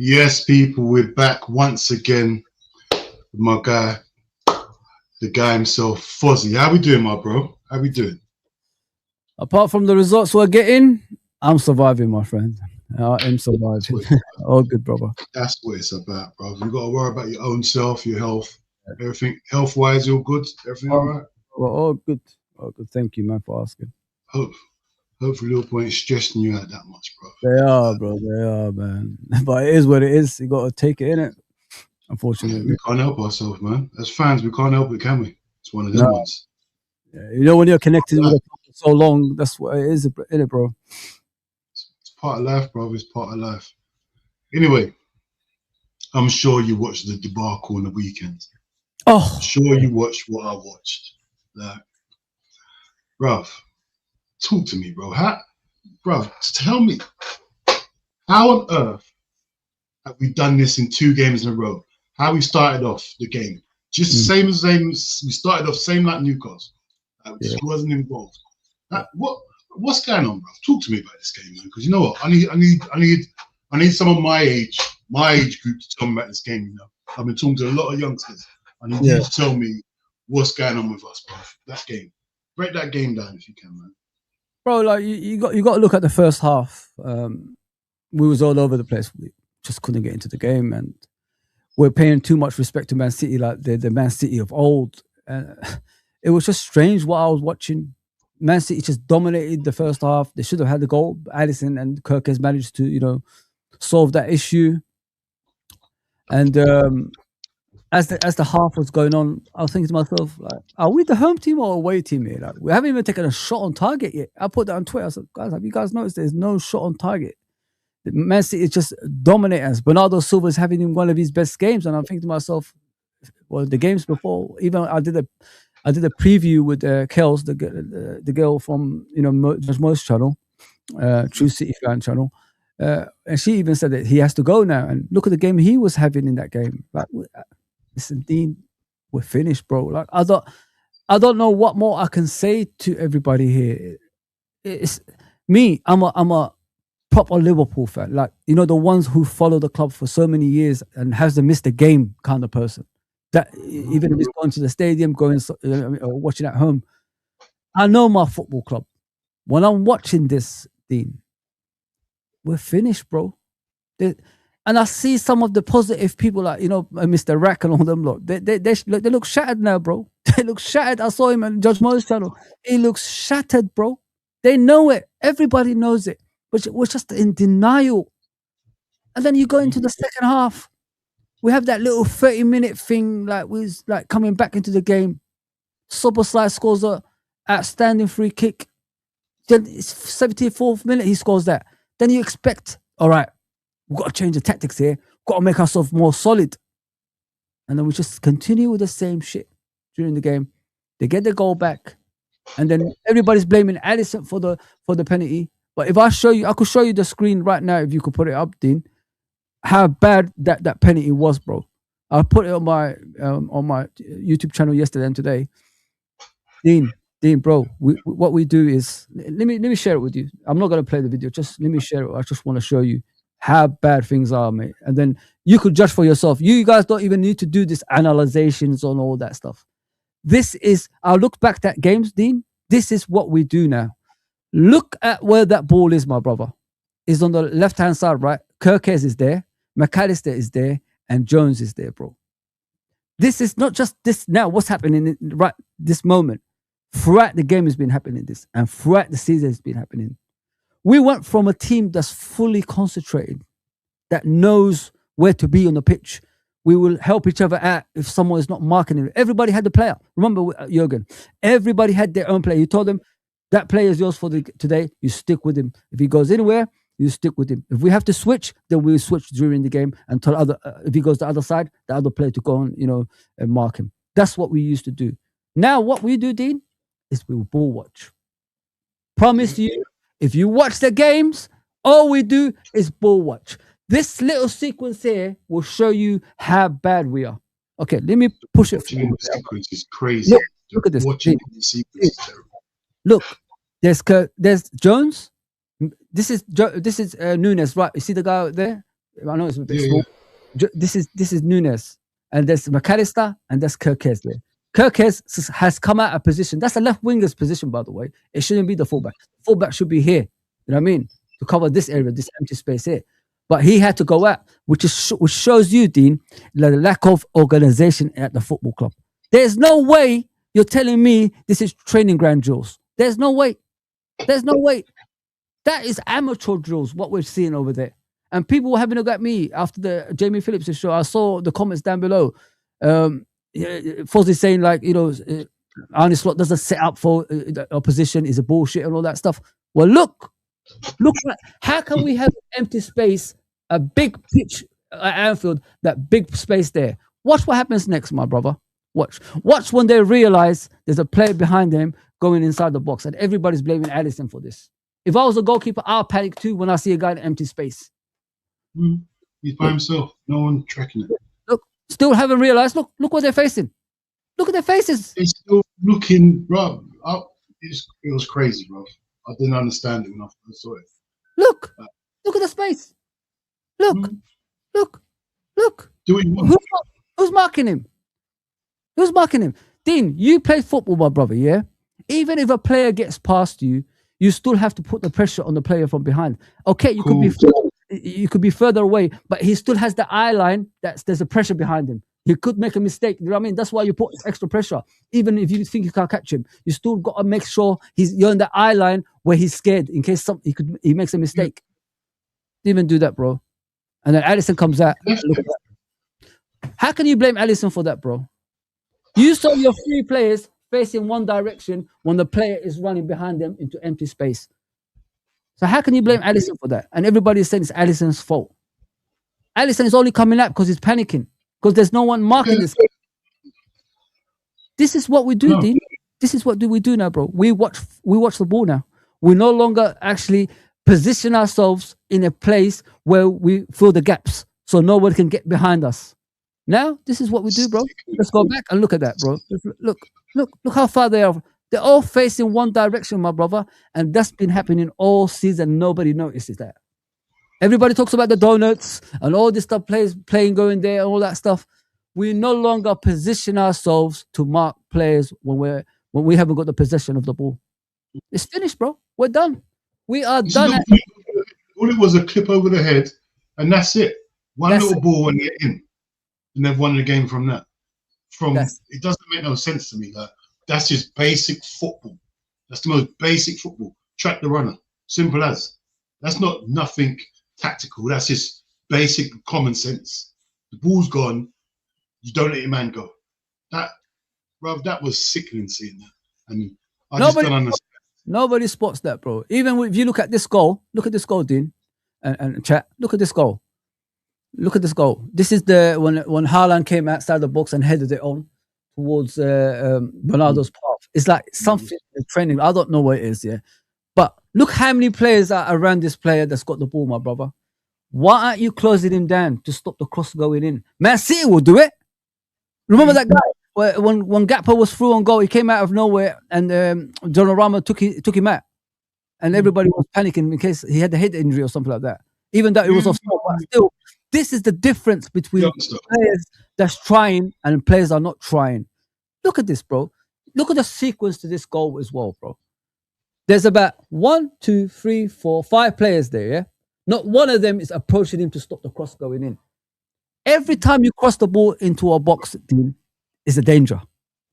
Yes, people, we're back once again with my guy, the guy himself, Fozzy. How we doing, my bro? How we doing? Apart from the results we're getting, I'm surviving, my friend. I am That's surviving. what it's about. All good, brother. That's what it's about, bro. You got to worry about your own self, your health, everything. Health-wise, you're good. Everything all All, right. all good. All good. Thank you, man, for asking. Hope, hopefully, Liverpool ain't stressing you out that much, bro. They are, bro. They are, man. But it is what it is. You got to take it in it, Yeah, we unfortunately. can't help ourselves, man. As fans, we can't help it, can we? It's one of No, them ones. you know, when you're connected with Life. a club for so long, that's what it is, in it, bro. It's part of life, bro. It's part of life. Anyway, I'm sure you watched the debacle on the weekend. I'm Oh, sure you watched what I watched. Like, bruv, talk to me, bro. Bruv, tell me, how on earth have we done this in 2 games in a row? How we started off the game? Just mm, same. We started off same like Newcastle. yeah. Just wasn't involved. What's going on, bro? Talk to me about this game, man. Because you know what, I need some of my age group to tell me about this game. You know, I've been talking to a lot of youngsters. I need Yeah. you to tell me what's going on with us, bro. That game, break that game down if you can, man. Bro, like, you got to look at the first half. We was all over the place. We just couldn't get into the game, and we're paying too much respect to Man City, like the Man City of old. It was just strange what I was watching. Man City just dominated the first half. They should have had the goal. Allison and Kirk has managed to, solve that issue. And as the half was going on, I was thinking to myself, like, are we the home team or away team here? Like, we haven't even taken a shot on target yet. I put that on Twitter. I said, guys, have you guys noticed there's no shot on target? Man City is just dominate us. Bernardo Silva is having in one of his best games, and I'm thinking to myself, well, the games before, even I did a preview with Kels, the girl from Judge Mo's channel, True City fan channel, and she even said that he has to go now. And look at the game he was having in that game. Like, listen, Dean, we're finished, bro. Like, I don't know what more I can say to everybody here. It's me. I'm a proper Liverpool fan. Like, the ones who follow the club for so many years and hasn't missed a game kind of person. That even if it's going to the stadium, or watching at home, I know my football club. When I'm watching this, Dean, we're finished, bro. And I see some of the positive people, like Mr. Rack and all them. Look, they look shattered now, bro. They look shattered. I saw him on Judge Mo's channel. He looks shattered, bro. They know it. Everybody knows it. But we're just in denial. And then you go into the second half. We have that little 30-minute thing, like we was like coming back into the game. Soboslai scores a outstanding free kick. Then it's 74th minute he scores that. Then you expect, all right, we've got to change the tactics here. Got to make ourselves more solid. And then we just continue with the same shit during the game. They get the goal back, and then everybody's blaming Allison for the penalty. But if I could show you the screen right now if you could put it up, Dean, how bad that penalty was, bro. I put it on my YouTube channel yesterday and today. Dean, bro, what we do is let me share it with you. I'm not gonna play the video. Just let me share it. I just want to show you how bad things are, mate. And then you could judge for yourself. You guys don't even need to do this analyzations on all that stuff. This is. I looked back at games, Dean. This is what we do now. Look at where that ball is, my brother. Is on the left hand side, right? Kirkes is there, McAllister is there, and Jones is there, bro. This is not just this now. What's happening right this moment? Throughout the game has been happening this, and throughout the season has been happening. We went from a team that's fully concentrated, that knows where to be on the pitch. We will help each other out if someone is not marking it. Everybody had the player. Remember, Jurgen, everybody had their own player. You told them that player is yours for today. You stick with him. If he goes anywhere, you stick with him. If we have to switch, then we'll switch during the game until if he goes the other side, the other player to go on, and mark him. That's what we used to do. Now, what we do, Dean, is we will ball watch. Promise you, if you watch the games, all we do is ball watch. This little sequence here will show you how bad we are. Okay, let me push it Watching forward. the sequence is crazy. Look at this. Watching the sequence is terrible. Look, there's Jones. This is Nunes, right? You see the guy out there? I know it's a bit Yeah, small. This is Nunes, and there's McAllister, and there's Kirkes there. Kirkes has come out of position. That's a left winger's position, by the way. It shouldn't be the fullback. Fullback should be here. You know what I mean? To cover this area, this empty space here. But he had to go out, which shows you, Dean, the lack of organization at the football club. There's no way you're telling me this is training ground drills. There's no way. There's no way. That is amateur drills, what we're seeing over there. And people were having a go at me after the Jamie Phillips show. I saw the comments down below. Fozzie saying, like, Arne Slot doesn't set up for the opposition, is a bullshit and all that stuff. Well, look, how can we have empty space, a big pitch at Anfield, that big space there? Watch what happens next, my brother. Watch when they realize there's a player behind them going inside the box, and everybody's blaming Alisson for this. If I was a goalkeeper, I'll panic too when I see a guy in empty space. He's by himself. No one tracking it. Look, still haven't realized. Look what they're facing. Look at their faces. They're still looking, bro. It was crazy, bro. I didn't understand it when I first saw it. Look at the space. Look. Do we want? Who's marking him? Who's marking him? Dean, you play football, my brother, yeah? Even if a player gets past you, you still have to put the pressure on the player from behind. Okay, you could be further away, but he still has the eye line. There's a pressure behind him. He could make a mistake. You know what I mean? That's why you put extra pressure. Even if you think you can't catch him, you still got to make sure you're in the eye line where he's scared in case he makes a mistake. Didn't even do that, bro. And then Alisson comes out. Look at that. How can you blame Alisson for that, bro? You saw your three players facing one direction when the player is running behind them into empty space. So how can you blame Alisson for that? And everybody is saying it's Alisson's fault. Alisson is only coming out because he's panicking, because there's no one marking this. This is what we do, Dean. This is what we do now, bro. We watch the ball now. We no longer actually position ourselves in a place where we fill the gaps so nobody can get behind us. Now, this is what we do, bro. Let's go back and look at that, bro. Look how far they are. They're all facing one direction, my brother. And that's been happening all season. Nobody notices that. Everybody talks about the donuts and all this stuff, playing going there, all that stuff. We no longer position ourselves to mark players when we haven't got the possession of the ball. It's finished, bro. We're done. We are done. All it was a clip over the head, and that's it. One little ball and get in. And they've won the game from that. It doesn't make no sense to me. That's just basic football. That's the most basic football. Track the runner. Simple as. That's not nothing tactical. That's just basic common sense. The ball's gone. You don't let your man go. That was sickening seeing that. And I just don't understand. Nobody spots that, bro. Even if you look at this goal, Dean, and chat. Look at this goal. Look at this goal. This is when Haaland came outside the box and headed it on towards Bernardo's path. It's like something in training. I don't know what it is, yeah. But look how many players are around this player that's got the ball, my brother. Why aren't you closing him down to stop the cross going in? Man City will do it. Remember that guy when Gakpo was through on goal, he came out of nowhere and Donnarumma took him out, and everybody was panicking in case he had a head injury or something like that. Even though it was offside, but still, this is the difference between players that's trying and players are not trying. Look at this, bro. Look at the sequence to this goal as well, bro. There's about 1, 2, 3, 4, 5 players there, yeah? Not one of them is approaching him to stop the cross going in. Every time you cross the ball into a box, Dean, it's a danger.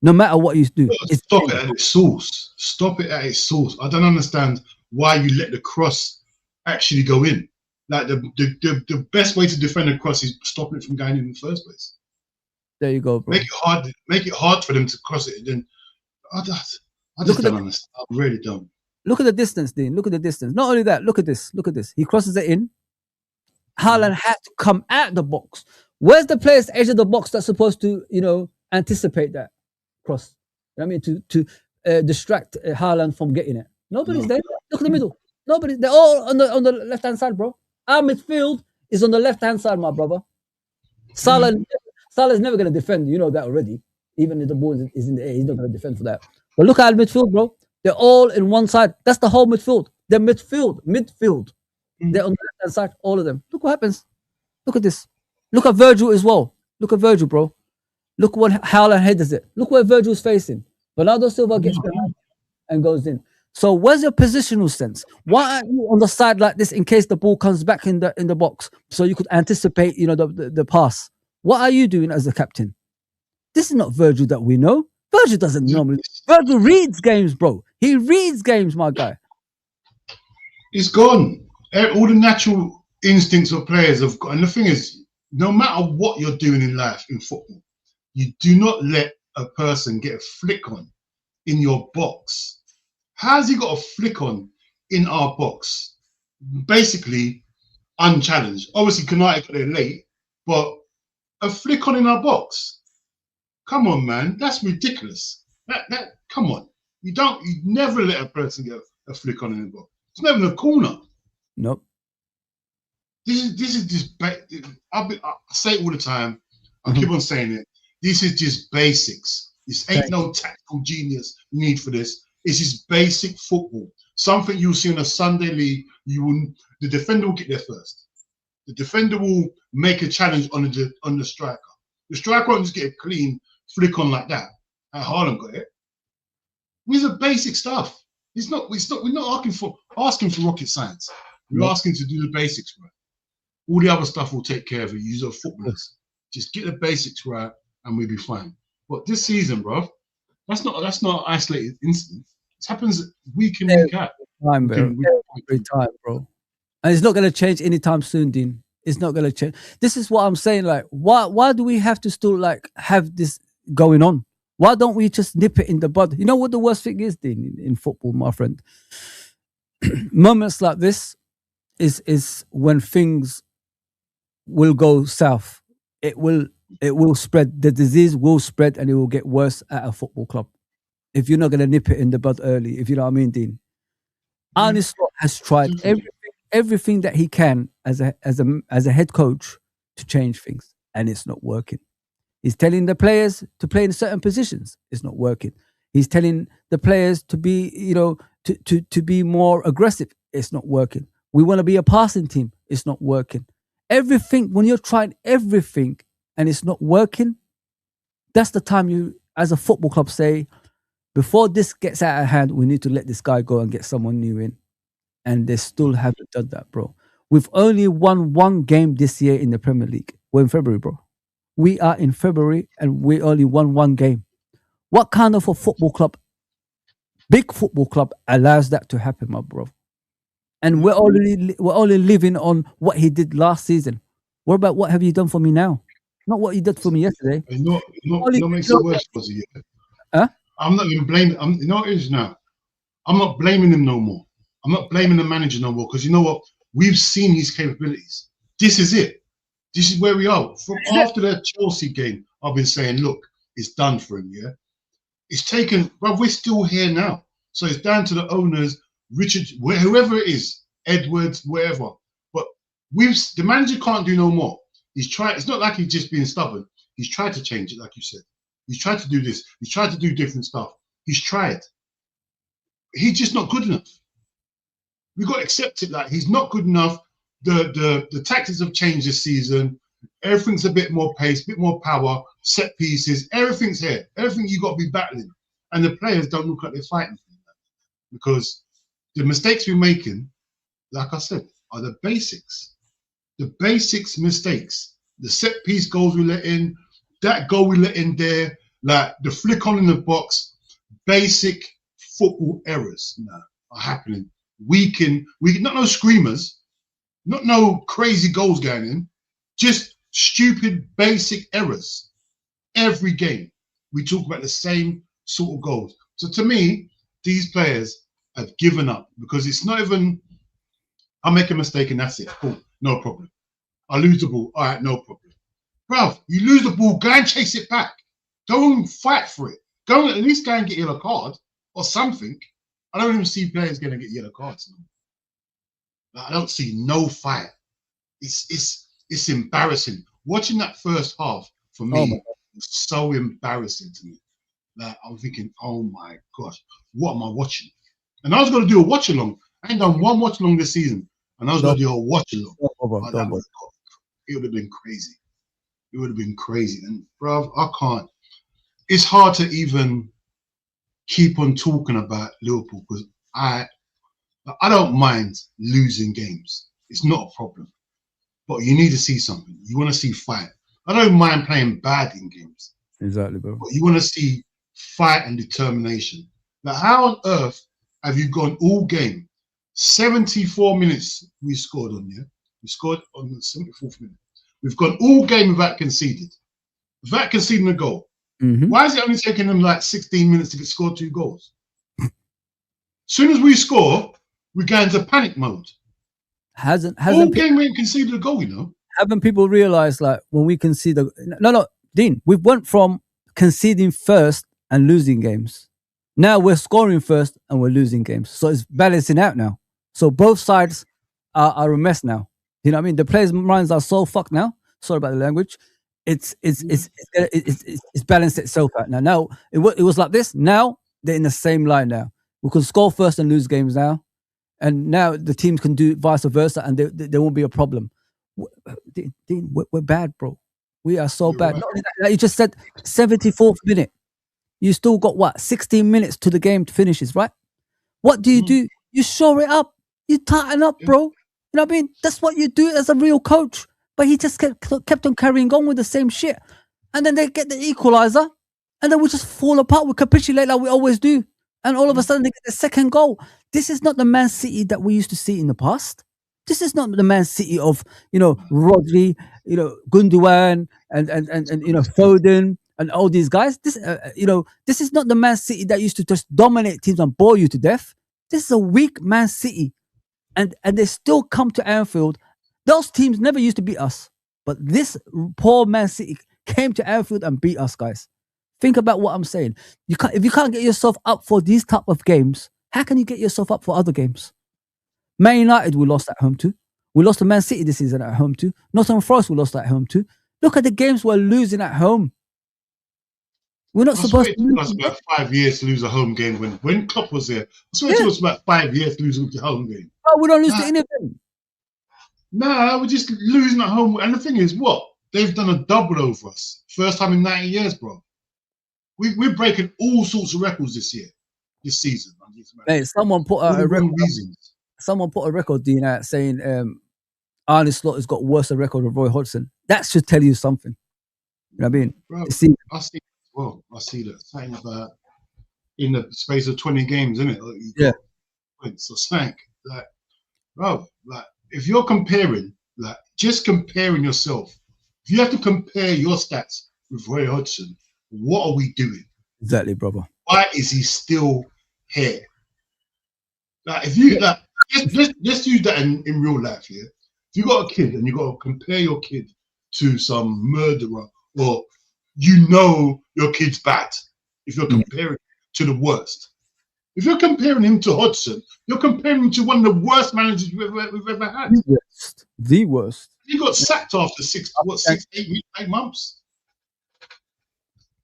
No matter what you do. Stop it at its source. Stop it at its source. I don't understand why you let the cross actually go in. Like the best way to defend a cross is stopping it from going in the first place. There you go, bro. Make it hard for them to cross it. Then I just don't understand. I really don't. Look at the distance, Dean. Look at the distance. Not only that, look at this. Look at this. He crosses it in. Haaland has to come out the box. Where's the player's edge of the box that's supposed to, anticipate that cross? I mean, to distract Haaland from getting it. Nobody's there. Look at the middle. Nobody. They're all on the left hand side, bro. Our midfield is on the left hand side, my brother. Salah's never going to defend. You know that already. Even if the ball is in the air, he's not going to defend for that. But look at our midfield, bro. They're all in one side. That's the whole midfield. They're midfield. They're on the left hand side, all of them. Look what happens. Look at this. Look at Virgil as well. Look at Virgil, bro. Look what Howland headers it. Look where Virgil's facing. Bernardo Silva gets behind and goes in. So where's your positional sense? Why aren't you on the side like this in case the ball comes back in the box so you could anticipate, the pass? What are you doing as a captain? This is not Virgil that we know. Virgil doesn't normally. Virgil reads games, bro. He reads games, my guy. It's gone. All the natural instincts of players have got. And the thing is, no matter what you're doing in life, in football, you do not let a person get a flick on in your box. How's he got a flick on in our box? Basically, unchallenged. Obviously, Kanate got there late, but a flick on in our box. Come on, man. That's ridiculous. Come on. You never let a person get a flick on in the box. It's never in a corner. Nope. This is just. I say it all the time. I keep on saying it. This is just basics. This ain't no tactical genius you need for this. It's just basic football. Something you'll see in a Sunday league. The defender will get there first. The defender will make a challenge on the striker. The striker won't just get a clean flick on like that. And Haaland got it. These are basic stuff. We're not asking for rocket science. We're asking to do the basics right. All the other stuff will take care of it. Use our footballers. Just get the basics right, and we'll be fine. But this season, bro, that's not an isolated incident. It happens week in, week out. Every time, bro. And it's not going to change anytime soon, Dean. It's not going to change. This is what I'm saying. Like, why do we have to still have this going on? Why don't we just nip it in the bud? You know what the worst thing is, Dean, in football, my friend? Moments like this is when things will go south. It will spread. The disease will spread, and it will get worse at a football club if you're not going to nip it in the bud early. If you know what I mean, Dean. Arne Slot has tried everything that he can as a head coach to change things, and it's not working. He's telling the players to play in certain positions. It's not working. He's telling the players to be, to be more aggressive. It's not working. We want to be a passing team. It's not working. Everything, when you're trying everything and it's not working, that's the time you, as a football club, say, before this gets out of hand, we need to let this guy go and get someone new in. And they still haven't done that, bro. We've only won one game this year in the Premier League. We're in February, bro. We are in February and we only won one game. What kind of a football club, big football club, allows that to happen, my bro? And we're only living on what he did last season. What about what have you done for me now? Not what you did for me yesterday. Not makes it worse, Huh? I'm not going to blame him. You know what it is now? I'm not blaming him no more. I'm not blaming the manager no more because you know what? We've seen his capabilities. This is it. This is where we are. From after the Chelsea game, I've been saying, look, it's done for him, yeah? It's taken, but we're still here now. So it's down to the owners, Richard, whoever it is, Edwards, wherever. But the manager can't do no more. He's tried. It's not like he's just being stubborn. He's tried to change it, like you said. He's tried to do this. He's tried to do different stuff. He's tried. He's just not good enough. We've got to accept it. Like he's not good enough. The tactics have changed this season. Everything's a bit more pace, a bit more power, set pieces. Everything's here. Everything you got to be battling. And the players don't look like they're fighting for that. Because the mistakes we're making, like I said, are the basics. The basics mistakes. The set piece goals we let in, that goal we let in there, like the flick on in the box, basic football errors now are happening. Week in, not no screamers, not no crazy goals going in, just stupid basic errors. Every game, we talk about the same sort of goals. So to me, these players have given up because it's not even, I make a mistake and that's it. Cool, no problem. I lose the ball, all right, no problem. Bruv, you lose the ball, go and chase it back. Don't fight for it. Go at least go and get a yellow card or something. I don't even see players going to get yellow cards now. I don't see no fight. It's embarrassing. Watching that first half for me was so embarrassing to me. Like I'm thinking, oh my gosh, what am I watching? And I was going to do a watch along. I ain't done one watch along this season, and I was going to do a watch along. it would have been crazy. It would have been crazy. And bruv, I can't. It's hard to even keep on talking about Liverpool because I don't mind losing games. It's not a problem. But you need to see something. You want to see fight. I don't mind playing bad in games. Exactly, bro. But you want to see fight and determination. Now, how on earth have you gone all game? 74 minutes we scored on, yeah? We scored on the 74th minute. We've gone all game without conceding a goal. Mm-hmm. Why is it only taking them like 16 minutes to get scored 2 goals? As soon as we score, we go into panic mode. Hasn't game we ain't conceded a goal, you know? Haven't people realized like when we concede no, Dean, we went from conceding first and losing games. Now we're scoring first and we're losing games. So it's balancing out now. So both sides are a mess now. You know what I mean? The players' minds are so fucked now. Sorry about the language. It's balanced itself out now. Now it was like this. Now they're in the same line now. We can score first and lose games now. And now the teams can do vice versa and there won't be a problem. Dean, we're bad, bro. We are so bad. Right. Not only that, like you just said, 74th minute. You still got what? 16 minutes to the game finishes, right? What do? You shore it up. You tighten up, bro. You know what I mean? That's what you do as a real coach. But he just kept on carrying on with the same shit. And then they get the equalizer. And then we just fall apart. We capitulate like we always do. And all of a sudden they get the second goal. This is not the Man City that we used to see in the past. This is not the Man City of, Rodri, Gundogan and Foden and all these guys. This is not the Man City that used to just dominate teams and bore you to death. This is a weak Man City. And they still come to Anfield. Those teams never used to beat us. But this poor Man City came to Anfield and beat us, guys. Think about what I'm saying. If you can't get yourself up for these type of games, how can you get yourself up for other games? Man United, we lost at home to. We lost to Man City this season at home to. Nottingham Forest, we lost at home to. Look at the games we're losing at home. We're not supposed to. It took us about 5 years to lose a home game when Klopp was there. I swear it took us about 5 years to lose a home game. Oh, we don't lose to anything. Nah, we're just losing at home. And the thing is, what? They've done a double over us. First time in 90 years, bro. We're breaking all sorts of records this season. Mate, someone put out a record. Someone put a record, Dean, out saying Arne Slot has got worse a record than Roy Hodgson. That should tell you something. You know what I mean? Bro, I see that as well. I see that. Saying about in the space of 20 games, isn't it? Like yeah. Points or sank. Like, bro, like if you're comparing, like just comparing yourself, if you have to compare your stats with Roy Hodgson, what are we doing? Exactly, brother. Why is he still here? Like if you like let's use that in real life, yeah. If you got a kid and you got to compare your kid to some murderer, or your kid's bad, if you're comparing to the worst. If you're comparing him to Hodgson, you're comparing him to one of the worst managers we've ever had. The worst. He got sacked after 8 months.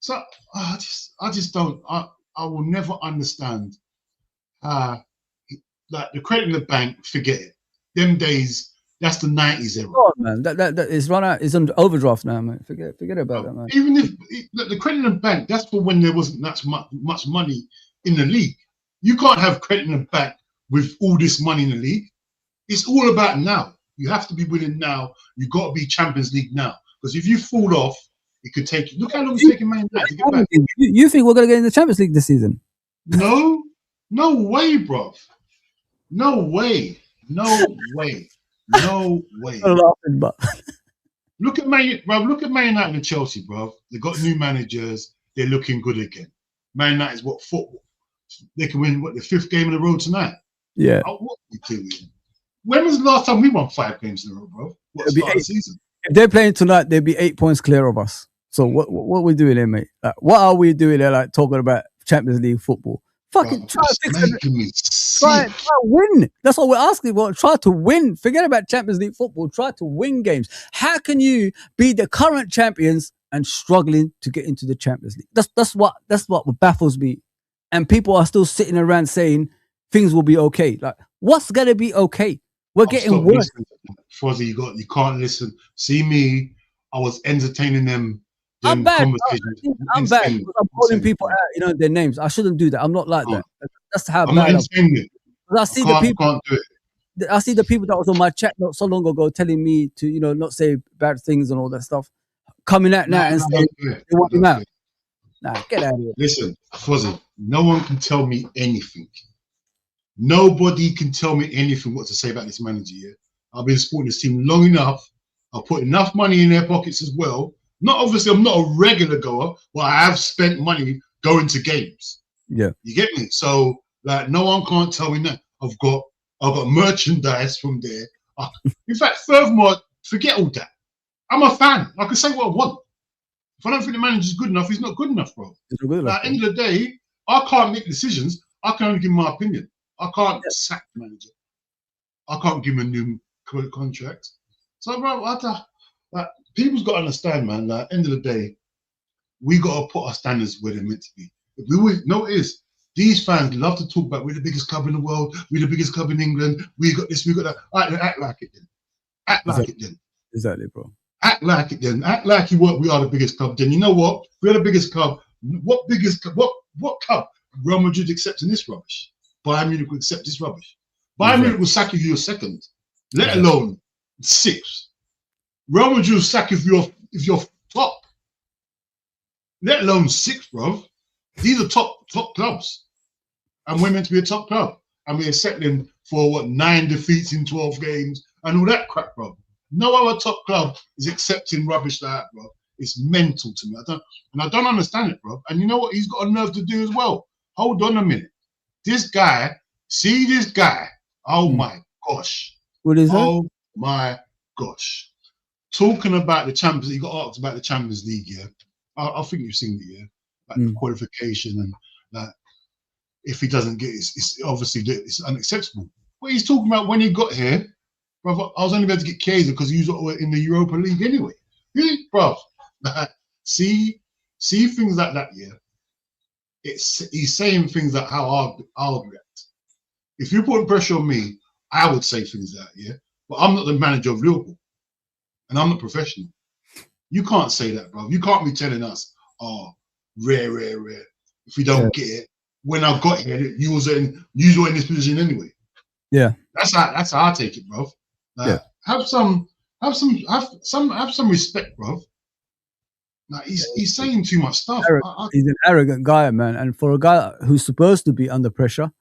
So I just don't. I will never understand. Like the credit in the bank, forget it. Them days, that's the 90s era. Oh man, that is run out. It's on overdraft now, man. Forget about that, man. Even if the credit in the bank, that's for when there wasn't that much money in the league. You can't have credit in the bank with all this money in the league. It's all about now. You have to be winning now. You got to be Champions League now. Because if you fall off, it could take you. Look how long it's taking Man United to get back. You think we're going to get in the Champions League this season? No way, bro. No way. I'm laughing, but look at Man United and Chelsea, bro. They got new managers. They're looking good again. Man United's what football. They can win the 5th game in a row tonight. Yeah. What are we doing? When was the last time we won 5 games in a row, bro? What's the season? If they're playing tonight, they'll be 8 points clear of us. So what are we doing here, mate? Like, what are we doing there? Like talking about Champions League football? Fucking try to win. That's what we're asking for. Try to win. Forget about Champions League football. Try to win games. How can you be the current champions and struggling to get into the Champions League? That's what baffles me. And people are still sitting around saying things will be okay. Like, what's gonna be okay? We're I've getting stopped worse. listening to them. Fozzie, you can't listen. See me, I was entertaining them I'm bad. conversations. I'm bad Insane, because I'm calling insane, people bro. out, their names. I shouldn't do that. I'm not like that. That's how I'm not bad I'm. entertaining it. I see the I people. can't do it. I see the people that was on my chat not so long ago telling me to, not say bad things and all that stuff, coming out No, now and I saying don't do it. they I want him don't do out. it. Nah, get out of here. Listen, Fozzie, no one can tell me anything. Nobody can tell me anything what to say about this manager. Yeah, I've been supporting this team long enough. I've put enough money in their pockets as well. Not obviously, I'm not a regular goer, but I have spent money going to games. Yeah. You get me? So like, no one can't tell me that. I've got merchandise from there. In fact, furthermore, forget all that. I'm a fan. I can say what I want. If I don't think the manager's good enough, he's not good enough, bro. It's a good At the end of the day, I can't make decisions. I can only give my opinion. I can't sack the manager. I can't give him a new contract. So, bro, people's got to understand, man. Like, at the end of the day, we got to put our standards where they're meant to be. If we would notice, these fans love to talk about we're the biggest club in the world, we're the biggest club in England, we got this, we got that. All right, act like it then. Act like it then. Exactly, bro. Act like it then. Act like we are the biggest club. Then you know what? We're the biggest club. What club? Real Madrid accepting this rubbish. Bayern Munich will accept this rubbish. Bayern Munich will sack you for your second, let alone sixth. Real Madrid will sack you if you're top, let alone sixth, bro. These are top clubs, and we're meant to be a top club, and we're settling for 9 defeats in 12 games and all that crap, bro. No other top club is accepting rubbish like that, bro. It's mental to me. I don't understand it, bro. And you know what? He's got a nerve to do as well. Hold on a minute. This guy. Oh my gosh. What is that? Oh my gosh. Talking about the Champions League, he got asked about the Champions League, yeah. I think you've seen it, yeah. Like the qualification and like if he doesn't get it, it's obviously it's unacceptable. What he's talking about when he got here, brother, I was only able to get Chiesa because he was in the Europa League anyway. Bro, see things like that, yeah. He's saying things like how I'll react. If you're putting pressure on me, I would say things like that, yeah. But I'm not the manager of Liverpool, and I'm not professional. You can't say that, bro. You can't be telling us, oh, rare. If we don't get it, when I got here, you were in this position anyway. Yeah, that's how I take it, bro. Have some respect, bro. Like he's saying too much stuff. He's an arrogant guy, man. And for a guy who's supposed to be under pressure,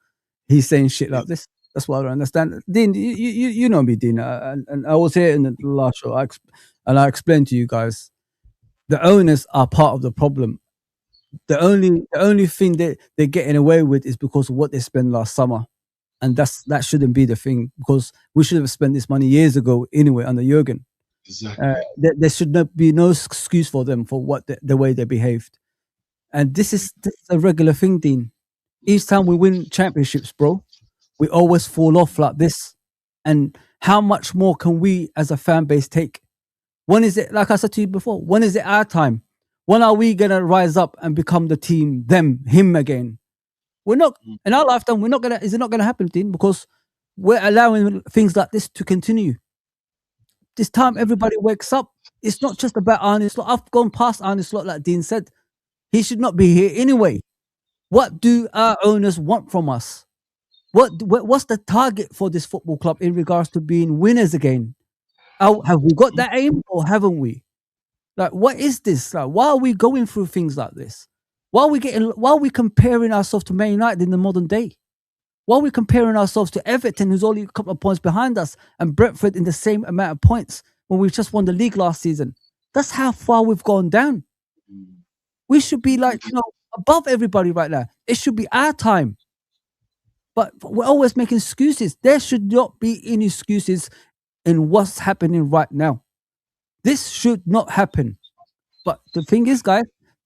he's saying shit like this. That's what I don't understand. Dean, you know me, Dean, and I was here in the last show, and I explained to you guys, the owners are part of the problem. The only thing they're getting away with is because of what they spent last summer, and that shouldn't be the thing, because we should have spent this money years ago anyway under Jurgen. Exactly. There should not be no excuse for them for what the way they behaved, and this is a regular thing, Dean. Each time we win championships, bro, we always fall off like this. And how much more can we as a fan base take? When is it, like I said to you before, when is it our time? When are we going to rise up and become the team, him again? We're not, in our lifetime, is it not going to happen, Dean? Because we're allowing things like this to continue. This time everybody wakes up. It's not just about Arne Slot. I've gone past Arne Slot, like Dean said. He should not be here anyway. What do our owners want from us? What's the target for this football club in regards to being winners again? Have we got that aim or haven't we? Like, what is this? Like, why are we going through things like this? Why are we comparing ourselves to Man United in the modern day? Why are we comparing ourselves to Everton, who's only a couple of points behind us, and Brentford in the same amount of points when we just won the league last season? That's how far we've gone down. We should be above everybody right now. It should be our time. But we're always making excuses. There should not be any excuses in what's happening right now. This should not happen. But the thing is, guys,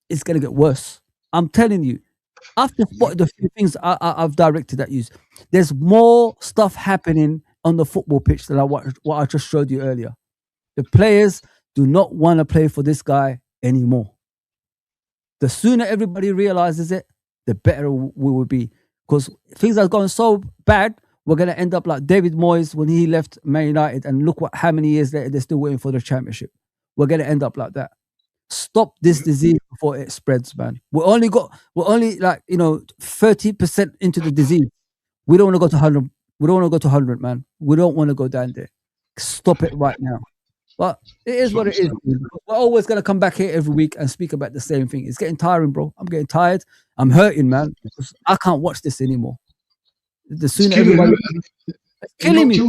it's going to get worse. I'm telling you. After spotting the few things I've directed at you, there's more stuff happening on the football pitch than what I just showed you earlier. The players do not want to play for this guy anymore. The sooner everybody realizes it, the better we will be. Because things are going so bad, we're going to end up like David Moyes when he left Man United, and look how many years later they're still waiting for the championship. We're going to end up like that. Stop this disease before it spreads, man. We're only 30% into the disease. We don't want to go to 100. We don't want to go to 100, man. We don't want to go down there. Stop it right now. But it is what it is. We're always going to come back here every week and speak about the same thing. It's getting tiring, bro. I'm getting tired. I'm hurting, man. I can't watch this anymore. The sooner everybody... It's killing me.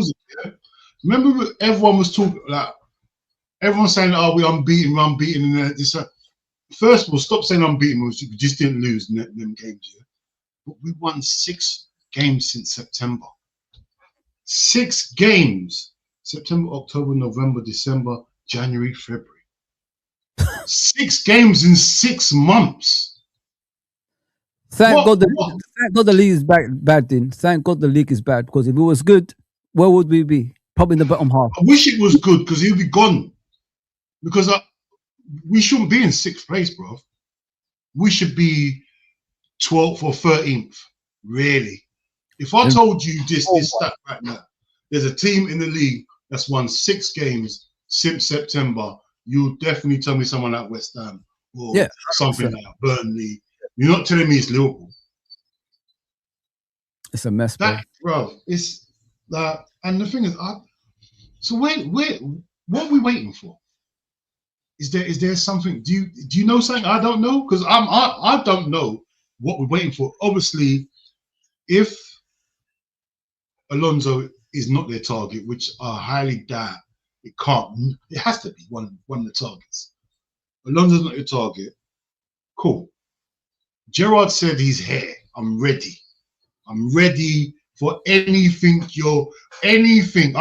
Remember everyone was talking, like, everyone's saying, oh, we're unbeaten. And first of all, stop saying unbeaten. We just didn't lose them games. Yeah? But we won 6 games since September. 6 games. September, October, November, December, January, February. 6 games in 6 months. Thank God the league is bad, then. Thank God the league is bad, because if it was good, where would we be? Probably in the bottom half. I wish it was good, because he'll be gone. Because we shouldn't be in 6th place, bro. We should be 12th or 13th, really. If I told you this stat right now, there's a team in the league that's won 6 games since September, you'll definitely tell me someone like West Ham or something like Burnley. You're not telling me it's Liverpool. It's a mess, bro. It's that, and the thing is, so what are we waiting for? Is there something? Do you know something I don't know? Because I don't know what we're waiting for. Obviously, if Alonso is not their target, which I highly doubt, it has to be one of the targets. Alonso's not your target. Cool. Gerrard said he's here. I'm ready. I'm ready for anything. I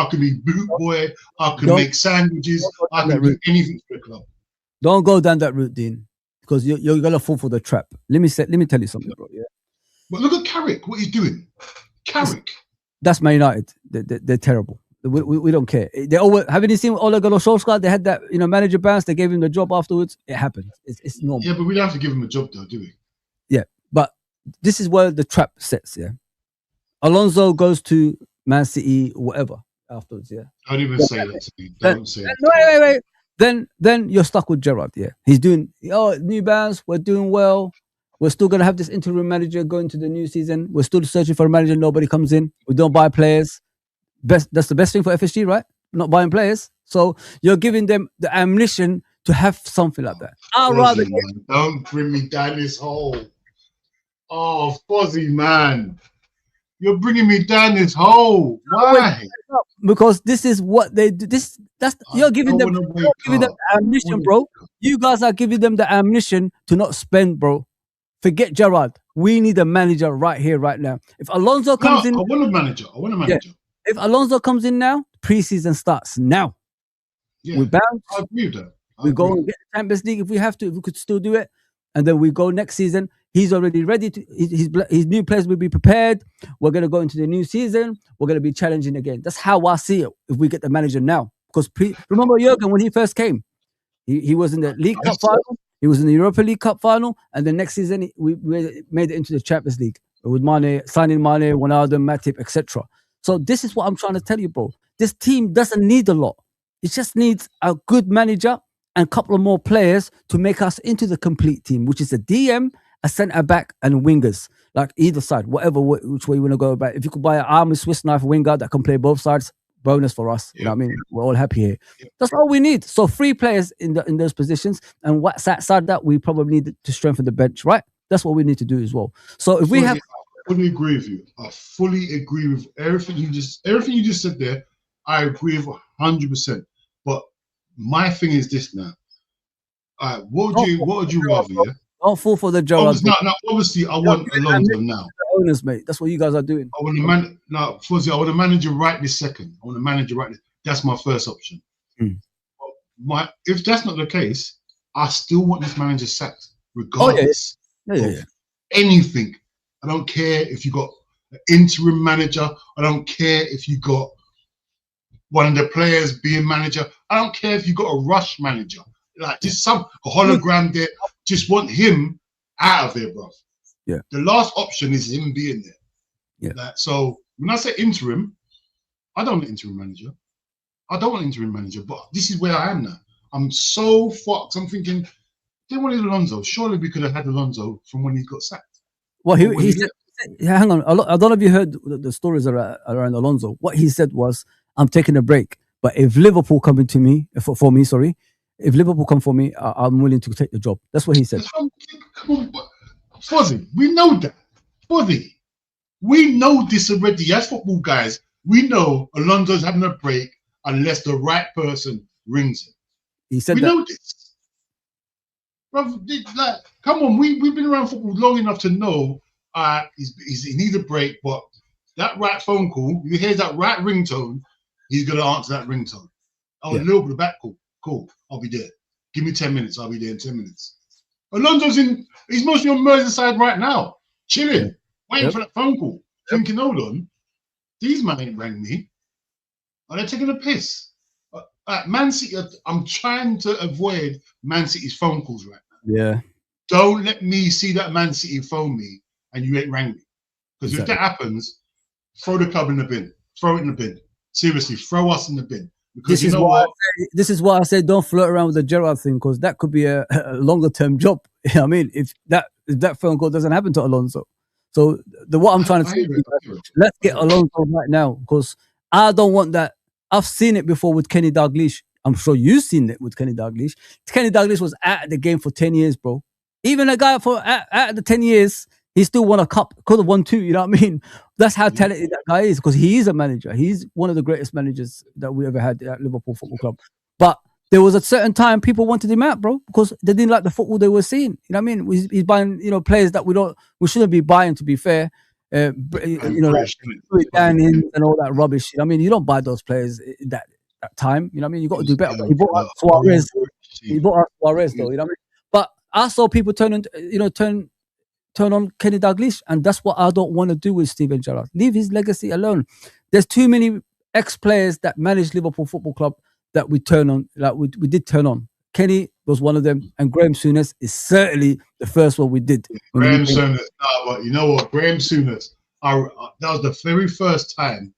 can be boot boy. I can make sandwiches. I can do anything for the club. Don't go down that route, Dean, because you're gonna fall for the trap. Let me tell you something, bro. Yeah. But look at Carrick. What he's doing. Carrick. That's Man United. They're terrible. We don't care. They always, haven't you seen Ole Gunnar Solskjaer? They had that manager bounce. They gave him the job afterwards. It happened. It's normal. Yeah, but we don't have to give him a job though, do we? Yeah, but this is where the trap sets. Yeah, Alonso goes to Man City, or whatever afterwards. Yeah, don't even say that to me. Don't say that. Wait. Then you're stuck with Gerrard. Yeah, he's doing new bounce. We're doing well. We're still gonna have this interim manager going to the new season. We're still searching for a manager. Nobody comes in. We don't buy players. That's the best thing for FSG, right? Not buying players. So you're giving them the ammunition to have something like that. Don't bring me down this hole. Oh, Fozzie, man. You're bringing me down this hole. Why? Because this is what they do. You're giving them the ammunition, bro. You guys are giving them the ammunition to not spend, bro. Forget Gerrard. We need a manager right here, right now. If Alonso comes in, I want a manager. Yeah. If Alonso comes in now, preseason starts now. Yeah, we bounce. I agree with that. We go and get the Champions League if we have to. If we could still do it, and then we go next season. He's already ready to. His new players will be prepared. We're gonna go into the new season. We're gonna be challenging again. That's how I see it. If we get the manager now, because remember Jurgen when he first came, he was in the League Cup final. He was in the Europa League Cup final, and the next season we made it into the Champions League with Mane, signing Mane, Ronaldo, Matip, etc. So this is what I'm trying to tell you, bro. This team doesn't need a lot. It just needs a good manager and a couple of more players to make us into the complete team, which is a DM, a centre-back, and wingers. Like either side, which way you want to go about. If you could buy an army Swiss knife winger that can play both sides, bonus for us. You know what I mean? We're all happy here. That's all we need. So 3 players in those positions, and what's outside that, we probably need to strengthen the bench, right? That's what we need to do as well. So if we have... I fully agree with you. I fully agree with everything you just said there. I agree with 100%. But my thing is this now. What would you rather? Yeah? Don't fall for the Gerrard. Obviously, I want Alonso now. Owners, mate. That's what you guys are doing. I want I want to manage you right this second. I want to manage you right. That's my first option. If that's not the case, I still want this manager sacked, regardless of anything. I don't care if you got an interim manager. I don't care if you got one of the players being manager. I don't care if you got a rush manager. Like just a hologram there. Just want him out of there, bro. Yeah. The last option is him being there. Yeah. So When I say interim, I don't want an interim manager. I don't want an interim manager, but this is where I am now. I'm so fucked. I'm thinking, they wanted Alonso. Surely we could have had Alonso from when he got sacked. Well, Or when he he said, left. hang on, I don't know if you heard the stories around Alonso. What he said was, I'm taking a break, but if Liverpool coming to me, for me, sorry, if Liverpool come for me, I'm willing to take the job. That's what he said. Come on, Fuzzy, we know that. Fuzzy, we know this already. As football guys, we know Alonso's having a break unless the right person rings him. He said We that. know this. Bro, like, come on, we've been around football long enough to know he needs a break, but that right phone call, if he hears that right ringtone, he's going to answer that ringtone. Oh, Yeah. a little bit of back call. Cool, I'll be there. Give me 10 minutes, I'll be there in 10 minutes. Alonso's he's mostly on Merseyside right now, chilling, waiting for that phone call, thinking, hold on, these men ain't rang me. Are they taking a piss? Man City, I'm trying to avoid Man City's phone calls right now. Yeah. Don't let me see that Man City phone me and you ain't rang me. Because Exactly. if that happens, throw the club in the bin. Throw it in the bin. Seriously, throw us in the bin. Because This is why I say don't flirt around with the Gerrard thing, because that could be a longer term job. You know what I mean, if that phone call doesn't happen to Alonso. So what I'm trying to say is, let's get Alonso right now, because I don't want that. I've seen it before with Kenny Dalglish. I'm sure you've seen it with Kenny Dalglish. Kenny Dalglish was at the game for 10 years, bro. Even a guy at the 10 years, he still won a cup. Could have won 2, you know what I mean? That's how talented that guy is, because he is a manager. He's one of the greatest managers that we ever had at Liverpool Football Club. But there was a certain time people wanted him out, bro, because they didn't like the football they were seeing. You know what I mean? He's buying, players that we shouldn't be buying, to be fair. Like and all that rubbish. You know what I mean? You don't buy those players that time. You know what I mean? You got to do better. He bought us Suarez. He bought us Suarez, though. You know what I mean? But I saw people turn on Kenny Dalglish, and that's what I don't want to do with Steven Gerrard. Leave his legacy alone. There's too many ex-players that managed Liverpool Football Club that we turn on, like we did turn on. Kenny was one of them, and Graham Souness is certainly the first one we did. Graham Souness, but you know what? Graham Souness, that was the very first time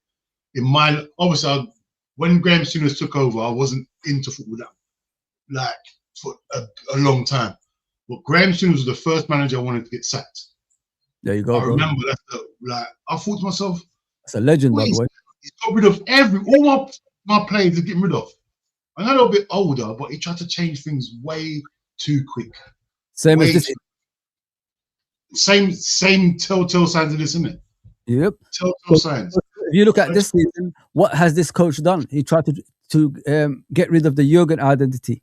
in my, obviously, when Graham Souness took over, I wasn't into football for a long time. But Graham Souness was the first manager I wanted to get sacked. There you go. I remember that. I thought to myself, that's a legend, by the way. He's got rid of all my players. He's getting rid of. I'm a little bit older, but he tried to change things way too quick. Same as this. Same telltale signs of this, isn't it? Yep. Telltale signs. If you look at this season, what has this coach done? He tried to get rid of the Jurgen identity.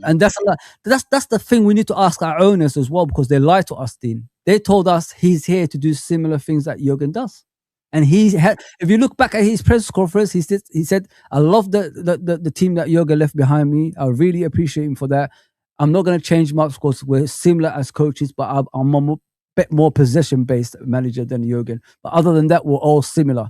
And that's the thing we need to ask our owners as well, because they lied to us, Dean. They told us he's here to do similar things that Jurgen does. And if you look back at his press conference, he said, I love the team that Jurgen left behind me. I really appreciate him for that. I'm not going to change much because we're similar as coaches, but I'm a bit more possession-based manager than Jurgen. But other than that, we're all similar.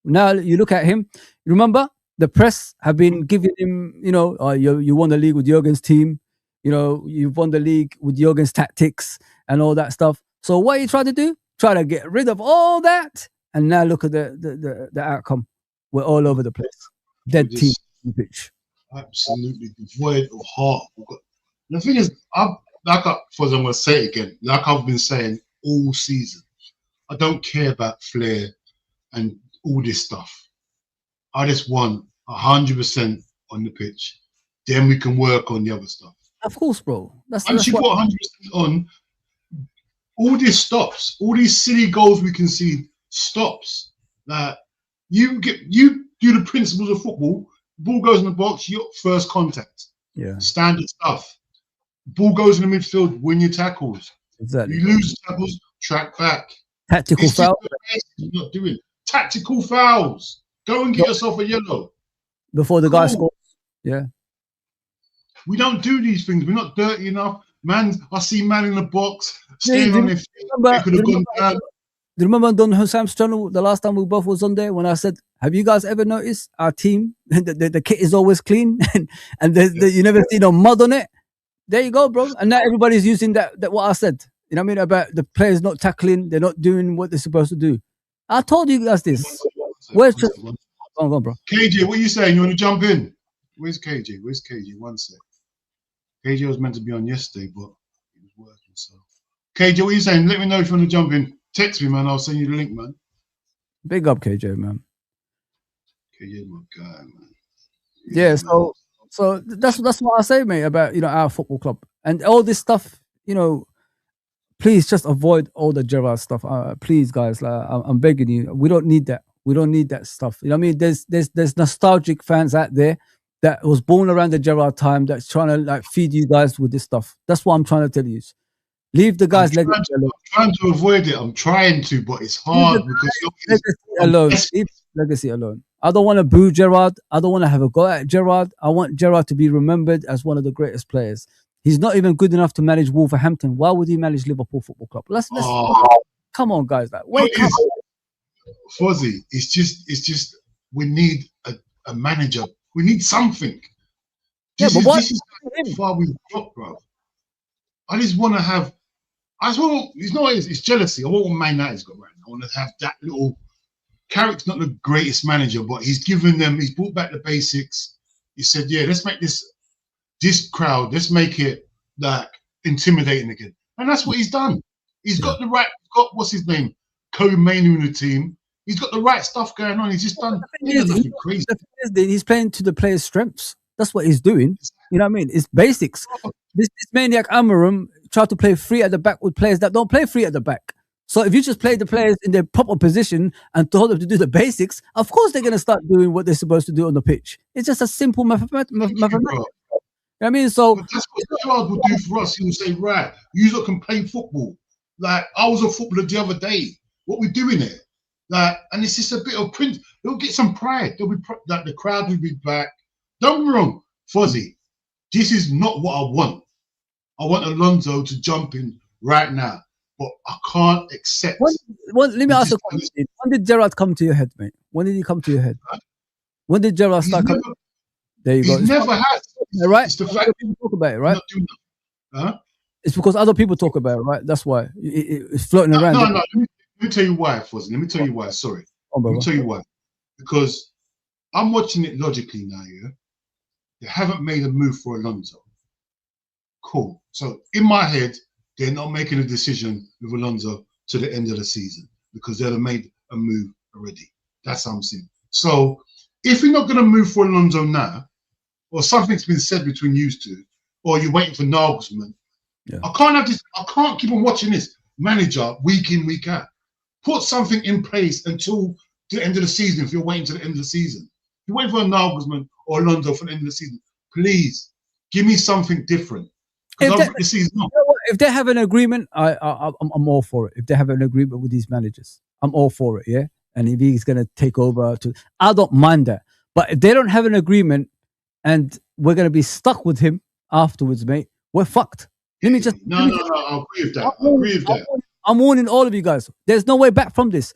Now you look at him, remember? The press have been giving him, you won the league with Jurgen's team, you've won the league with Jurgen's tactics and all that stuff. So what you try to do? Try to get rid of all that, and now look at the outcome. We're all over the place. Dead team pitch. Absolutely devoid of heart. The thing is, I'm going to say it again, like I've been saying all season, I don't care about flair and all this stuff. I just want 100% on the pitch. Then we can work on the other stuff. Of course, bro. Once you put 100% on, all this stops. All these silly goals we can see stops. You do the principles of football. Ball goes in the box, you got first contact. Yeah. Standard stuff. Ball goes in the midfield, win your tackles. Exactly. You lose the tackles, track back. Tactical foul. Not doing tactical fouls. Go and get yourself a yellow. Before the guy scores. Yeah. We don't do these things. We're not dirty enough. I see man in the box, staying on their feet. They could have gone down. Do you remember Don Husam's channel the last time we both was on there when I said, have you guys ever noticed our team? the kit is always clean and you never see no mud on it. There you go, bro. And now everybody's using that what I said. You know what I mean? About the players not tackling, they're not doing what they're supposed to do. I told you guys One this. sec, one sec, Where's one just sec, one sec. go on, bro? KJ, what are you saying? You want to jump in? Where's KJ? Where's KJ? One sec. KJ was meant to be on yesterday, but he was working. So, KJ, what are you saying? Let me know if you want to jump in. Text me, man. I'll send you the link, man. Big up, KJ, man. KJ, my guy, man. Yeah, so that's what I say, mate, about our football club and all this stuff. Please just avoid all the Gerrard stuff. Please, guys, I'm begging you. We don't need that. We don't need that stuff. You know what I mean? There's nostalgic fans out there that was born around the Gerrard time that's trying to like feed you guys with this stuff. That's what I'm trying to tell you. Leave the guys I'm trying to avoid it. I'm trying to, but it's hard because leave legacy alone. I don't want to boo Gerrard. I don't want to have a go at Gerrard. I want Gerrard to be remembered as one of the greatest players. He's not even good enough to manage Wolverhampton. Why would he manage Liverpool Football Club? Let's come on, guys. Like, wake up. Fuzzy, it's just we need a manager. We need something. This is how far we've got, bro. I just want to have. It's jealousy. I want what Man United's got right now. I want to have that little. Carrick's not the greatest manager, but he's brought back the basics. He said, yeah, let's make this crowd, let's make it like intimidating again. And that's what he's done. He's got what's his name? Kobe Mainu in the team. He's got the right stuff going on. He's just done nothing crazy. He's playing to the players' strengths. That's what he's doing. You know what I mean? It's basics. This maniac Amarum tried to play free at the back with players that don't play free at the back. So if you just play the players in their proper position and told them to do the basics, of course they're going to start doing what they're supposed to do on the pitch. It's just a simple mathematics. You know what I mean? So but that's what Gerrard will do for us. He will say, right, you lot can play football. Like, I was a footballer the other day. What we doing here? Like, and it's just a bit of print. They'll get some pride. They'll be like the crowd will be back. Don't get me wrong, Fuzzy. This is not what I want. I want Alonso to jump in right now. But I can't accept. Let me ask you a question. When did Gerrard come to your head, mate? When did he come to your head? When did Gerrard start coming? There you go. He never has. Right? It's the fact that people talk about it, right? It's because other people talk about it, right? That's why it's floating around. No. Let me tell you why, Fuzzy. Let me tell you why. Sorry. Let me tell you why. Because I'm watching it logically now. Yeah, they haven't made a move for Alonso. Cool. So in my head, they're not making a decision with Alonso to the end of the season because they'll have made a move already. That's how I'm seeing. So if you're not going to move for Alonso now, or something's been said between you two, or you're waiting for Nagelsmann, I can't have this. I can't keep on watching this manager week in, week out. Put something in place until the end of the season if you're waiting to the end of the season. If you're waiting for a Nagelsmann or Alonso for the end of the season, please give me something different. If they have an agreement, I'm all for it. If they have an agreement with these managers, I'm all for it. Yeah, and if he's gonna take over, I don't mind that. But if they don't have an agreement, and we're gonna be stuck with him afterwards, mate, we're fucked. No, I agree with that. I'm warning all of you guys. There's no way back from this.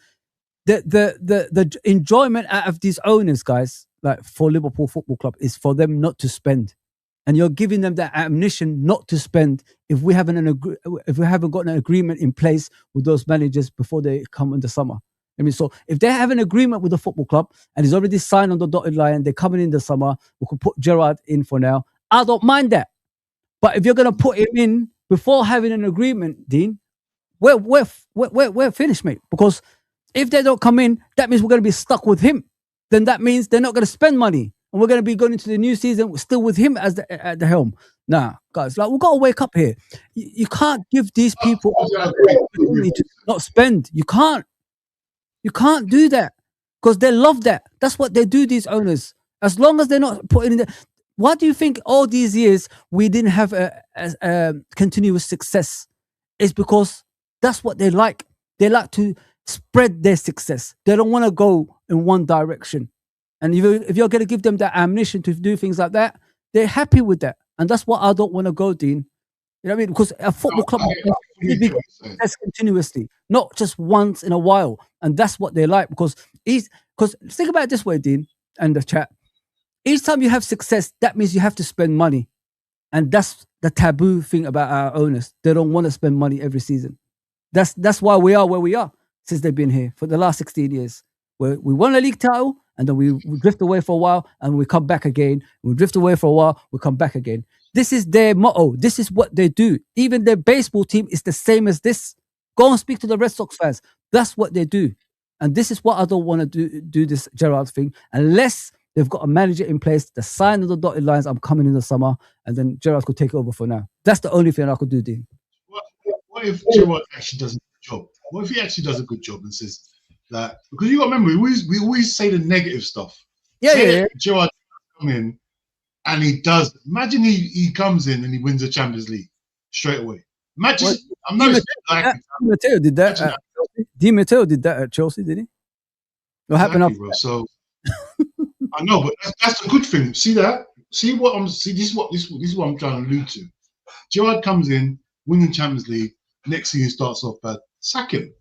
The enjoyment out of these owners, guys, like for Liverpool Football Club, is for them not to spend. And you're giving them that ammunition not to spend if we haven't got an agreement in place with those managers before they come in the summer. I mean, so if they have an agreement with the football club and he's already signed on the dotted line, they're coming in the summer, we could put Gerrard in for now. I don't mind that. But if you're going to put him in before having an agreement, Dean, we're finished, mate. Because if they don't come in, that means we're going to be stuck with him. Then that means they're not going to spend money. And we're going to be going into the new season still with him as at the helm. Nah, guys, like we've got to wake up here. You can't give these people opportunity to not spend. You can't do that because they love that. That's what they do, these owners. As long as they're not putting in the... Why do you think all these years we didn't have a continuous success? It's because that's what they like. They like to spread their success. They don't want to go in one direction. And if you're going to give them that ammunition to do things like that, they're happy with that. And that's what I don't want to go, Dean. You know what I mean? Because a football club has continuously, not just once in a while. And that's what they like. Because think about it this way, Dean, and the chat. Each time you have success, that means you have to spend money. And that's the taboo thing about our owners. They don't want to spend money every season. That's why we are where we are. since they've been here for the last 16 years. Where we won a league title and then we drift away for a while and we come back again. We drift away for a while, we come back again. This is their motto. This is what they do. Even their baseball team is the same as this. Go and speak to the Red Sox fans. That's what they do. And this is what I don't want to do this Gerrard thing unless they've got a manager in place, the sign of the dotted lines, I'm coming in the summer, and then Gerrard could take over for now. That's the only thing I could do, Dean. What if Gerrard actually does a good job? What if he actually does a good job and says that? Because you got to remember, we always say the negative stuff. Yeah. Gerrard come in and he does. Imagine he comes in and he wins the Champions League straight away. Imagine. I'm not Di Matteo did that. Di Matteo did that at Chelsea, did he? What happened after bro? So I know, but that's a good thing. See that? See what I'm. See this is what I'm trying to allude to. Gerrard comes in, winning Champions League. Next season starts off bad. Sack him.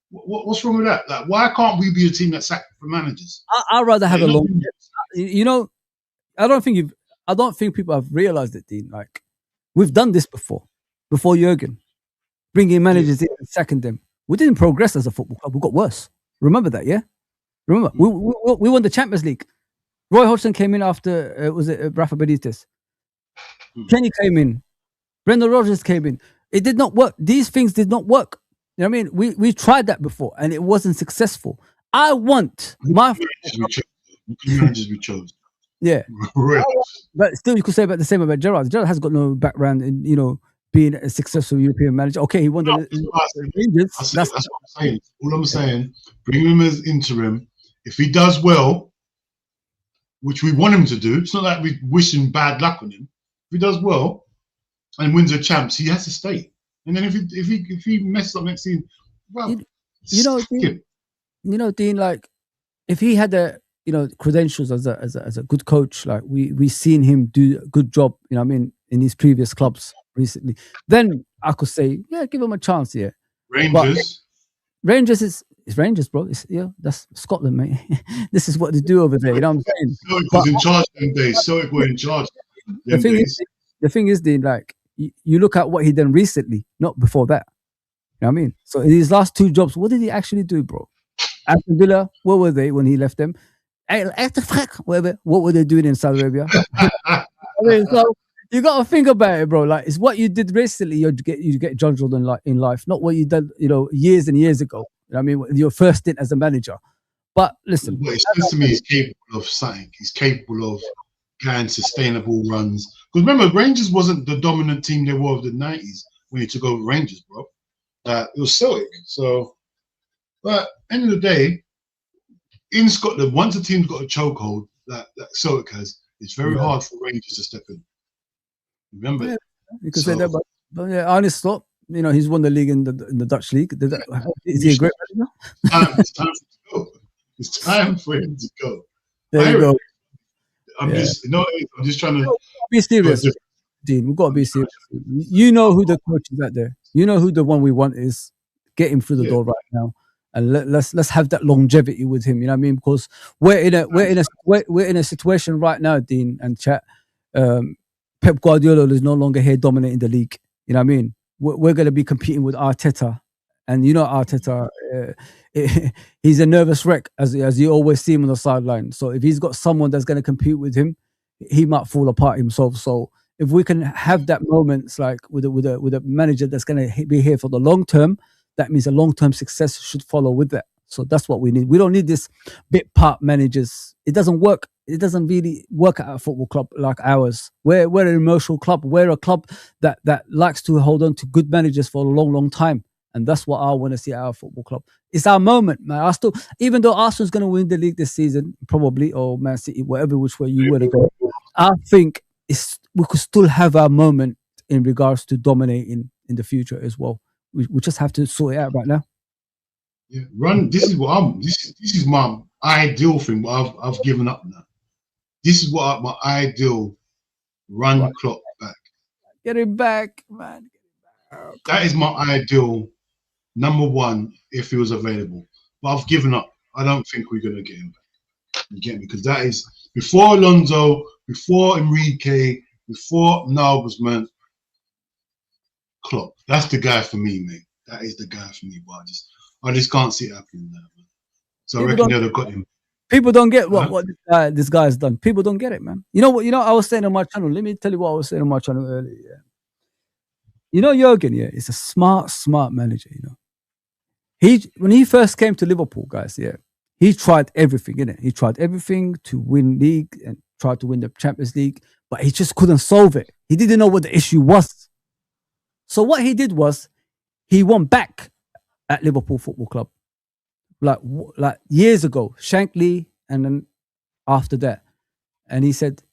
What's wrong with that? Like, why can't we be a team that sack for managers? I'd rather have a long. You know, I don't think people have realized it, Dean. Like, we've done this before Jurgen, bringing managers in and sacking them. We didn't progress as a football club. We got worse. Remember that, yeah? Remember, we won the Champions League. Roy Hodgson came in after, was it Rafa Benitez? Kenny came in. Brendan Rodgers came in. It did not work. These things did not work. You know what I mean? We tried that before and it wasn't successful. I want my managers we chose. Yeah. But still, you could say about the same about Gerrard. Gerrard has got no background in, being a successful European manager. Okay, he won the Rangers. That's what I'm saying. All I'm saying, bring him as interim. If he does well, which we want him to do, it's not like we're wishing bad luck on him. If he does well and wins the champs, he has to stay. And then if he messes up next season, well, Dean, like if he had the credentials as a good coach, like we seen him do a good job, in his previous clubs recently, then I could say, yeah, give him a chance here. Rangers is Rangers, bro. That's Scotland, mate. This is what they do over there. You know what I'm saying? Celtic was in charge them days. Celtic were in charge. The thing is, Dean, like you look at what he done recently, not before that. You know what I mean? So in his last two jobs, what did he actually do, bro? Aston Villa, where were they when he left them? What were they doing in Saudi Arabia? I mean, so you got to think about it, bro. Like, it's what you did recently you get judged on in life, not what you did, years and years ago. You know what I mean? Your first stint as a manager. But listen, it seems to me he's capable of something. He's capable of going sustainable runs. Because remember, Rangers wasn't the dominant team they were of the 90s when he took over Rangers, bro. It was Celtic. So, but end of the day, in Scotland, once a team's got a chokehold that Celtic has, it's very hard for Rangers to step in. Remember, you could say that, but Arne Slot, he's won the league in the Dutch league. Is he a great manager? It's time for him to go. It's time for him to go. There you go. I'm just trying to be serious, Dean. We've got to be serious. You know who the coach is out there. You know who the one we want is. Get him through the door right now, and let's have that longevity with him. You know what I mean? Because we're in a situation right now, Dean and chat. Pep Guardiola is no longer here dominating the league. You know what I mean? We're going to be competing with Arteta, and Arteta, he's a nervous wreck as you always see him on the sideline. So if he's got someone that's going to compete with him, he might fall apart himself. So if we can have that moments like with a manager that's going to be here for the long term, that means a long-term success should follow with that. So that's what we need. We don't need this bit part managers. It doesn't work. It doesn't really work at a football club like ours. We're an emotional club. We're a club that likes to hold on to good managers for a long, long time. And that's what I want to see at our football club. It's our moment, man. Even though Arsenal's going to win the league this season, probably, or Man City, whatever which way you want to go, I think we could still have our moment in regards to dominating in the future as well. We just have to sort it out right now. Yeah, this is what this is my ideal thing, but I've given up now. This is what my ideal run Klopp back. Get him back, man. That is my ideal number one if he was available. But I've given up. I don't think we're gonna get him back. You get me? Because that is before Alonso, before Enrique, before Nagelsmann. Klopp. That's the guy for me, mate. That is the guy for me. But I just can't see it happening now, man. So I People reckon don't they'd have got him. people don't get Huh? what this guy has done. People don't get it, man. You know what? I was saying on my channel. Let me tell you what I was saying on my channel earlier. Yeah. You know, Jurgen, yeah, is a smart manager. You know, when he first came to Liverpool, guys, yeah, he tried everything, innit? He tried everything to win league and tried to win the Champions League, but he just couldn't solve it. He didn't know what the issue was. So what he did was he went back at Liverpool Football Club, like years ago, Shankly, and then after that, and he said,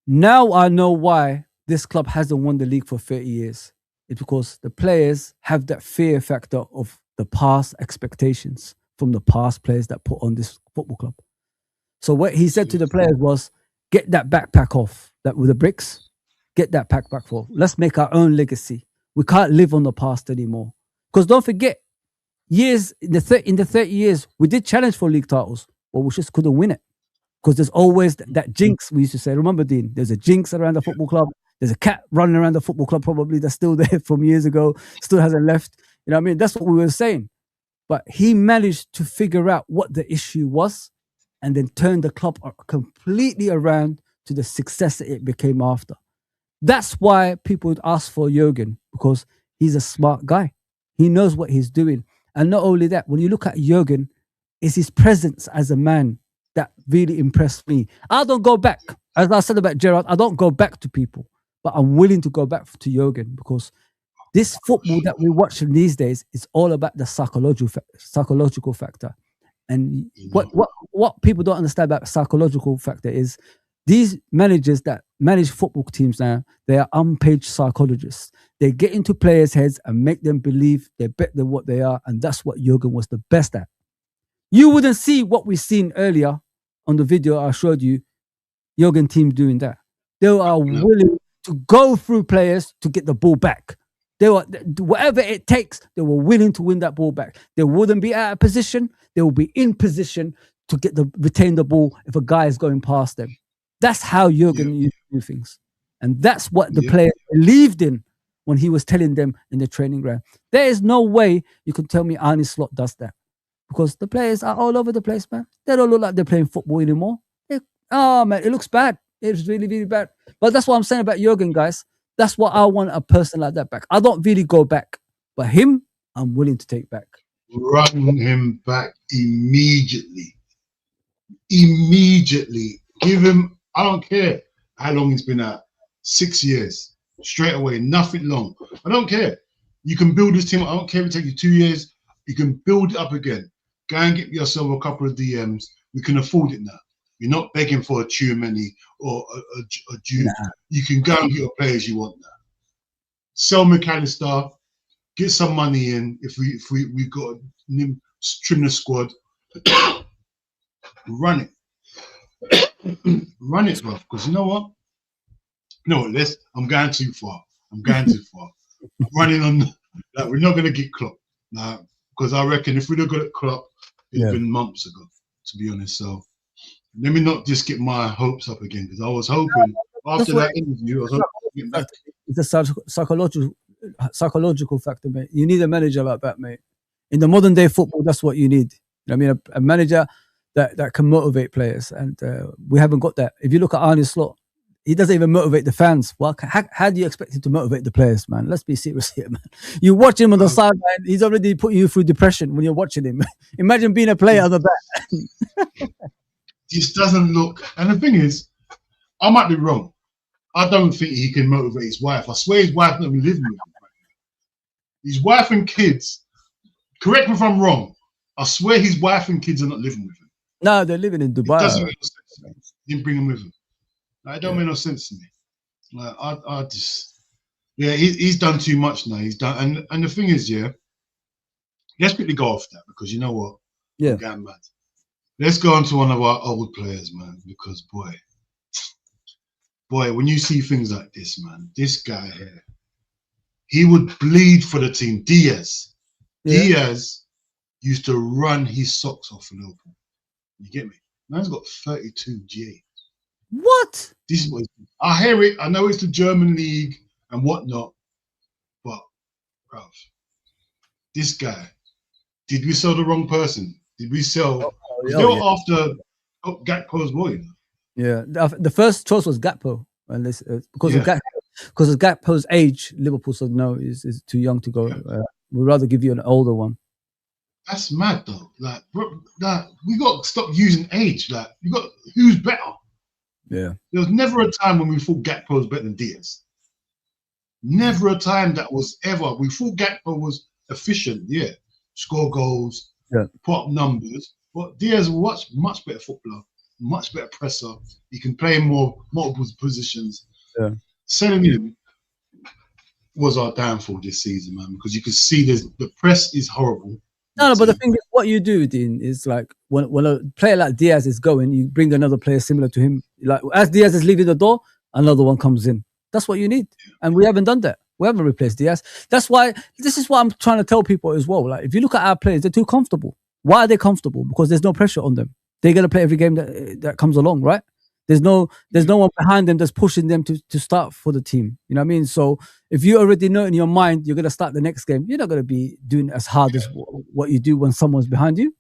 "Now I know why this club hasn't won the league for 30 years. It's because the players have that fear factor of the past expectations from the past players that put on this football club." So what he said to the players was, "Get that backpack off, that with the bricks, get that backpack off. Let's make our own legacy. We can't live on the past anymore." Because don't forget, years in the 30 years, we did challenge for league titles, but we just couldn't win it. Because there's always that jinx, we used to say. Remember, Dean, there's a jinx around the football club. There's a cat running around the football club probably that's still there from years ago, still hasn't left. You know what I mean? That's what we were saying. But he managed to figure out what the issue was and then turn the club completely around to the success that it became after. That's why people would ask for Jurgen, because he's a smart guy. He knows what he's doing. And not only that, when you look at Jurgen, it's his presence as a man that really impressed me. I don't go back. As I said about Gerrard, I don't go back to people, but I'm willing to go back to Jurgen, because this football that we're watching these days is all about the psychological factor. And what people don't understand about psychological factor is these managers that manage football teams now, they are unpaid psychologists. They get into players' heads and make them believe they're better than what they are, and that's what Jurgen was the best at. You wouldn't see what we've seen earlier on the video I showed you, Jurgen team doing that. They are willing to go through players to get the ball back. They were, whatever it takes, they were willing to win that ball back. They wouldn't be out of position. They will be in position to retain the ball if a guy is going past them. That's how Jurgen used to do things. And that's what the players believed in when he was telling them in the training ground. There is no way you can tell me Arne Slot does that, because the players are all over the place, man. They don't look like they're playing football anymore. Man, it looks bad. It's really, really bad. But that's what I'm saying about Jurgen, guys. That's what I want a person like that back. I don't really go back, but him, I'm willing to take back. Run him back immediately. Immediately. Give him, I don't care how long he's been out. 6 years. Straight away. Nothing long. I don't care. You can build this team. I don't care if it takes you 2 years. You can build it up again. Go and get yourself a couple of DMs. We can afford it now. You're not begging for a Tchouameni or a Jude. Nah. You can go and get your players you want now. Sell McAllister. Get some money in. If we got to trim the squad. Run it. Run it, bro. Because you know what? No, I'm going too far. I'm running on. Like, we're not going to get Klopp. Nah, because I reckon if we'd have got Klopp, it'd been months ago, to be honest. So let me not just get my hopes up again, because I was hoping after that interview, I was hoping to get back. It's a psychological factor, mate. You need a manager like that, mate. In the modern day football, that's what you need. You know what I mean? A manager that can motivate players, and we haven't got that. If you look at Arne Slot, he doesn't even motivate the fans. Well, how do you expect him to motivate the players, man? Let's be serious here, man. You watch him on the sideline, he's already putting you through depression when you're watching him. Imagine being a player on the back. Just doesn't look. And the thing is, I might be wrong. I don't think he can motivate his wife. I swear his wife not even living with him. His wife and kids, correct me if I'm wrong, I swear his wife and kids are not living with him. No, they're living in Dubai. It doesn't make no sense to me. He didn't bring him with him. Like, it don't make no sense to me. Like, I just, he's done too much now. He's done, and the thing is, let's quickly go off that, because you know what? I'm going mad. Let's go on to one of our old players, man, because boy, when you see things like this, man, this guy here, he would bleed for the team. Diaz used to run his socks off for Liverpool. You get me? Man's got 32 G. What? This is what I hear it. I know it's the German league and whatnot, but bruv, this guy did we sell the wrong person? Did we sell? Because they were after Gakpo as well. You know? Yeah, the first choice was Gakpo, and this because Yeah. of Gakpo's age, Liverpool said no, is too young to go. Yeah. We'd rather give you an older one. That's mad though. Like we got to stop using age. Like you got who's better. Yeah. There was never a time when we thought Gakpo was better than Diaz. Never a time that was ever. We thought Gakpo was efficient, yeah. Score goals, put up numbers. But Diaz was much better footballer, much better presser. He can play in multiple positions. Yeah. Selling him was our downfall this season, man, because you could see the press is horrible. No, but the thing is, what you do, Dean, is like when a player like Diaz is going, you bring another player similar to him. Like as Diaz is leaving the door, another one comes in. That's what you need, and we haven't done that. We haven't replaced Diaz. That's why this is what I'm trying to tell people as well. Like if you look at our players, they're too comfortable. Why are they comfortable? Because there's no pressure on them. They're gonna play every game that comes along, right? There's no one behind them that's pushing them to start for the team. You know what I mean? So if you already know in your mind you're gonna start the next game, you're not gonna be doing as hard as what you do when someone's behind you.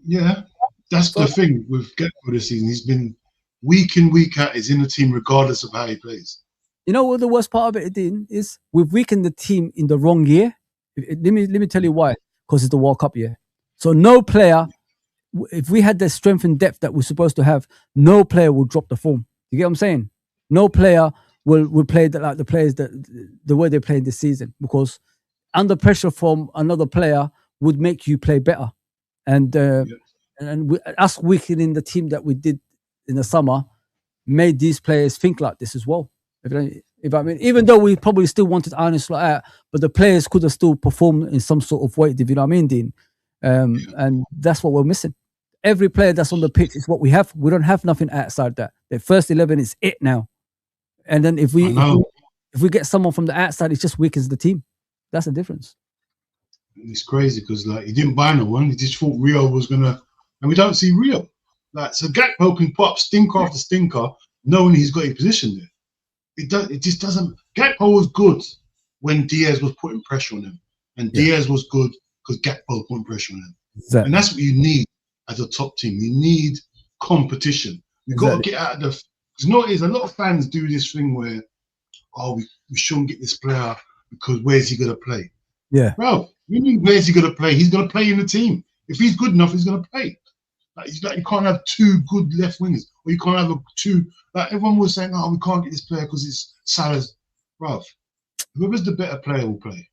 Yeah, that's the thing with Gakpo this season. He's been week in, week out. He's in the team regardless of how he plays. You know what the worst part of it, Dean, is we've weakened the team in the wrong year. Let me tell you why. Because it's the World Cup year. So no player, if we had the strength and depth that we're supposed to have, no player will drop the form. You get what I'm saying? No player will play like the players the way they played this season, because under pressure from another player would make you play better. And us weakening the team that we did in the summer made these players think like this as well. If I mean, even though we probably still wanted Arne Slot out, but the players could have still performed in some sort of way. If you know what I mean, Dean? And that's what we're missing. Every player that's on the pitch is what we have. We don't have nothing outside that. The first 11 is it now. And then if we get someone from the outside, it just weakens the team. That's the difference. It's crazy because like he didn't buy no one. He just thought Rio was gonna, and we don't see Rio. Like so, Gakpo can put up stinker after stinker, knowing he's got a position there. It just doesn't. Gakpo was good when Diaz was putting pressure on him, and Diaz was good because Gakpo was putting pressure on him. Exactly. And that's what you need as a top team. You need competition. You've got to get out of the. Because no, a lot of fans do this thing where, we shouldn't get this player because where's he gonna play? Yeah, bro. Where's he gonna play? He's gonna play in the team. If he's good enough, he's gonna play. Like you can't have two good left wingers, or you can't have two. Like everyone was saying, we can't get this player because it's Salah's. Bro, whoever's the better player will play.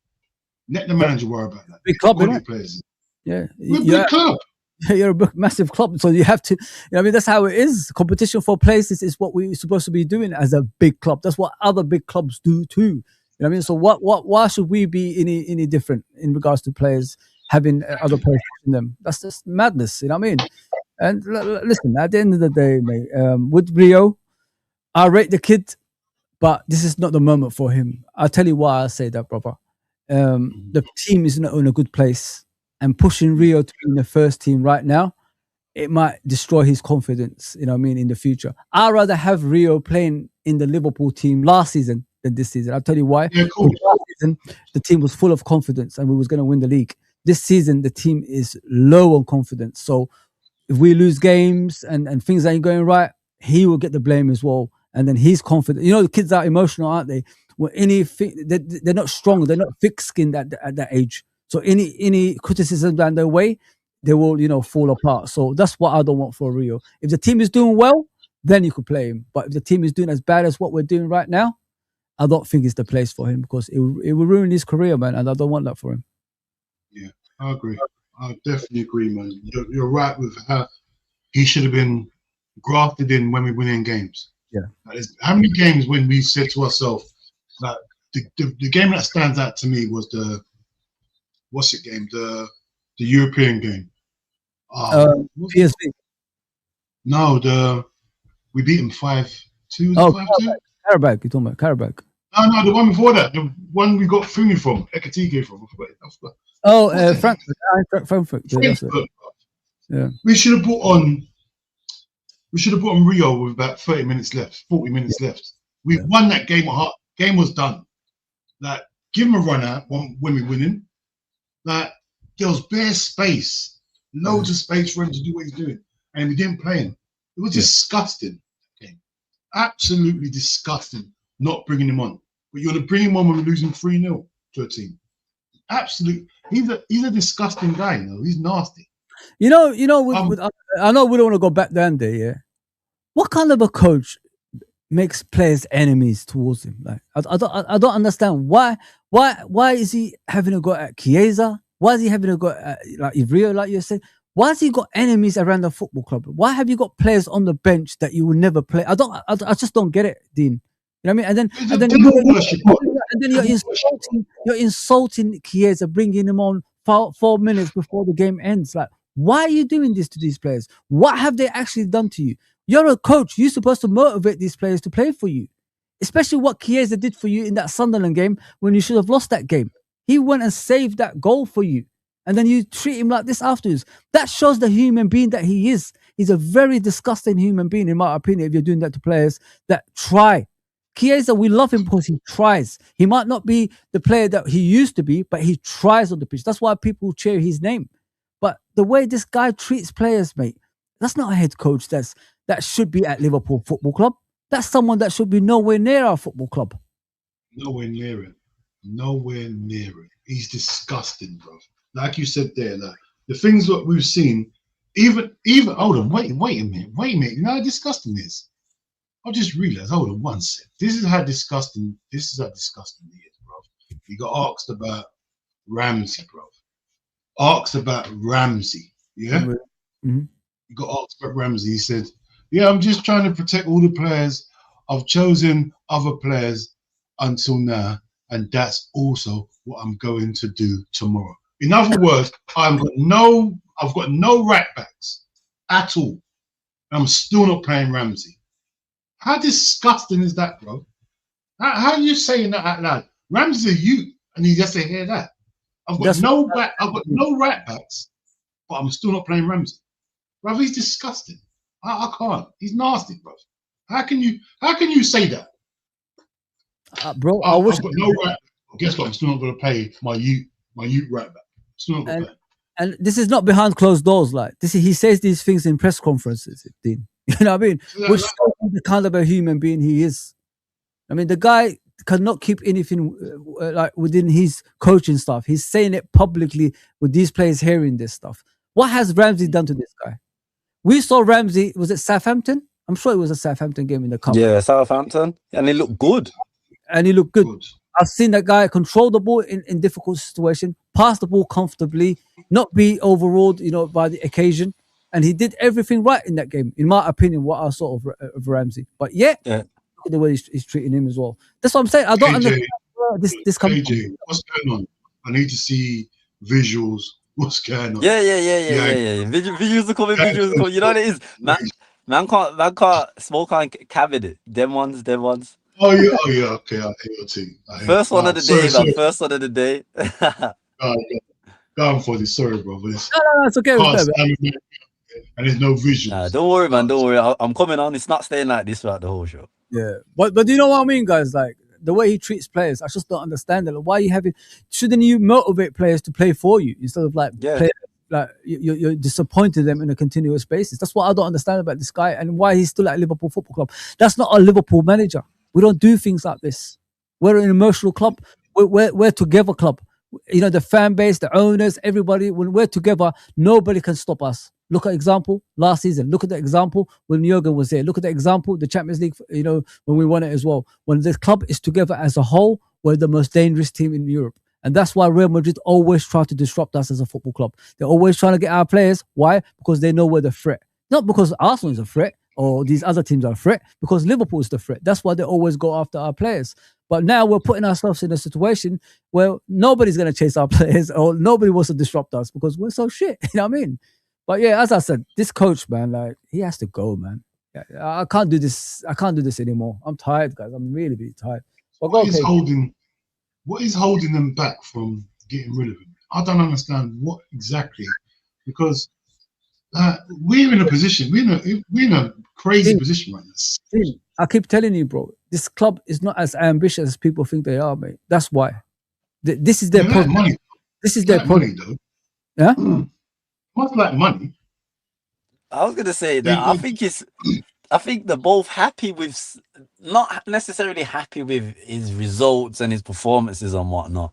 Let the manager worry about that. Big club, players. Yeah, we're a big club. You're a massive club, so you have to. I mean, that's how it is. Competition for places is what we're supposed to be doing as a big club. That's what other big clubs do too. You know what I mean? So why should we be any different in regards to players having other players in them? That's just madness. You know what I mean? And listen, at the end of the day, mate, with Rio, I rate the kid, but this is not the moment for him. I'll tell you why I say that, brother. The team is not in a good place, and pushing Rio to be in the first team right now, it might destroy his confidence, you know what I mean, in the future. I'd rather have Rio playing in the Liverpool team last season than this season. I'll tell you why. Yeah, cool. Last season, the team was full of confidence and we was going to win the league. This season, the team is low on confidence. So if we lose games and things ain't going right, he will get the blame as well. And then he's confident. You know, the kids are emotional, aren't they? When they're not strong. They're not thick-skinned at that age. So any criticism down their way, they will, fall apart. So that's what I don't want for Rio. If the team is doing well, then you could play him. But if the team is doing as bad as what we're doing right now, I don't think it's the place for him because it will ruin his career, man. And I don't want that for him. Yeah, I agree. I definitely agree, man. You're right with how he should have been grafted in when we win in games. Yeah. How many games when we said to ourselves, like the game that stands out to me was the European game. PSV. No, we beat him 5-2. Oh, Karabakh. You're talking about Karabakh. No, the one before that, the one we got Fumi from, Ekatike from. Frankfurt. Yeah. We should have brought on Rio with about 30 minutes left, 40 minutes left. We won that game. Game was done. Like, give him a run out when we're winning. Like, there was bare space, loads of space for him to do what he's doing, and we didn't play him. It was disgusting. Okay. Absolutely disgusting not bringing him on. But you're going to bring him on when we're losing 3-0 to a team. Absolutely. He's a disgusting guy, He's nasty. I know we don't want to go back down there, yeah. What kind of a coach makes players enemies towards him? Like, I don't understand why is he having a go at Chiesa? Why is he having a go at like Ivrio, like you said? Why has he got enemies around the football club? Why have you got players on the bench that you will never play? I just don't get it, Dean. You know what I mean? And then you're insulting Chiesa, bringing him on 4 minutes before the game ends. Like, why are you doing this to these players? What have they actually done to you? You're a coach. You're supposed to motivate these players to play for you, especially what Chiesa did for you in that Sunderland game when you should have lost that game. He went and saved that goal for you, and then you treat him like this afterwards. That shows the human being that he is. He's a very disgusting human being, in my opinion, if you're doing that to players that try. Chiesa, we love him because he tries. He might not be the player that he used to be, but he tries on the pitch. That's why people cheer his name. But the way this guy treats players, mate, that's not a head coach that should be at Liverpool Football Club. That's someone that should be nowhere near our football club. Nowhere near it. Nowhere near it. He's disgusting, bro. Like you said there, like, the things that we've seen, even hold on, wait a minute. You know how disgusting this is? I just realized, hold on one sec. This is how disgusting he is, bro. He got asked about Ramsey, bro. Yeah? Mm-hmm. He got asked about Ramsey. He said, yeah, I'm just trying to protect all the players. I've chosen other players until now, and that's also what I'm going to do tomorrow. In other words, I've got no right backs at all. I'm still not playing Ramsey. How disgusting is that, bro? How are you saying that out loud? Ramsey's a youth, and you just say, hear that. I've got no right backs, but I'm still not playing Ramsey. Bro, he's disgusting. I can't. He's nasty, bro. How can you say that? Bro, I've got no right. Guess what? I'm still not going to pay my youth right back. Still not going to pay. And this is not behind closed doors. Like this, he says these things in press conferences, Dean. You know what I mean? Which shows the kind of a human being he is. I mean, the guy cannot keep anything like within his coaching stuff. He's saying it publicly with these players hearing this stuff. What has Ramsey done to this guy? We saw Ramsey, was it Southampton? I'm sure it was a Southampton game in the cup. Yeah, Southampton. And he looked good. I've seen that guy control the ball in difficult situation, pass the ball comfortably, not be overawed, by the occasion. And he did everything right in that game, in my opinion, what I saw of Ramsey. But look at the way he's treating him as well. That's what I'm saying. I don't understand where this comes from. What's going on? I need to see visuals. What's going on? Yeah. Visuals are coming. You know what it is? Man can't smoke on cavity. Them ones. Oh yeah. Okay, I hear your team. First one of the day. Go on for this. Sorry, bro. No, it's okay. And there's no visuals. Don't worry, man. Don't worry. I'm coming on. It's not staying like this throughout the whole show. Yeah, but you know what I mean, guys? Like the way he treats players, I just don't understand it. Like, why are you shouldn't you motivate players to play for you instead of you're disappointing them in a continuous basis? That's what I don't understand about this guy and why he's still at Liverpool Football Club. That's not a Liverpool manager. We don't do things like this. We're an emotional club. We're together club. The fan base, the owners, everybody. When we're together, nobody can stop us. Look at example last season. Look at the example when Jurgen was there. Look at the example the Champions League. When we won it as well. When the club is together as a whole, we're the most dangerous team in Europe, and that's why Real Madrid always try to disrupt us as a football club. They're always trying to get our players. Why? Because they know we're the threat. Not because Arsenal is a threat or these other teams are a threat. Because Liverpool is the threat. That's why they always go after our players. But now we're putting ourselves in a situation where nobody's going to chase our players or nobody wants to disrupt us because we're so shit. You know what I mean? But yeah, as I said, this coach, man, like he has to go, man. I can't do this. I can't do this anymore. I'm tired, guys. I'm really, really tired. What is holding them back from getting rid of him? I don't understand what exactly, because we're in a position. We're in a crazy position right now. I keep telling you, bro. This club is not as ambitious as people think they are, mate. That's why. This is their problem. This is their problem. Yeah. Must like money. I was gonna say that I think they're both happy with, not necessarily happy with his results and his performances and whatnot,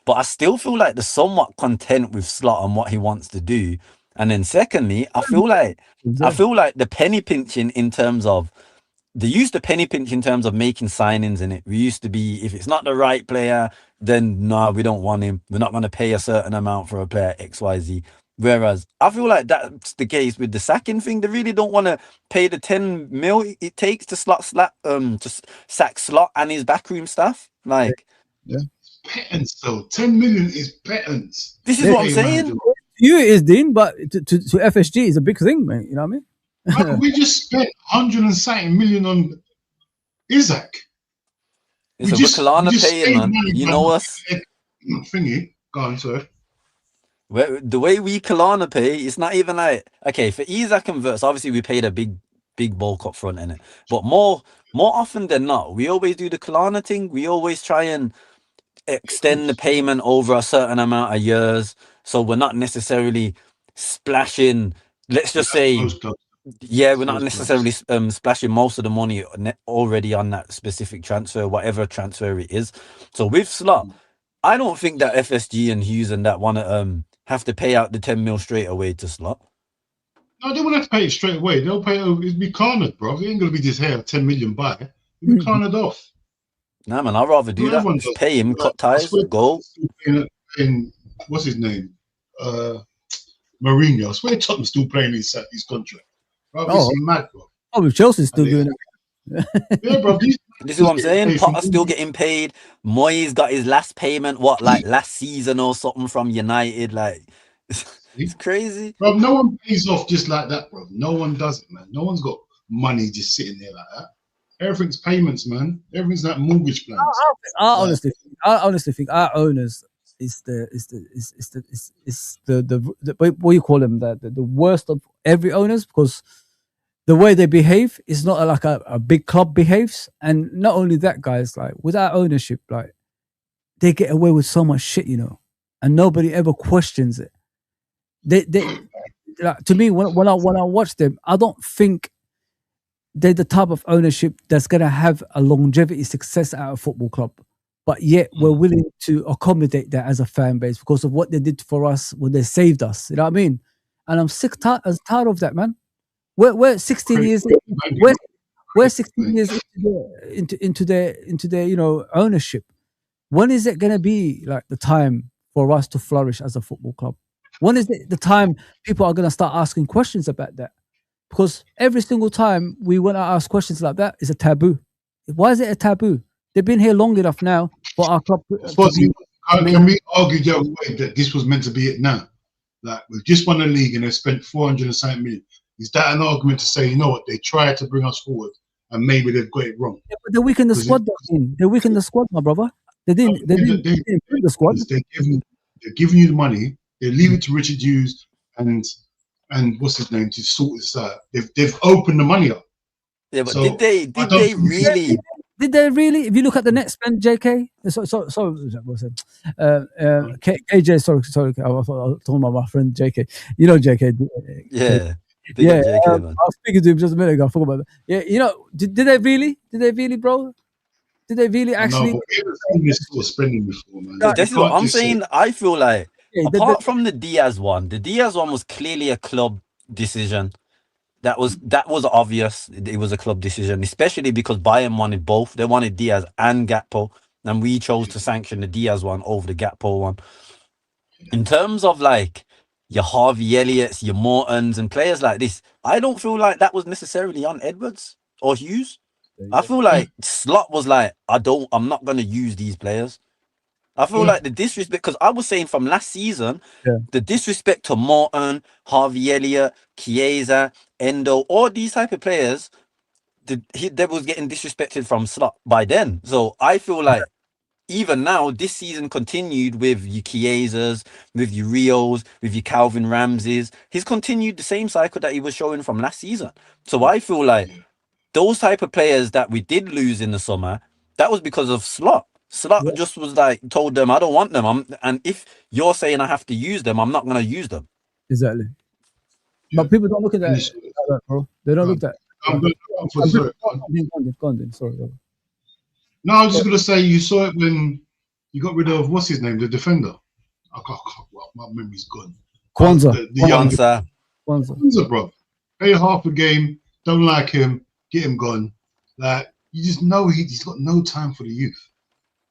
but I still feel like they're somewhat content with Slot and what he wants to do. And then secondly, I feel like the penny pinching in terms of, they used to penny pinch in terms of making signings in it. We used to be, if it's not the right player, then no, we don't want him. We're not going to pay a certain amount for a player XYZ. Whereas I feel like that's the case with the sacking thing. They really don't want to pay the 10 mil it takes to sack Slot and his backroom staff. Like, Pittance though, 10 million is pittance. this is what I'm saying. You is Dean, but to FSG is a big thing, mate. You know what I mean? Bro, we just spent 100 million on Isaac. It's a Kalana paying, man. You know us. Thingy. Go on, sorry. The way we Kalana pay, it's not even like, okay, for Isaac and Verts, obviously we paid a big bulk up front in it. But more often than not, we always do the Kalana thing. We always try and extend the payment over a certain amount of years. So we're not necessarily splashing, let's just say, yeah, we're not necessarily splashing most of the money already on that specific transfer, whatever transfer it is. So with Slot, I don't think that FSG and Hughes and that want to have to pay out the 10 mil straight away to Slot. No, they won't have to pay it straight away. They'll pay it. It'll be carned, bro. It ain't gonna be just here 10 million buy. It'll be carned off. Nah, man, I'd rather do that. Just pay him, cut ties, go. In what's his name? Mourinho. I swear Tottenham's still playing his contract. Bro, it's mad, bro. Oh, with Chelsea's still doing it. Yeah, bro. This is what I'm saying. Potter's still getting paid. Moyes got his last payment, like last season or something from United. Like, it's crazy. Bro, no one pays off just like that, bro. No one does it, man. No one's got money just sitting there like that. Everything's payments, man. Everything's like mortgage plans. I honestly think our owners is the what do you call them, the worst of every owners, because the way they behave is not like a big club behaves. And not only that, guys, like without ownership, like they get away with so much shit, you know, and nobody ever questions it. They like, to me, when I watch them, I don't think they're the type of ownership that's gonna have a longevity success at a football club. But yet we're willing to accommodate that as a fan base because of what they did for us when they saved us. You know what I mean? And I'm tired of that, man. We're 16 years. We're 16 years into their you know, ownership. When is it gonna be like the time for us to flourish as a football club? When is it the time people are gonna start asking questions about that? Because every single time we want to ask questions like that is a taboo. Why is it a taboo? They've been here long enough now for our club. Can we argue the other way that this was meant to be it now? Like, we've just won the league and they spent 470 million. Is that an argument to say, you know what, they tried to bring us forward and maybe they've got it wrong? Yeah, but they weakened the squad. They weakened the squad, my brother. They didn't improve the squad. They're giving you the money. They leave it to Richard Hughes and what's his name to sort this out. They've opened the money up. Yeah, but so did they really? Did they really? If you look at the net spend, JK, KJ, sorry, I was talking about my friend JK. You know JK. Yeah. JK, I was speaking to him just a minute ago. I forgot about that. Yeah, you know, did they really? Did they really, bro? Did they really actually? No, we've seen this sort of spending before, man. That's what I'm saying. I feel like apart from the Diaz one was clearly a club decision. That was obvious. It was a club decision, especially because Bayern wanted both. They wanted Diaz and Gakpo, and we chose to sanction the Diaz one over the Gakpo one. In terms of like your Harvey Elliott's, your Mortons, and players like this, I don't feel like that was necessarily on Edwards or Hughes. I feel like Slot was like, I'm not going to use these players. I feel like the disrespect, because I was saying from last season, the disrespect to Morton, Harvey Elliott, Chiesa, Endo, all these type of players, they was getting disrespected from Slot by then. So I feel like even now, this season continued with your Chiesas, with your Rios, with your Calvin Ramses. He's continued the same cycle that he was showing from last season. So I feel like those type of players that we did lose in the summer, that was because of Slot. Slot just was like told them, I don't want them. And if you're saying I have to use them, I'm not gonna use them. Exactly. But people don't look at that, bro. They don't look at that. Go on, sorry. No, I was just gonna say you saw it when you got rid of what's his name, the defender. Well, my memory's gone. Kwanzaa. The young Kwanzaa, bro. Play half a game. Don't like him. Get him gone. Like you just know he's got no time for the youth.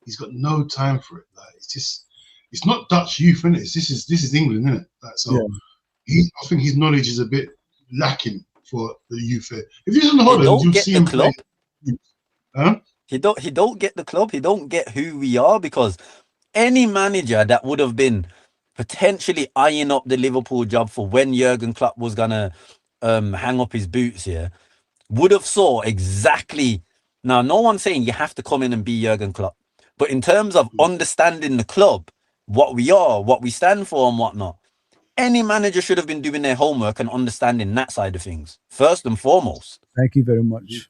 He's got no time for it. Like it's not Dutch youth, innit? This is England, innit? Like, so I think his knowledge is a bit lacking for the youth here. If he's in Holland, you'll see him play. Huh? He don't get the club. He don't get who we are, because any manager that would have been potentially eyeing up the Liverpool job for when Jurgen Klopp was gonna hang up his boots here would have saw exactly. Now, no one's saying you have to come in and be Jurgen Klopp, but in terms of understanding the club, what we are, what we stand for, and whatnot, any manager should have been doing their homework and understanding that side of things first and foremost. Thank you very much.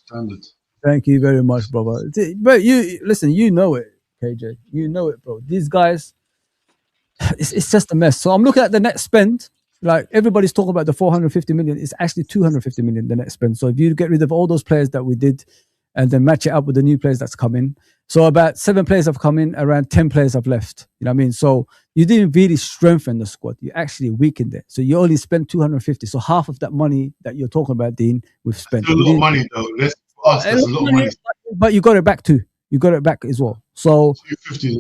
Standard. Thank you very much, brother. But you listen, you know it, KJ. You know it, bro. These guys, it's just a mess. So I'm looking at the net spend. Like everybody's talking about the 450 million. It's actually 250 million the net spend. So if you get rid of all those players that we did, and then match it up with the new players that's coming, so about 7 players have come in, around 10 players have left. You know what I mean? So you didn't really strengthen the squad. You actually weakened it. So you only spent 250. So half of that money that you're talking about, Dean, we've spent. That's a lot of money, though. That's a lot of money. But you got it back too. You got it back as well. So 250.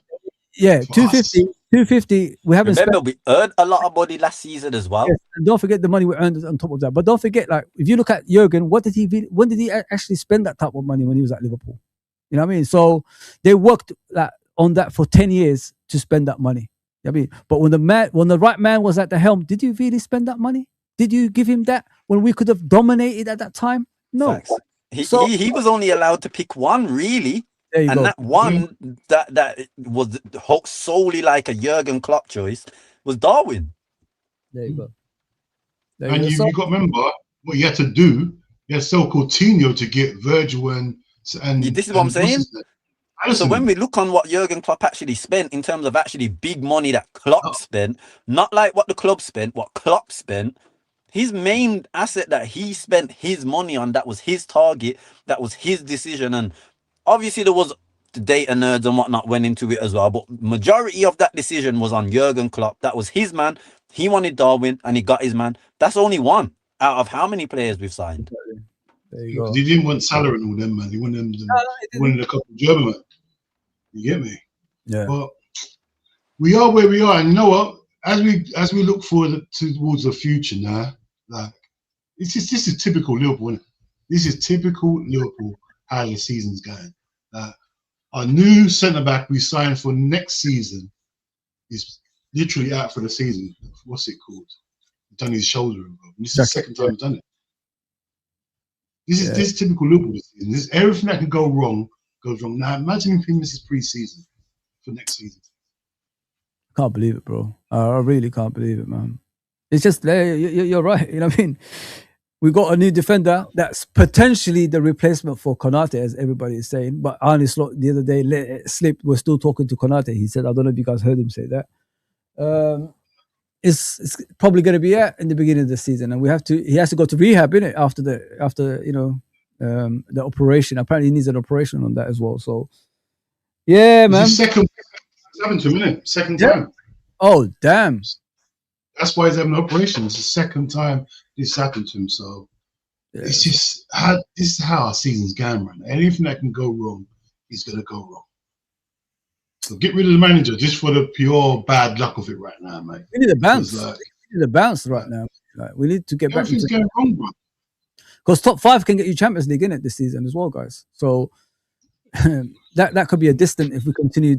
Yeah, 250. We haven't. Remember, we earned a lot of money last season as well. Yes, and don't forget the money we earned on top of that. But don't forget, like, if you look at Jurgen, when did he actually spend that type of money when he was at Liverpool? You know what I mean? So they worked on that for 10 years to spend that money. You know what I mean? But when the right man was at the helm, did you really spend that money? Did you give him that when we could have dominated at that time? No. Facts. He was only allowed to pick one, really. There you and go. That one that was solely like a Jurgen Klopp choice was Darwin. There you go. And you got to remember what you had to do. You had to sell Coutinho to get Virgil and this is what I'm saying. So when we look on what Jurgen Klopp actually spent in terms of actually big money that Klopp spent, not like what the club spent, what Klopp spent, his main asset that he spent his money on, that was his target, that was his decision. And obviously there was the data nerds and whatnot went into it as well, but majority of that decision was on Jurgen Klopp. That was his man. He wanted Darwin and he got his man. That's only one out of how many players we've signed. There you go. He didn't want Salah and all them, man. He wanted them. He wanted a couple of German men. You get me? Yeah. But we are where we are, and you know what? As we look forward towards the future now, like this is typical Liverpool. Isn't it? This is typical Liverpool. How the season's going. Our new centre back we signed for next season is literally out for the season. What's it called? He's done his shoulder. This is the second time he's done it. This is typical Liverpool this season. Everything that can go wrong goes wrong. Now imagine if he misses pre-season for next season. Can't believe it, bro. I really can't believe it, man. It's just you're right. You know what I mean? We got a new defender that's potentially the replacement for Konate, as everybody is saying. But Arne Slot the other day let it slip. We're still talking to Konate. He said, I don't know if you guys heard him say that. It's probably going to be in the beginning of the season, and he has to go to rehab, innit, after the operation. Apparently, he needs an operation on that as well. So, yeah, man. It's his second happened to him, innit? Second time. Oh, damn. That's why he's having an operation. It's the second time this happened to him. So it's just this is how our season's going, man. Anything that can go wrong is going to go wrong. So get rid of the manager just for the pure bad luck of it right now, mate. We need a bounce. We need a bounce right now. Like, we need to get back. Everything's going wrong, bro. Because top 5 can get you Champions League in it this season as well, guys. So that could be a distant if we continue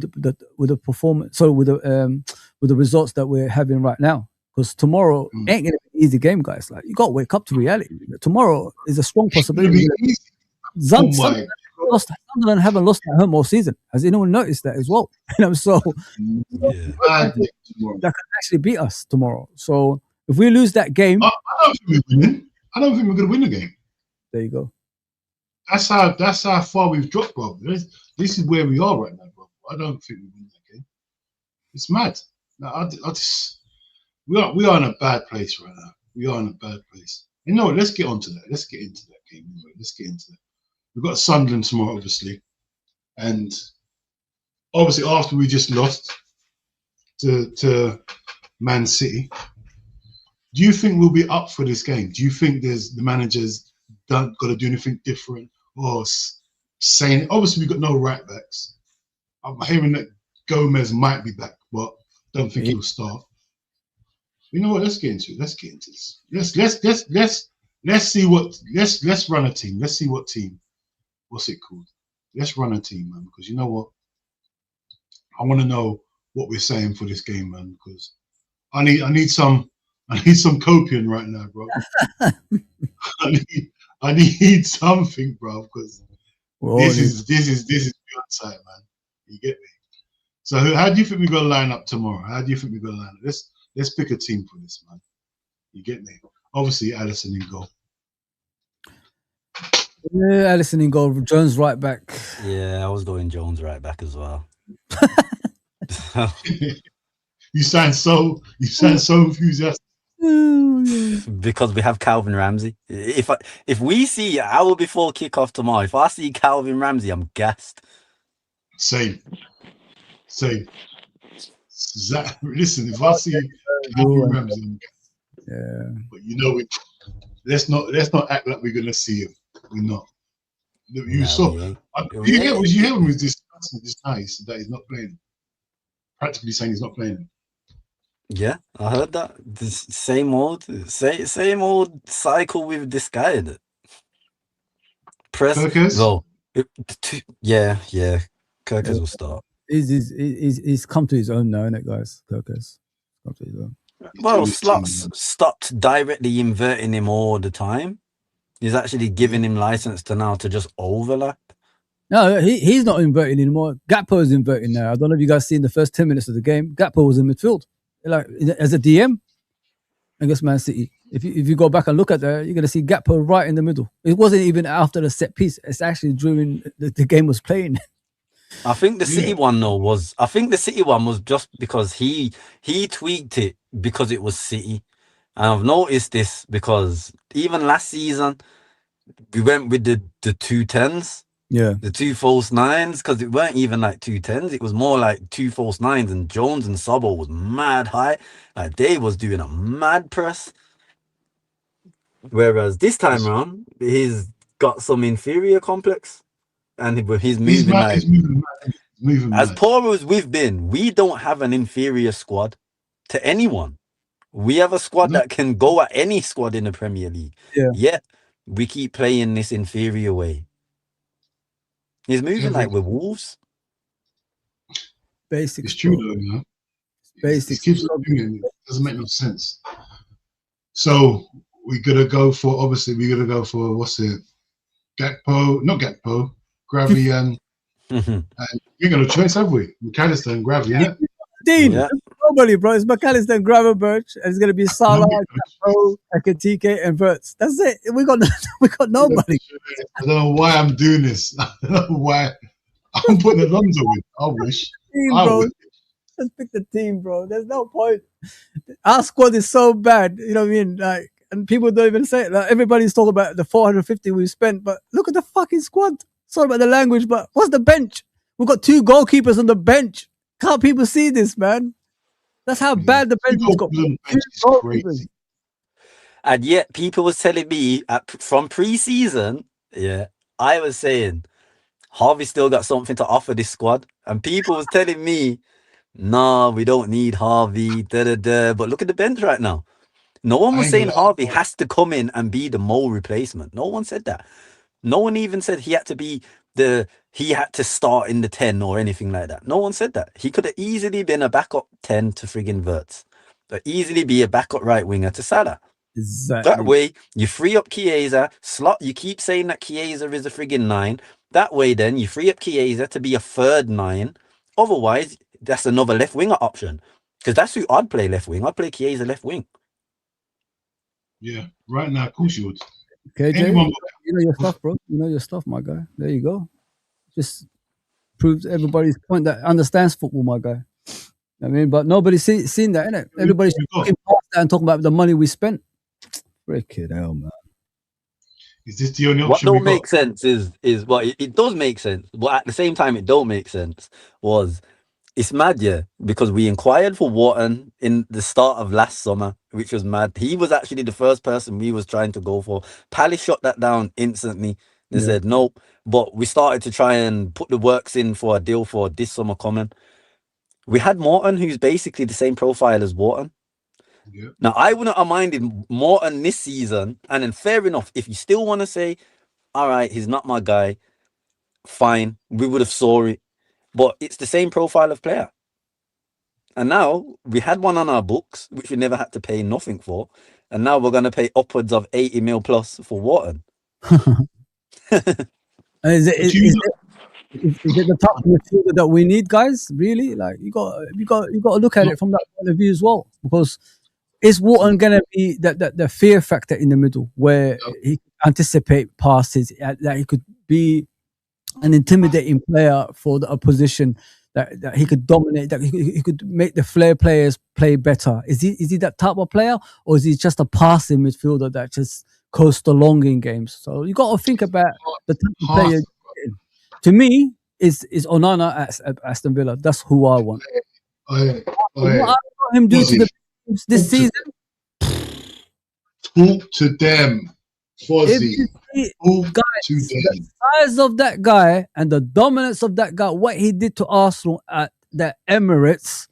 with the performance. So with the results that we're having right now. Because tomorrow ain't gonna be an easy game, guys. Like, you gotta wake up to reality. Tomorrow is a strong possibility. Sunderland haven't lost at home all season. Has anyone noticed that as well? So that could actually beat us tomorrow. So if we lose that game, I don't think we're winning. I don't think we're gonna win the game. There you go. That's how far we've dropped, bro. This is where we are right now, bro. I don't think we win that game. It's mad. No, we are in a bad place right now. We are in a bad place. You know, let's get onto that. Let's get into that game. Anyway. Let's get into that. We've got Sunderland tomorrow, obviously, and obviously after we just lost to Man City. Do you think we'll be up for this game? Do you think the managers got to do anything different or saying? Obviously, we've got no right backs. I'm hearing that Gomez might be back, but don't think he'll start. You know what? Let's get into it. Let's get into this. Let's see what. Let's run a team. Let's see what team. What's it called? Let's run a team, man. Because you know what? I want to know what we're saying for this game, man. Because I need some copium right now, bro. I need something, bro. Because this is beyond sight, man. You get me? So how do you think we're gonna line up tomorrow? How do you think we're gonna line up? Let's pick a team for this, man. You get me? Obviously, Alisson in goal. Yeah, Alisson in goal. Jones right back. Yeah, I was going Jones right back as well. You sound so enthusiastic. Because we have Calvin Ramsey. If we see an hour before kickoff tomorrow, if I see Calvin Ramsey, I'm gassed. Same. Listen, if I see Calvin Ramsey, I'm gassed. Yeah. But you know, let's not act like we're gonna see him. We're not. You saw. You hear him with this nice that he's not playing. Practically saying he's not playing. Yeah, I heard that. This same old cycle with this guy. Press. Kirkers? No. Yeah. Kirkers will start. He's come to his own now, isn't it, guys? Kirkers. Come to his own. Well, Slots stopped directly inverting him all the time. He's actually giving him license to just overlap. No, he's not inverting anymore. Gakpo is inverting now. I don't know if you guys seen the first 10 minutes of the game. Gakpo was in midfield, like as a DM against Man City. If you go back and look at that, you're gonna see Gakpo right in the middle. It wasn't even after the set piece. It's actually during the game was playing. I think the City one though was. I think the City one was just because he tweaked it because it was City, and I've noticed this because even last season we went with the 210s. Yeah, the 2 false 9s, because it weren't even like 210s. It was more like 2 false 9s, and Jones and Sobbo was mad high. Like they was doing a mad press. Whereas this time around, he's got some inferior complex, and he's moving moving as poor as we've been. We don't have an inferior squad to anyone. We have a squad that can go at any squad in the Premier League. Yeah. Yet we keep playing this inferior way. He's moving like with Wolves. Basic. It's true though, you know. Basic. It keeps on doing it. It doesn't make no sense. So we're gonna go for what's it? Gakpo, Gravy and we're gonna choice, have we? McAllister and Gravy, yeah? Dean, nobody, bro. It's McAllister and Gravenberch, and it's gonna be Salah, Gakpo, Ekitike, and Verts. That's it. We got nobody. I don't know why I'm doing this. I don't know why I'm putting Alonso in. I wish. Let's pick the team, bro. There's no point. Our squad is so bad. You know what I mean? Like, and people don't even say it. Like, everybody's talking about the 450 we spent, but look at the fucking squad. Sorry about the language, but what's the bench? We've got 2 goalkeepers on the bench. Can't people see this, man? That's how bad the bench has got. Crazy. And yet people was telling me from pre-season, I was saying Harvey still got something to offer this squad. And people was telling me, no, we don't need Harvey, But look at the bench right now. No one was saying Harvey has to come in and be the Mo replacement. No one said that. No one even said he had to start in the 10 or anything like that. No one said that. He could have easily been a backup 10 to friggin' Verts. But easily be a backup right winger to Salah. Exactly. That way, you free up Chiesa. You keep saying that Chiesa is a friggin' 9. That way, then, you free up Chiesa to be a third 9. Otherwise, that's another left winger option. Because that's who I'd play left wing. I'd play Chiesa left wing. Yeah, right now, of course you would. KJ, You know your stuff, bro. You know your stuff, my guy. There you go. Just proves everybody's point that understands football, my guy. I mean, but nobody's seen that, innit? Everybody's talking past that and talking about the money we spent. Freaking hell, man. Is this the only What option we don't make got? sense is well, it does make sense, but at the same time, it don't make sense. It's mad, yeah, because we inquired for Wharton in the start of last summer, which was mad. He was actually the first person we was trying to go for. Palace shot that down instantly. They said nope, but we started to try and put the works in for a deal for this summer coming. We had Morton, who's basically the same profile as Wharton. Yeah. Now, I wouldn't have minded Morton this season, and then fair enough, if you still want to say, all right, he's not my guy, fine, we would have saw it. But it's the same profile of player. And now we had one on our books, which we never had to pay nothing for. And now we're going to pay upwards of 80 mil plus for Wharton. Is it the top midfielder that we need, guys? Really? Like you got to look at it from that point of view as well. Because is Wharton gonna be the fear factor in the middle where he can anticipate passes, that he could be an intimidating player for the opposition, that he could dominate, that he could make the flair players play better? Is he that type of player, or is he just a passing midfielder that just coasts along in games? So you got to think about the type of player. To me, is Onana at Aston Villa. That's who I want. What I got him do to the teams this season? Talk to them, Fozzy. Guys, the size of that guy and the dominance of that guy, what he did to Arsenal at the Emirates.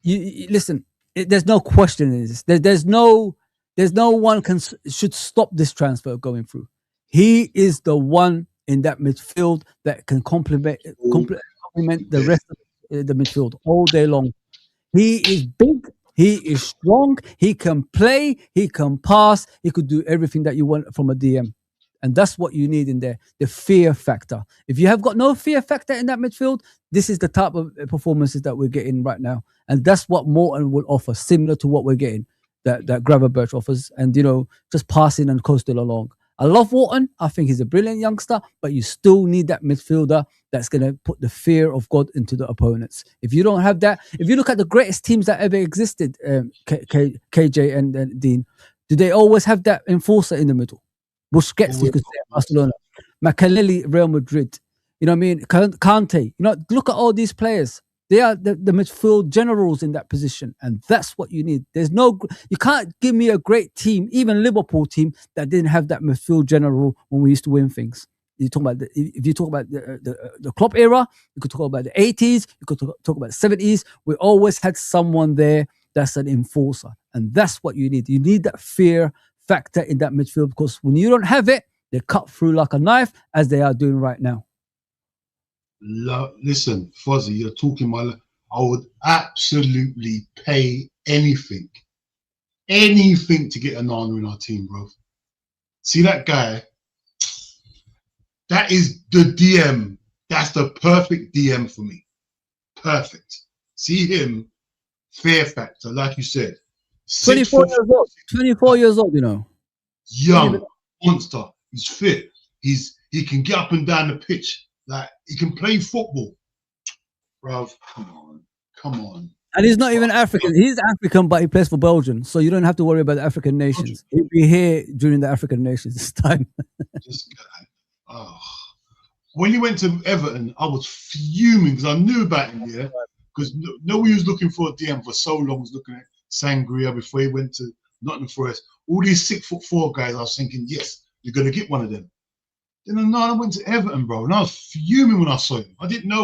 You listen. There's no question in this. There's no one should stop this transfer going through. He is the one in that midfield that can complement the rest of the midfield all day long. He is big, he is strong, he can play, he can pass, he could do everything that you want from a DM. And that's what you need in there, the fear factor. If you have got no fear factor in that midfield, this is the type of performances that we're getting right now. And that's what Morton will offer, similar to what we're getting, that Gravenberch offers, and, just passing and coasting along. I love Wharton. I think he's a brilliant youngster, but you still need that midfielder that's going to put the fear of God into the opponents. If you don't have that, if you look at the greatest teams that ever existed, KJ and Dean, do they always have that enforcer in the middle? Busquets, you could say, Barcelona. Makelele, Real Madrid. You know what I mean? Kante. Look at all these players. They are the midfield generals in that position, and that's what you need. You can't give me a great team, even Liverpool team, that didn't have that midfield general when we used to win things. If you talk about the Klopp era, you could talk about the 80s, you could talk about the 70s. We always had someone there that's an enforcer, and that's what you need. You need that fear factor in that midfield, because when you don't have it, they cut through like a knife, as they are doing right now. Listen, Fozzy, you're talking I would absolutely pay anything to get Onana in our team, bro. See that guy? That is the DM. That's the perfect DM for me. Perfect. See him, fear factor, like you said. 24 years old. 24 years old, Young, monster. He's fit. He can get up and down the pitch. Like, he can play football. Bro, come on. And he's not even African. He's African, but he plays for Belgium. So you don't have to worry about the African nations. He'll be here during the African nations this time. This guy. When he went to Everton, I was fuming because I knew about him, yeah? Because nobody was looking for a DM for so long. Was looking at Sangria before he went to Nottingham Forest. All these 6'4" guys, I was thinking, yes, you're going to get one of them. Then I went to Everton, bro, and I was fuming when I saw him. I didn't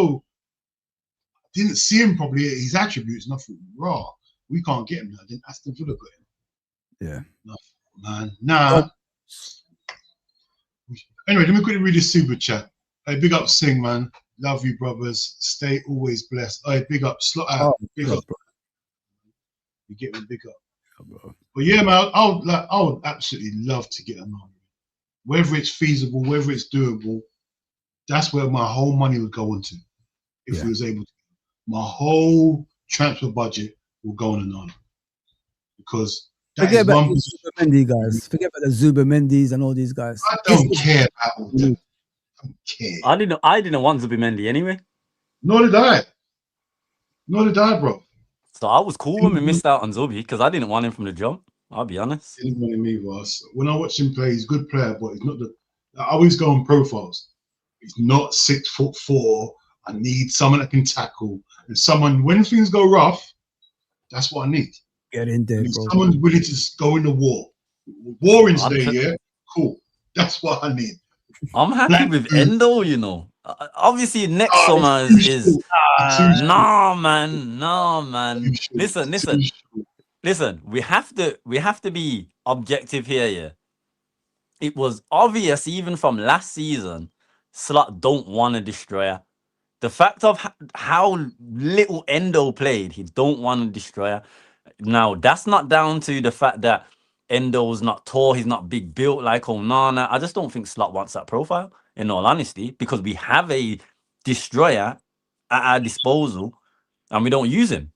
see him probably at his attributes, and I thought, raw, we can't get him now. Then Aston Villa got him. Yeah. No, man. Nah. Anyway, let me quickly read this super chat. Hey, big up Sing, man. Love you, brothers. Stay always blessed. Hey, big up. Slot out. Big up, bro. You get me, big up. Yeah, bro. But yeah, man, I would absolutely love to get him on. Whether it's feasible, whether it's doable, that's where my whole money would go into. If we was able to. My whole transfer budget will go on and on. Because Forget about the Zubimendi guys. Forget about the Zubimendis and all these guys. I don't care about all that. I don't care. I didn't want Zubimendi anyway. Nor did I, bro. So I was cool when we missed out on Zubi because I didn't want him from the jump. I'll be honest. Didn't want him either. When I watch him play, he's a good player, but he's not the. I always go on profiles. He's not 6'4". I need someone that can tackle and someone when things go rough. That's what I need. Get in there, bro. Someone's willing to go in the war. Warren's there, yeah? Cool. That's what I need. I'm happy with Endo, you know. Obviously, next summer is no, man. Listen. We have to be objective here, yeah. It was obvious even from last season, Slot don't want a destroyer. The fact of how little Endo played, he don't want a destroyer. Now, that's not down to the fact that Endo's not tall, he's not big built like Onana. I just don't think Slot wants that profile, in all honesty, because we have a destroyer at our disposal and we don't use him.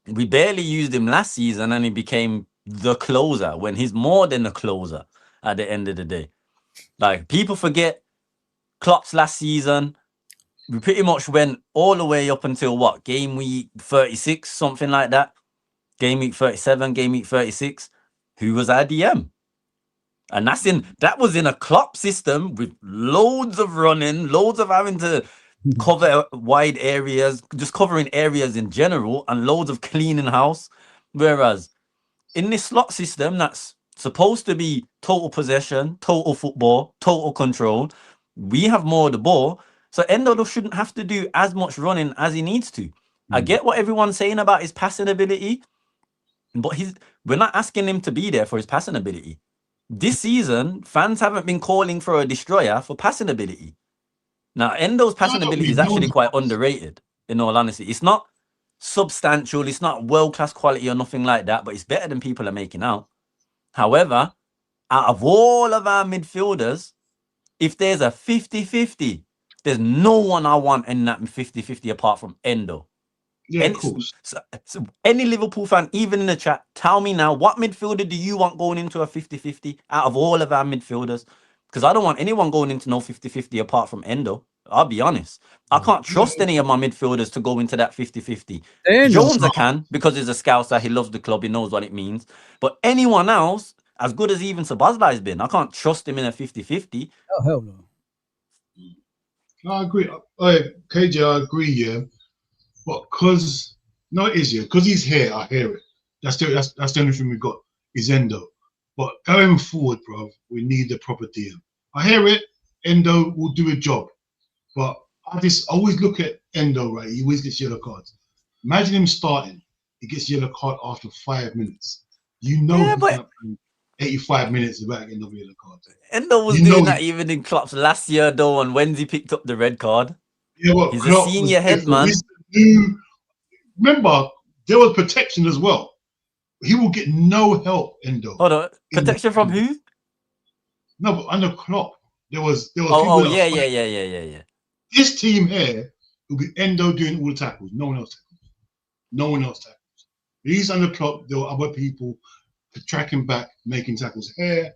We barely used him last season and he became the closer when he's more than a closer at the end of the day. Like, people forget Klopp's last season. We pretty much went all the way up until what? Game week 36, something like that. Game week 37, game week 36. Who was our DM? And that was in a Klopp system with loads of running, loads of having to cover wide areas, just covering areas in general, and loads of cleaning house. Whereas in this Slot system, that's supposed to be total possession, total football, total control. We have more of the ball. So Endo shouldn't have to do as much running as he needs to. I get what everyone's saying about his passing ability, but we're not asking him to be there for his passing ability. This season, fans haven't been calling for a destroyer for passing ability. Now, Endo's passing ability is actually quite underrated, in all honesty. It's not substantial, it's not world-class quality or nothing like that, but it's better than people are making out. However, out of all of our midfielders, if there's a 50-50, there's no one I want in that 50-50 apart from Endo. Yeah, of course. So any Liverpool fan, even in the chat, tell me now, what midfielder do you want going into a 50-50 out of all of our midfielders? Because I don't want anyone going into no 50-50 apart from Endo. I'll be honest. I can't trust any of my midfielders to go into that 50-50. Jones I can, because he's a Scouser, he loves the club, he knows what it means. But anyone else, as good as even Szoboszlai has been, I can't trust him in a 50-50. Oh, hell no. I agree. KJ, I agree, yeah. But because he's here, I hear it. That's the only thing we got is Endo. But going forward, bro, we need the proper DM. I hear it. Endo will do a job, but I just always look at Endo. Right, he always gets yellow cards. Imagine him starting. He gets yellow card after 5 minutes. You know, yeah, but 85 minutes without getting another yellow card. Endo was doing that even in Klopp's last year, though, and when he picked up the red card. Yeah, well, he's a senior head man. Remember, there was protection as well. He will get no help, Endo. Hold on, protection from who? No, but under Klopp, there was. Oh, yeah. This team here will be Endo doing all the tackles. No one else tackles. He's under Klopp. There were other people tracking back, making tackles here.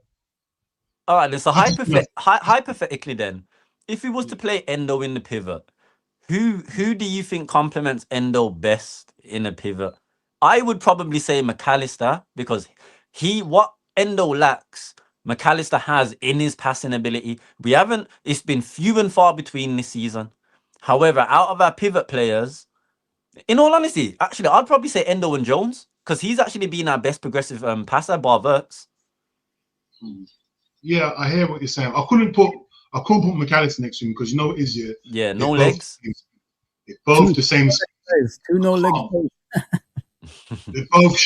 All right, so hypothetically then, if he was to play Endo in the pivot, who do you think complements Endo best in a pivot? I would probably say McAllister, because what Endo lacks, McAllister has in his passing ability. It's been few and far between this season. However, out of our pivot players, in all honesty, actually, I'd probably say Endo and Jones, because he's actually been our best progressive passer, bar Wirtz. Yeah, I hear what you're saying. I couldn't put McAllister next to him because you know what it is, yeah? Yeah, no legs. They're both the same. Two no legs. They're both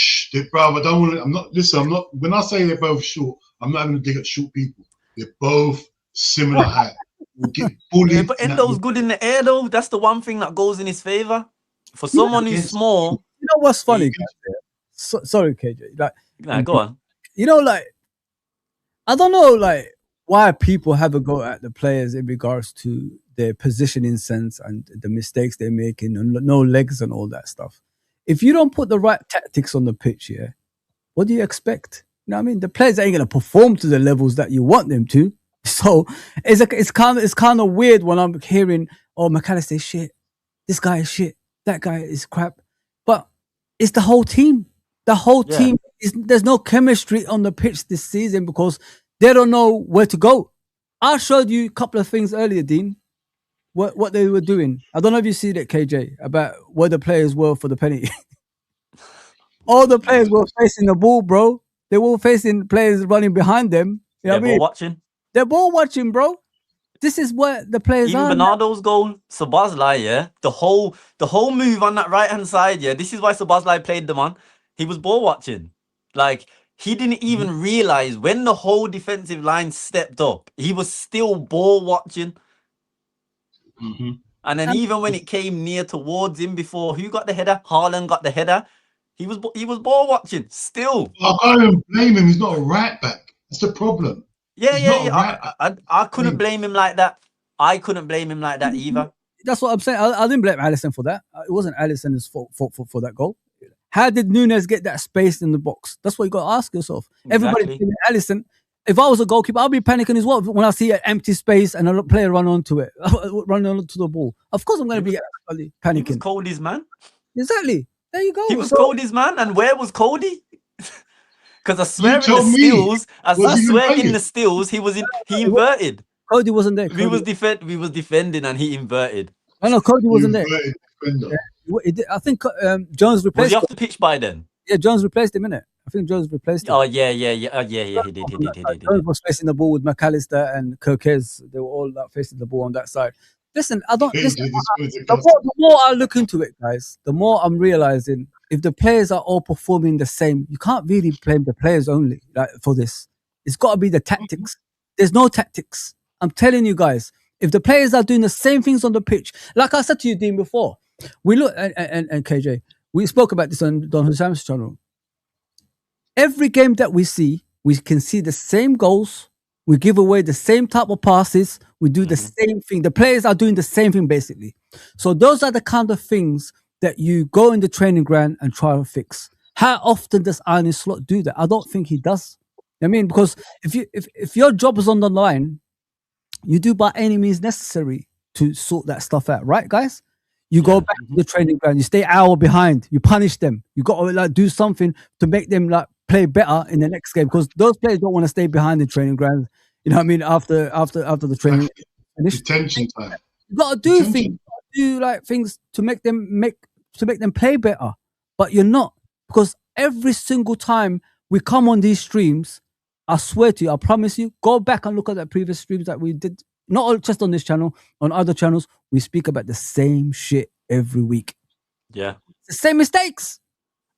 bro, I don't want to. I'm not. When I say they're both short, I'm not going to dig at short people. They're both similar height. We'll get bullied. Yeah, but Endo's good in the air, though. That's the one thing that goes in his favor. For someone who's small. You know what's funny, guys? Sorry, KJ. Go on. You know, I don't know, why people have a go at the players in regards to their positioning sense and the mistakes they're making and no legs and all that stuff. If you don't put the right tactics on the pitch, yeah, what do you expect? You know what I mean? The players ain't gonna perform to the levels that you want them to. So it's kind of weird when I'm hearing, oh, McAllister is shit, this guy is shit, that guy is crap. But it's the whole team. The whole team there's no chemistry on the pitch this season because they don't know where to go. I showed you a couple of things earlier, Dean. What they were doing. I don't know if you see that, KJ, about where the players were for the penalty. All the players were facing the ball, bro. They were facing players running behind them. You know what I mean? Watching. They're ball watching, bro. This is where the players Even are. Bernardo's goal, Szoboszlai, yeah. The whole move on that right hand side, yeah. This is why Szoboszlai played them on. He was ball watching. Like he didn't even realize when the whole defensive line stepped up, he was still ball watching. Mm-hmm. And then even when it came near towards him before, who got the header? Haaland got the header. He was ball watching still. I can't even blame him. He's not a right back. That's the problem. Yeah. I couldn't blame him like that. I couldn't blame him like that either. That's what I'm saying. I didn't blame Alisson for that. It wasn't Alisson's fault for that goal. How did Nunes get that space in the box? That's what you got to ask yourself. Everybody blaming Alisson. If I was a goalkeeper, I'd be panicking as well when I see an empty space and a player run onto it, run onto the ball. Of course, I'm going to be panicking. He was Cody's man. Exactly. There you go. He was Cody's man, and where was Cody? Because I swear in the stills, he inverted. Cody wasn't there. We was defending, and he inverted. No, Cody wasn't there. I think Jones replaced. Was he off the pitch by then? Yeah, Jones replaced him, innit? I think Jones replaced him. Oh yeah. He did. Jones was facing the ball with McAllister and Kirkes. They were all facing the ball on that side. Listen, the more I look into it, guys, the more I'm realizing if the players are all performing the same, you can't really blame the players only for this. It's got to be the tactics. There's no tactics. I'm telling you guys, if the players are doing the same things on the pitch, like I said to you, Dean, before, we look and KJ, we spoke about this on Don Husam's channel. Every game that we see, we can see the same goals. We give away the same type of passes. We do the same thing. The players are doing the same thing, basically. So those are the kind of things that you go in the training ground and try to fix. How often does Arne Slot do that? I don't think he does. I mean, because if your job is on the line, you do by any means necessary to sort that stuff out, right, guys? You go back to the training ground. You stay an hour behind. You punish them. You got to do something to make them play better in the next game, because those players don't want to stay behind the training ground. You know what I mean? After the training, detention time. You got to do things. Things to make them play better. But you're not, because every single time we come on these streams, I swear to you, I promise you, go back and look at the previous streams that we did. Not just on this channel, on other channels, we speak about the same shit every week. Yeah. The same mistakes.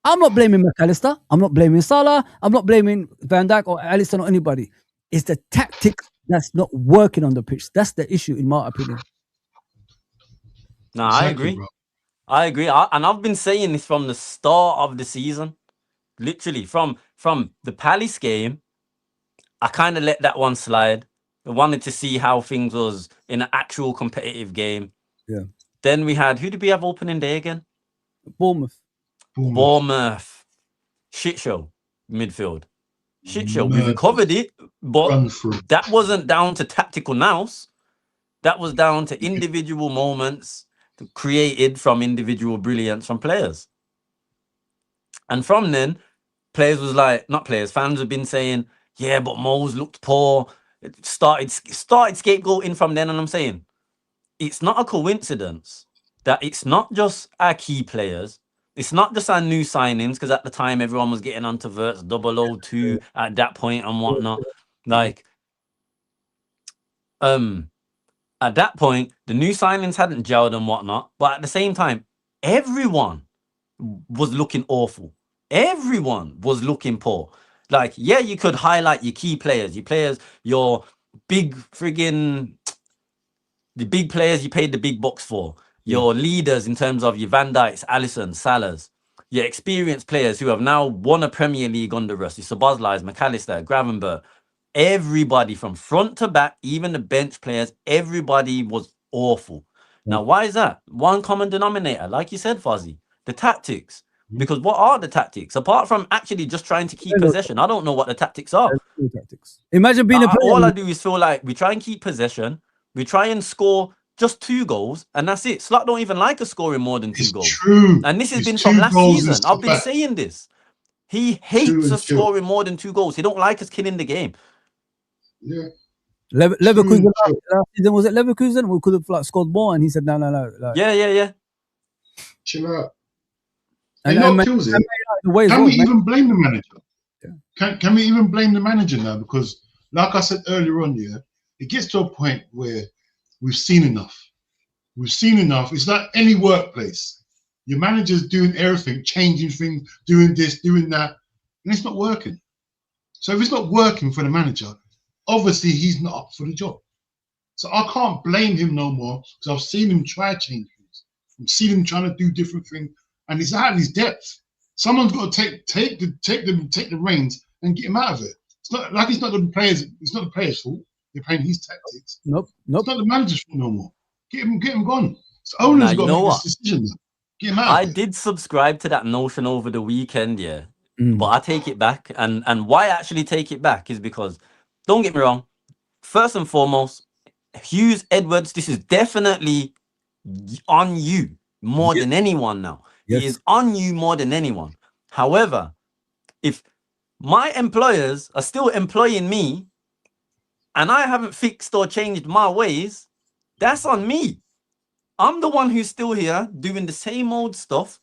I'm not blaming McAllister. I'm not blaming Salah. I'm not blaming Van Dijk or Alisson or anybody. It's the tactics that's not working on the pitch. That's the issue, in my opinion. No, exactly, I agree. Bro. I agree. And I've been saying this from the start of the season. Literally, from the Palace game, I kind of let that one slide. I wanted to see how things was in an actual competitive game. Yeah. Then we had, who did we have opening day again? Bournemouth. Shit show. Midfield. Shit show. We recovered it, but that wasn't down to tactical nous. That was down to individual moments created from individual brilliance from players. And from then, fans have been saying, yeah, but Mo's looked poor. It started scapegoating from then, and I'm saying it's not a coincidence that it's not just our key players, it's not just our new signings, because at the time everyone was getting onto Verts 002 at that point and whatnot. At that point, the new signings hadn't gelled and whatnot, but at the same time, everyone was looking awful. Everyone was looking poor. You could highlight your key players, your big the big players you paid the big bucks for, your leaders in terms of your Van Dijks, Alisson, Salahs, your experienced players who have now won a Premier League under us, your Szoboszlai, McAllister, Gravenberch, everybody from front to back, even the bench players, everybody was awful. Now, why is that? One common denominator, like you said, Fozzie, the tactics. Because what are the tactics apart from actually just trying to keep possession? I don't know what the tactics are. Tactics. Imagine being a player. All I do is feel like we try and keep possession. We try and score just 2 goals, and that's it. Slot don't even like us scoring more than 2 goals. True. And this has been from last season. I've been saying this. He hates us scoring more than 2 goals. He don't like us killing the game. Yeah. Leverkusen last season, was it Leverkusen? We could have like scored more, and he said no. Like, yeah. Chill out. And not kills it. Can we even blame the manager? Yeah. Can we even blame the manager now? Because, like I said earlier on, it gets to a point where we've seen enough. We've seen enough. It's like any workplace. Your manager's doing everything, changing things, doing this, doing that, and it's not working. So if it's not working for the manager, obviously he's not up for the job. So I can't blame him no more because I've seen him try change things. I've seen him trying to do different things, and he's out of his depth. Someone's got to take the reins and get him out of it. It's not like it's not the players' fault. They're playing his tactics. Nope. It's not the manager's fault no more. Get him gone. It's the owner's got to make this decision now. Get him out. I did subscribe to that notion over the weekend, but I take it back. And why I actually take it back is because, don't get me wrong, first and foremost, Hughes, Edwards, this is definitely on you more than anyone now. Yes. He is on you more than anyone. However, if my employers are still employing me and I haven't fixed or changed my ways, that's on me. I'm the one who's still here doing the same old stuff,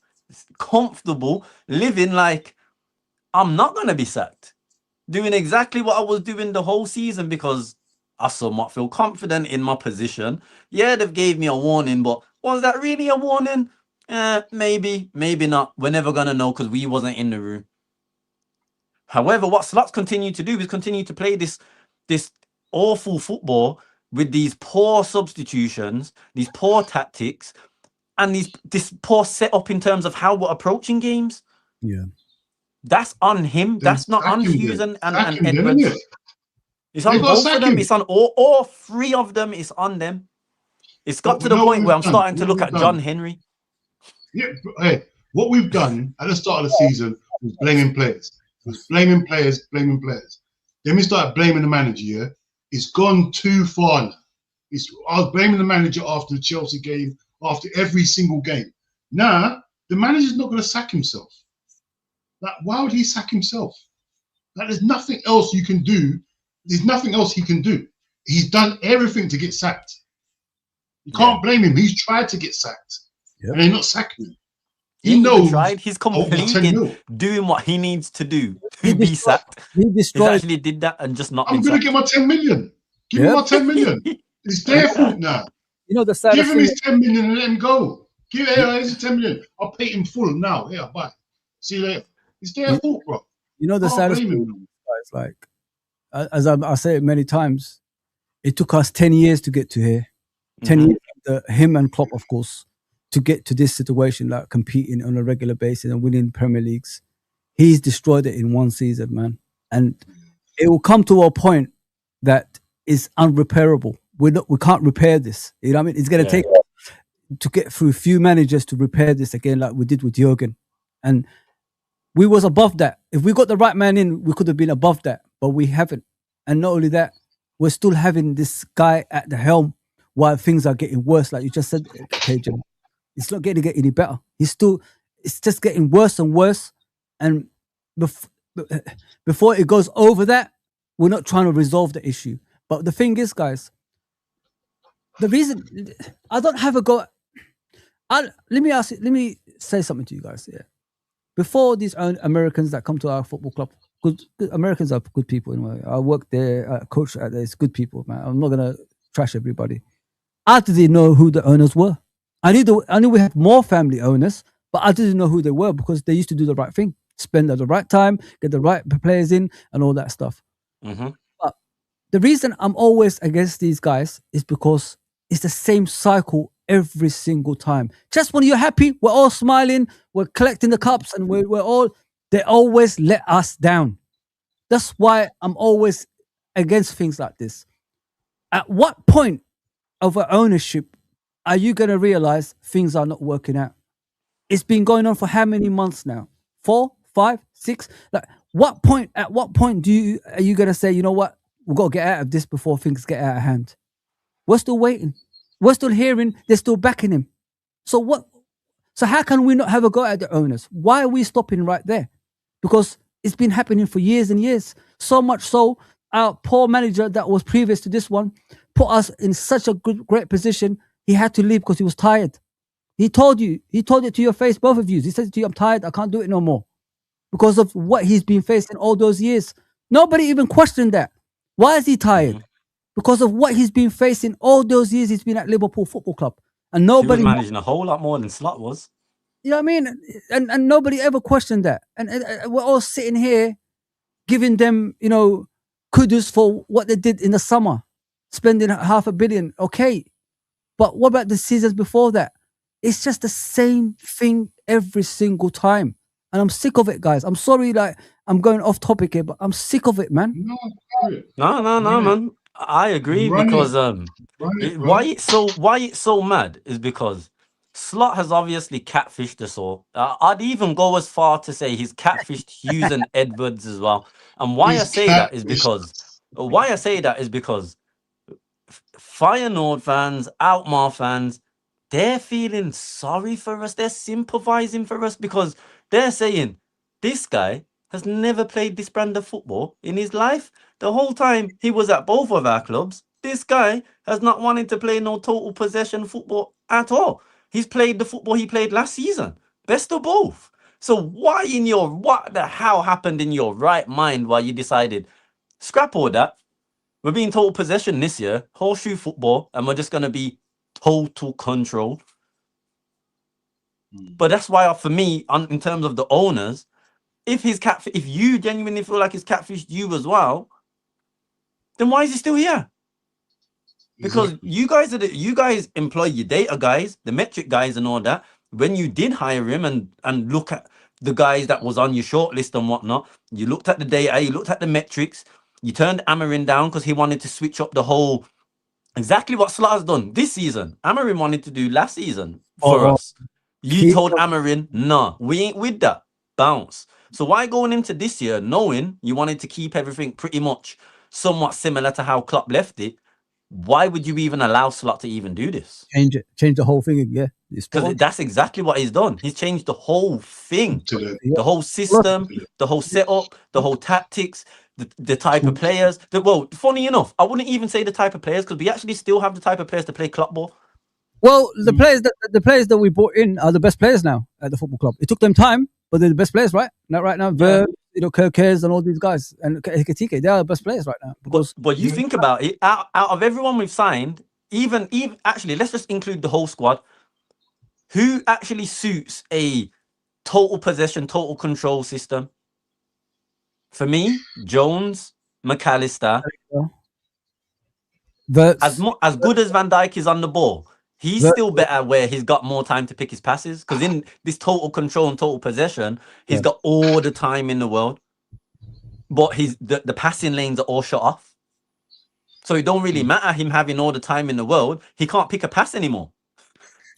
comfortable, living like I'm not going to be sacked, doing exactly what I was doing the whole season because I somewhat feel confident in my position. Yeah, they've gave me a warning, but was that really a warning? Maybe not. We're never going to know because we wasn't in the room. However, what Slots continue to do is continue to play this awful football with these poor substitutions, these poor tactics, and this poor setup in terms of how we're approaching games. Yeah. That's on him. That's not on Hughes and Edwards. It's on both of them. It's on all 3 of them. It's on them. It's got to the point where I'm starting to look at John Henry. Yeah, hey, what we've done at the start of the season was blaming players. It was blaming players. Then we started blaming the manager, It's gone too far now. I was blaming the manager after the Chelsea game, after every single game. Now, the manager's not going to sack himself. Like, why would he sack himself? Like, there's nothing else you can do. There's nothing else he can do. He's done everything to get sacked. You can't blame him. He's tried to get sacked. And they're not sacking him. He knows. Tried. He's completed doing what he needs to do to be sacked. He actually did that and just not. I'm going to get my 10 million. Give me my 10 million. It's their fault now. You know the saddest Give him his 10 million and let him go. Here's 10 million. I'll pay him full now. Here, bye. See you later. It's their fault, bro. You know the saddest thing, guys, like, as I say it many times, it took us 10 years to get to here. 10 years, him and Klopp, of course, to get to this situation, like competing on a regular basis and winning Premier Leagues. He's destroyed it in one season, man. And it will come to a point that is unrepairable. We can't repair this. You know what I mean? It's going to take to get through a few managers to repair this again, like we did with Jurgen. And we was above that. If we got the right man in, we could have been above that, but we haven't. And not only that, we're still having this guy at the helm while things are getting worse, like you just said, Cajun. It's not getting any better. It's just getting worse and worse. And before it goes over that, we're not trying to resolve the issue. But the thing is, guys, the reason I don't have a go. Let me say something to you guys. Yeah. Before these Americans that come to our football club, good Americans are good people anyway. I work there, coach there. It's good people, man. I'm not gonna trash everybody. I didn't know who the owners were. I knew we had more family owners, but I didn't know who they were because they used to do the right thing, spend at the right time, get the right players in, and all that stuff. But the reason I'm always against these guys is because it's the same cycle every single time. Just when you're happy, we're all smiling, we're collecting the cups, and they always let us down. That's why I'm always against things like this. At what point of ownership are you going to realize things are not working out? It's been going on for how many months now? 4, 5, 6. Like, at what point are you gonna say, you know what, we've got to get out of this before things get out of hand? We're still waiting. We're still hearing they're still backing him. So what? So how can we not have a go at the owners? Why are we stopping right there? Because it's been happening for years and years. So much so, our poor manager that was previous to this one put us in such a great position. He had to leave because he was tired. He told it to your face, both of you. He said to you, I'm tired, I can't do it no more. Because of what he's been facing all those years. Nobody even questioned that. Why is he tired? Mm-hmm. Because of what he's been facing all those years he's been at Liverpool Football Club. And nobody... He was managing a whole lot more than Slot was. You know what I mean? And nobody ever questioned that. And we're all sitting here giving them, you know, kudos for what they did in the summer. Spending $500 million. Okay. But what about the seasons before that? It's just the same thing every single time. And I'm sick of it, guys. I'm sorry, like, I'm going off topic here, but I'm sick of it, man. No, man. I agree because why it's so mad is because Slot has obviously catfished us all. I'd even go as far to say he's catfished Hughes and Edwards as well. And why I say that is because Feyenoord fans, Alkmaar fans, they're feeling sorry for us. They're sympathizing for us because they're saying this guy has never played this brand of football in his life. The whole time he was at both of our clubs, this guy has not wanted to play no total possession football at all. He's played the football he played last season. Best of both. So what the hell happened in your right mind while you decided, scrap all that, we're being total possession this year, horseshoe football, and we're just going to be total control. But that's why, for me, in terms of the owners, if you genuinely feel like he's catfished you as well, then why is he still here? Because you guys employ your data guys, the metric guys and all that. When you did hire him and look at the guys that was on your shortlist and whatnot, you looked at the data, you looked at the metrics, you turned Amorim down because he wanted to switch up the whole, exactly what Slot has done this season. Amorim wanted to do last season for us. You told Amorim, no, we ain't with that. Bounce. So why going into this year knowing you wanted to keep everything pretty much somewhat similar to how Klopp left it? Why would you even allow Slot to even do this? Change the whole thing, yeah. Because that's exactly what he's done. He's changed the whole thing, the whole system, the whole setup, the whole tactics, the type of players. Well, funny enough, I wouldn't even say the type of players because we actually still have the type of players to play Klopp ball. Well, the players that we brought in are the best players now at the football club. It took them time, but they're the best players, right? Not right now. Verb, Kirkers and all these guys, and Ekitike, they are the best players right now. But you think about it, out of everyone we've signed, even actually, let's just include the whole squad. Who actually suits a total possession, total control system? For me, Jones, McAllister. As good as Van Dijk is on the ball, he's still better where he's got more time to pick his passes. Because in this total control and total possession, he's got all the time in the world. But the passing lanes are all shut off. So it don't really matter him having all the time in the world. He can't pick a pass anymore.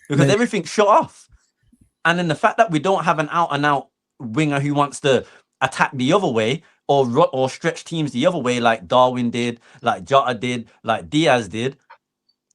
Because everything's shut off. And then the fact that we don't have an out-and-out winger who wants to attack the other way or stretch teams the other way like Darwin did, like Jota did, like Diaz did,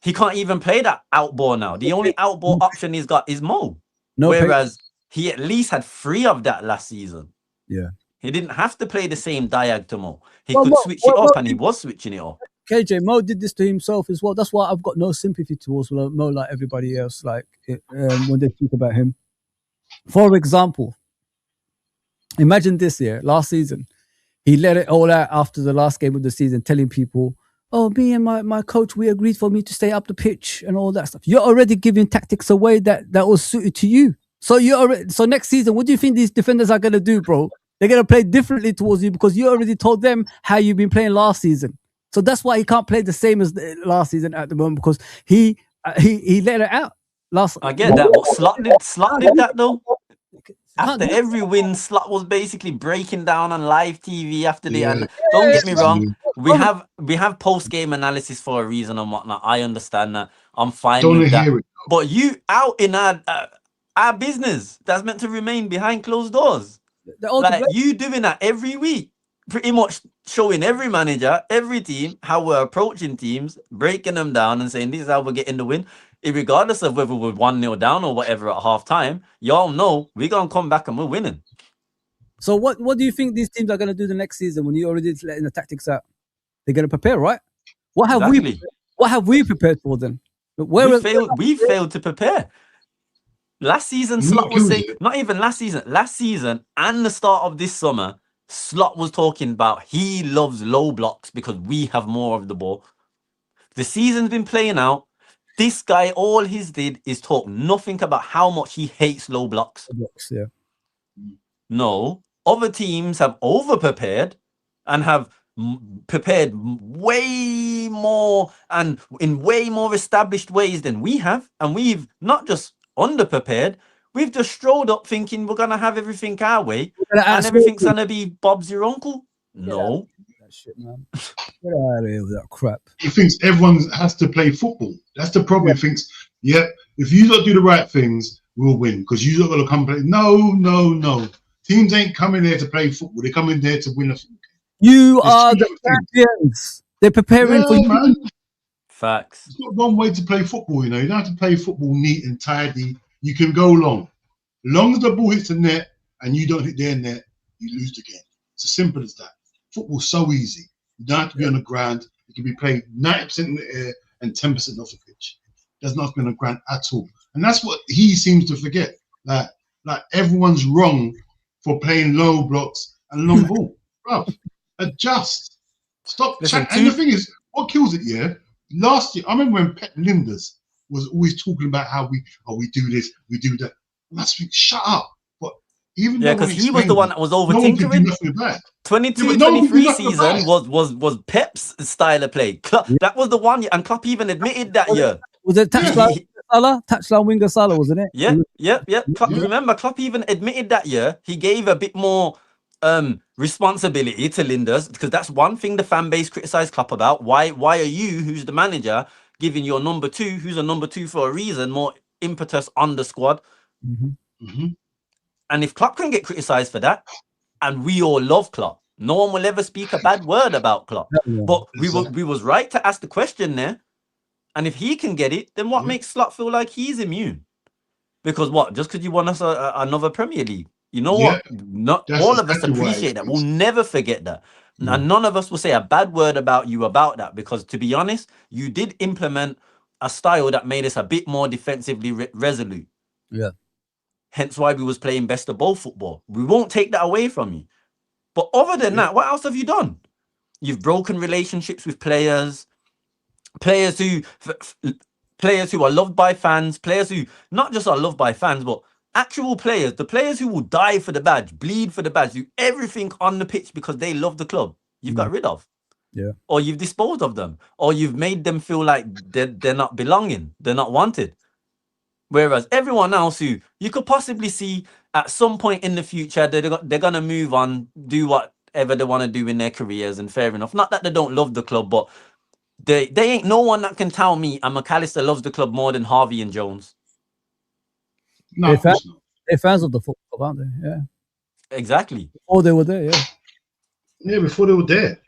he can't even play that out ball now. The only out ball option he's got is Mo. Whereas he at least had 3 of that last season. Yeah. He didn't have to play the same diag to Mo. He could switch it up and he was switching it off. KJ, Mo did this to himself as well. That's why I've got no sympathy towards Mo like everybody else, like when they speak about him. For example, imagine this year, last season, he let it all out after the last game of the season, telling people, oh, me and my coach, we agreed for me to stay up the pitch and all that stuff. You're already giving tactics away that was suited to you. So so next season, what do you think these defenders are going to do, bro? They're going to play differently towards you because you already told them how you've been playing last season. So that's why he can't play the same as last season at the moment because he let it out. I get that, but Slot did that though. After every win, Slot was basically breaking down on live TV after the. And don't get me wrong, we have post game analysis for a reason and whatnot. I understand that. I'm fine with that. But you out in our business that's meant to remain behind closed doors. Like you doing that every week, pretty much showing every manager, every team how we're approaching teams, breaking them down and saying this is how we're getting the win. Regardless of whether we're 1-0 down or whatever at half time, y'all know we're gonna come back and we're winning. So what do you think these teams are gonna do the next season when you already letting the tactics out? They're gonna prepare, right? What have we prepared for then? We failed to prepare. Last season, Slot was saying, not even last season and the start of this summer, Slot was talking about he loves low blocks because we have more of the ball. The season's been playing out. This guy, all he's did is talk nothing about how much he hates low blocks. Yeah. No, other teams have over-prepared and have prepared way more and in way more established ways than we have. And we've not just under-prepared, we've just strolled up thinking we're going to have everything our way and everything's going to be Bob's your uncle. No. That shit, man. Get out of here with that crap. He thinks everyone has to play football. That's the problem. He thinks, if you don't do the right things, we'll win because you're not going to come play. No. Teams ain't coming there to play football. They're coming there to win a football game. You are the champions. They're preparing for you. Man. Facts. It's not one way to play football, you know. You don't have to play football neat and tidy. You can go long. As long as the ball hits the net and you don't hit their net, you lose the game. It's as simple as that. Football's so easy. You don't have to be on the ground. It can be played 90% in the air and 10% off the pitch. There's not been a ground at all. And that's what he seems to forget. Like everyone's wrong for playing low blocks and long ball. Bro, adjust. Stop. And the thing is, what kills it, last year, I remember when Pep Linders was always talking about how we do this, we do that. And I think, shut up. But even because he was the one that was overthinking. 22-23 season was Pep's style of play. That was the one, and Klopp even admitted that year. Was it touchline winger Salah, wasn't it? Yeah. Remember, Klopp even admitted that year he gave a bit more responsibility to Linders, because that's one thing the fan base criticised Klopp about. Why are you, who's the manager, giving your number two, who's a number two for a reason, more impetus on the squad? And if Klopp can get criticised for that, and we all love Klopp, no one will ever speak a bad word about Klopp. But we was right to ask the question there. And if he can get it, then what makes Slot feel like he's immune? Because what? Just because you won us another Premier League. You know what? Not all of us appreciate that. We'll never forget that. And none of us will say a bad word about you about that. Because to be honest, you did implement a style that made us a bit more defensively resolute. Yeah. Hence why we was playing best of both football. We won't take that away from you. But other than that, what else have you done? You've broken relationships with players who are loved by fans, players who not just are loved by fans, but actual players, the players who will die for the badge, bleed for the badge, do everything on the pitch because they love the club, you've got rid of. Yeah. Or you've disposed of them, or you've made them feel like they're not belonging, they're not wanted. Whereas everyone else who you could possibly see at some point in the future, they're going to move on, do whatever they want to do in their careers, and fair enough. Not that they don't love the club, but they ain't no one that can tell me McAllister loves the club more than Harvey and Jones. No, they're fans of the football club, aren't they? Yeah. Exactly. Before they were there, yeah. Yeah, before they were there,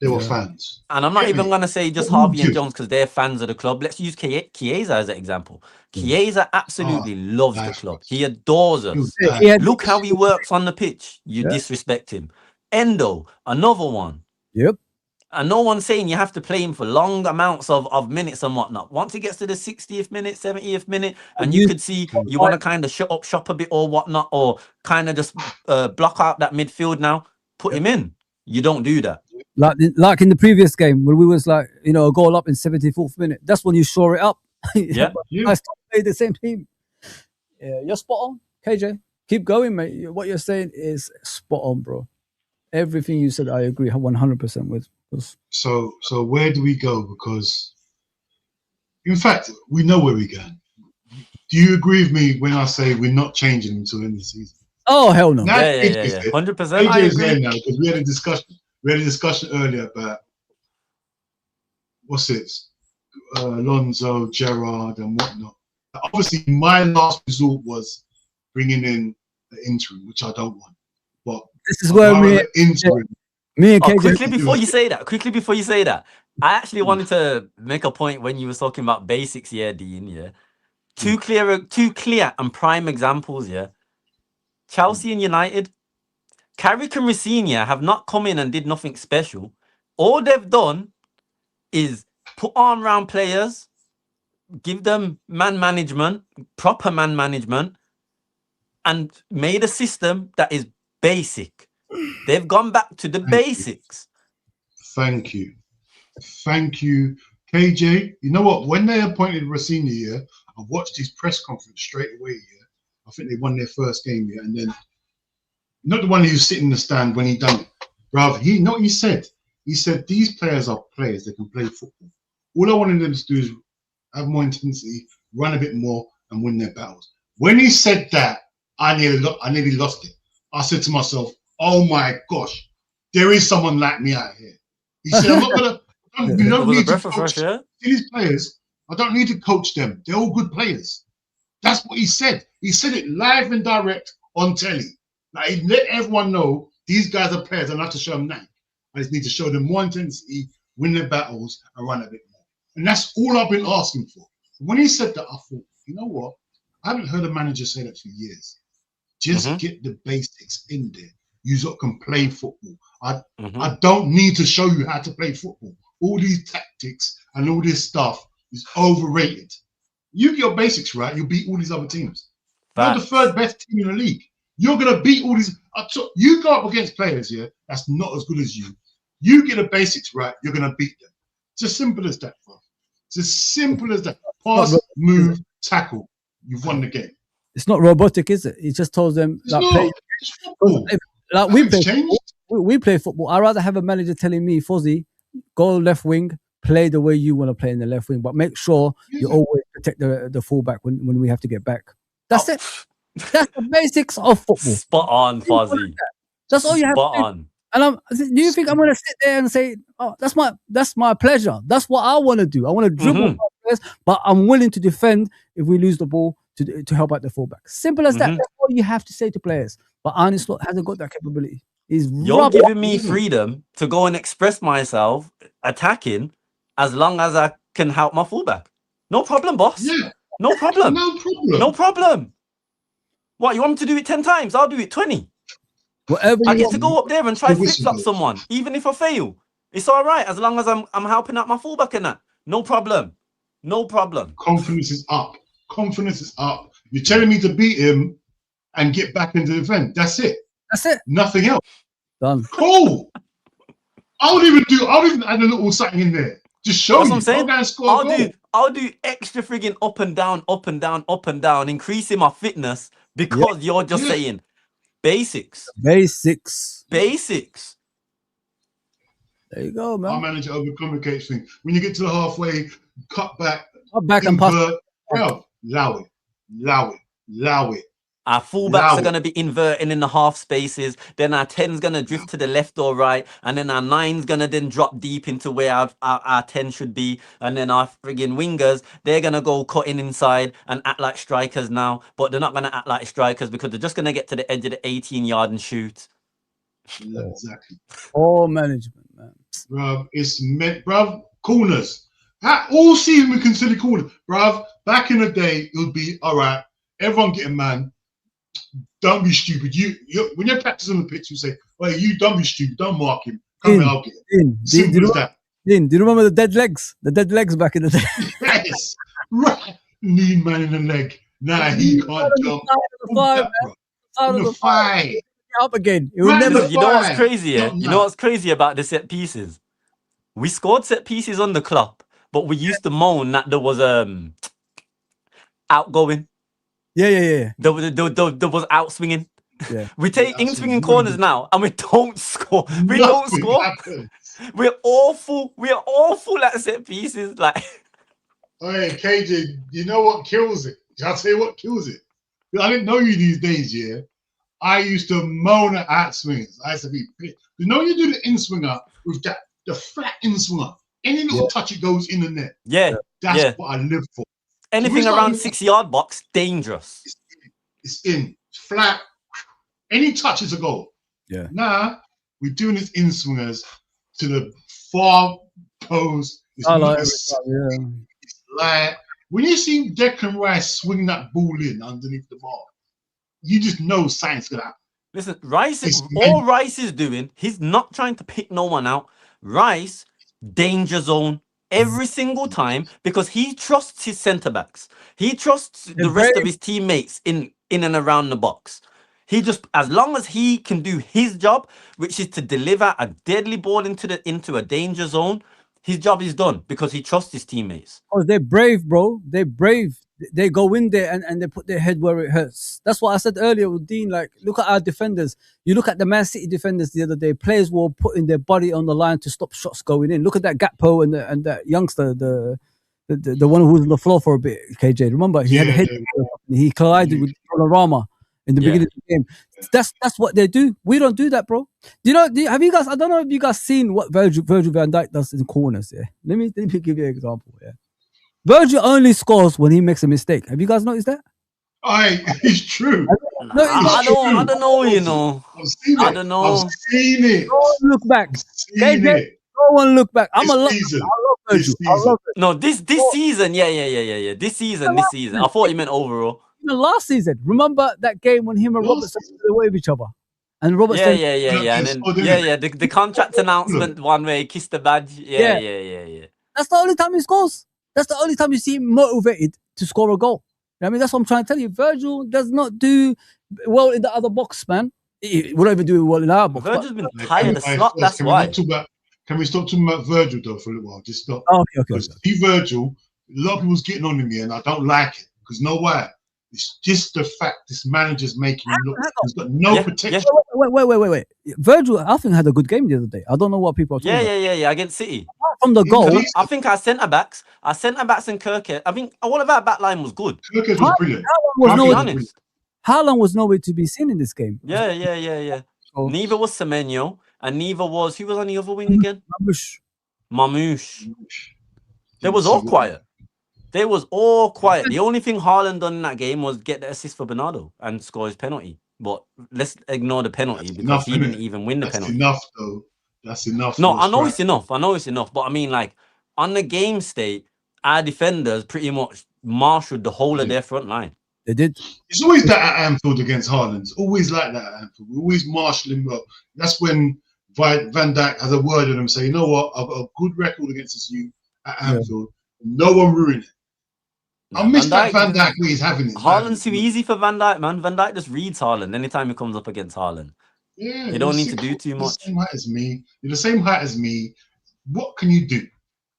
they were fans. And I'm not even going to say just Harvey and Jones because they're fans of the club. Let's use Chiesa as an example. Chiesa absolutely loves the club. He adores us. Look how he works on the pitch. You disrespect him. Endo, another one. Yep. And no one's saying you have to play him for long amounts of minutes and whatnot. Once he gets to the 60th minute, 70th minute, and you could see you want to kind of shut up shop a bit or whatnot, or kind of just block out that midfield now, put him in. You don't do that. Like in the previous game when we was like, a goal up in 74th minute. That's when you shore it up. Yeah. I still play the same team. Yeah, you're spot on, KJ. Keep going, mate. What you're saying is spot on, bro. Everything you said, I agree 100% with. So where do we go? Because, in fact, we know where we're going. Do you agree with me when I say we're not changing until the end of the season? Oh, hell no. Yeah. 100%. I AJ's agree. there now because we had a discussion earlier about Alonso, Gerrard, and whatnot. Obviously, my last resort was bringing in the interim, which I don't want. But this is where me and KJ. Quickly before you say that, I actually wanted to make a point when you were talking about basics, Dean. Yeah, two clear and prime examples. Yeah, Chelsea and United. Carrick and Rosenior have not come in and did nothing special. All they've done is put arm around players, give them proper man management, and made a system that is basic. They've gone back to the basics. Thank you, KJ. You know what? When they appointed Rosenior here, I watched his press conference straight away here. I think they won their first game here, and then not the one who was sitting in the stand when he done it, bruv. He said. He said these players are players that can play football. All I wanted them to do is have more intensity, run a bit more, and win their battles. When he said that, I nearly lost it. I said to myself, "Oh my gosh, there is someone like me out here." He said, "I'm not gonna. We don't need to coach these players. I don't need to coach them. They're all good players." That's what he said. He said it live and direct on telly. Like he let everyone know these guys are players. I don't have to show them that. I just need to show them more intensity, win their battles, and run a bit more. And that's all I've been asking for. When he said that, I thought, you know what? I haven't heard a manager say that for years. Just get the basics in there. You can play football. I don't need to show you how to play football. All these tactics and all this stuff is overrated. You get your basics right, you'll beat all these other teams. You're the third best team in the league. You're going to beat all these. You go up against players here that's not as good as you. You get the basics right, you're going to beat them. It's as simple as that, bro. It's as simple as that. Pass, move, tackle. You've won the game. It's not robotic, is it? He just tells them we play football. I'd rather have a manager telling me, Fozzie, go left wing, play the way you want to play in the left wing, but make sure you always protect the fullback when we have to get back. That's it. That's the basics of football. Spot on, Fozzie. That's all you have to do. On. And do you think I'm going to sit there and say, "Oh, that's my pleasure. That's what I want to do. I want to dribble my players, but I'm willing to defend if we lose the ball to help out the fullback." Simple as that. That's all you have to say to players. But Arne Slot hasn't got that capability. You're giving me freedom to go and express myself attacking as long as I can help my fullback. No problem, boss. Yeah. No problem. No problem. What, you want me to do it 10 times? I'll do it 20. Whatever I get to go up there and try to flip flop someone, even if I fail. It's all right as long as I'm helping out my fullback in that. No problem. No problem. Confidence is up. You're telling me to beat him and get back into the event. That's it. Nothing else. Done. Cool. I'll even add a little something in there. Just show you. I'll do extra frigging up and down, increasing my fitness because you're just saying basics. There you go, man. Our manager overcomplicates things. When you get to the halfway, cut back and pass. Bro, allow it. Our fullbacks are going to be inverting in the half spaces. Then our 10's going to drift to the left or right. And then our 9's going to then drop deep into where our 10 should be. And then our friggin' wingers, they're going to go cutting inside and act like strikers now. But they're not going to act like strikers because they're just going to get to the edge of the 18-yard and shoot. Yeah, exactly. All management, man. Bruv, it's meant, bruv, corners. All season we consider corners. Bruv, back in the day, it would be, all right, everyone get a man. Don't be stupid. You when you're practicing on the pitch, you say, "Well, you don't be stupid. Don't mark him. Come here, I'll get him." Simple as that. Do you remember the dead legs? The dead legs back in the day. Yes, right. Knee man in the leg. Nah, he can't jump. The five. Up again. You know what's crazy? You know what's crazy about the set pieces? We scored set pieces on the club, but we used to moan that there was outgoing. Yeah. There was out swinging. Yeah. We take in swinging corners now, and we don't score. Don't score. We're awful. We are awful at set pieces. Like, hey KJ, you know what kills it? I'll tell you what kills it. I didn't know you these days. Yeah, I used to moan at out swingers. I used to be pissed. You know, you do the in swinger with the flat in swinger. Any little touch, it goes in the net. Yeah, that's what I live for. Anything around 6-yard box, dangerous. It's in. flat. Any touch is a goal. Yeah. Now we're doing this in swingers to the far post. It's like when you see Declan Rice swing that ball in underneath the bar, you just know something's gonna happen. Listen, all Rice is doing, he's not trying to pick no one out. Rice, danger zone every single time because he trusts his centre backs. He trusts the rest of his teammates in and around the box. He just, as long as he can do his job, which is to deliver a deadly ball into a danger zone, his job is done because he trusts his teammates. Oh, they're brave, bro. They're brave. They go in there and they put their head where it hurts. That's what I said earlier with Dean. Like, look at our defenders. You look at the Man City defenders the other day. Players were putting their body on the line to stop shots going in. Look at that Gakpo and that youngster, the one who was on the floor for a bit. KJ, remember he had a head. He collided with Rama in the beginning of the game. That's what they do. We don't do that, bro. Have you guys? I don't know if you guys seen what Virgil van Dijk does in corners. Yeah, let me give you an example. Yeah, Virgil only scores when he makes a mistake. Have you guys noticed that? It's true. I don't know. You know, I don't know. I've seen it. Don't look back. KJ, no one look back. I love Virgil. I love it. No, this season, yeah. This season. I thought you meant overall. Last season, remember that game when him and Robertson were away with each other, and Robertson, and then the contract announcement one where he kissed the badge, yeah. That's the only time he scores. That's the only time you see him motivated to score a goal. I mean, that's what I'm trying to tell you. Virgil does not do well in the other box, man. We don't even do well in our box. Virgil's been tired of slot. That's why. Can we stop talking about Virgil though for a little while? Just stop. Oh, okay. See Virgil. A lot of people's getting on to me, and I don't like it because know why? It's just the fact this manager's making him look. He's got no protection. Wait. Virgil, I think, had a good game the other day. I don't know what people are talking about. Yeah. Against City. From the goal, I think our centre backs and Kirk. I think all of our back line was good. Kirk was brilliant. Haaland was nowhere to be seen in this game. Yeah. So, neither was Semenyo, and neither was who was on the other wing again? Mamouche. They was all quiet. The only thing Haaland done in that game was get the assist for Bernardo and score his penalty. But let's ignore the penalty because he didn't even win the penalty. That's enough, though. That's enough. No, I know it's enough. But I mean, like, on the game state, our defenders pretty much marshaled the whole of their front line. They did. It's always that at Anfield against Haaland. It's always like that at Anfield. We always marshal him well. That's when Van Dijk has a word with him, say, you know what, I've got a good record against you at Anfield. No one ruined it. I miss that Van Dijk way he's having it. Haaland's too easy for Van Dijk, man. Van Dijk just reads Haaland anytime he comes up against Haaland. Yeah, you don't need to do too much. You're the same height as me. You're the same height as me. What can you do?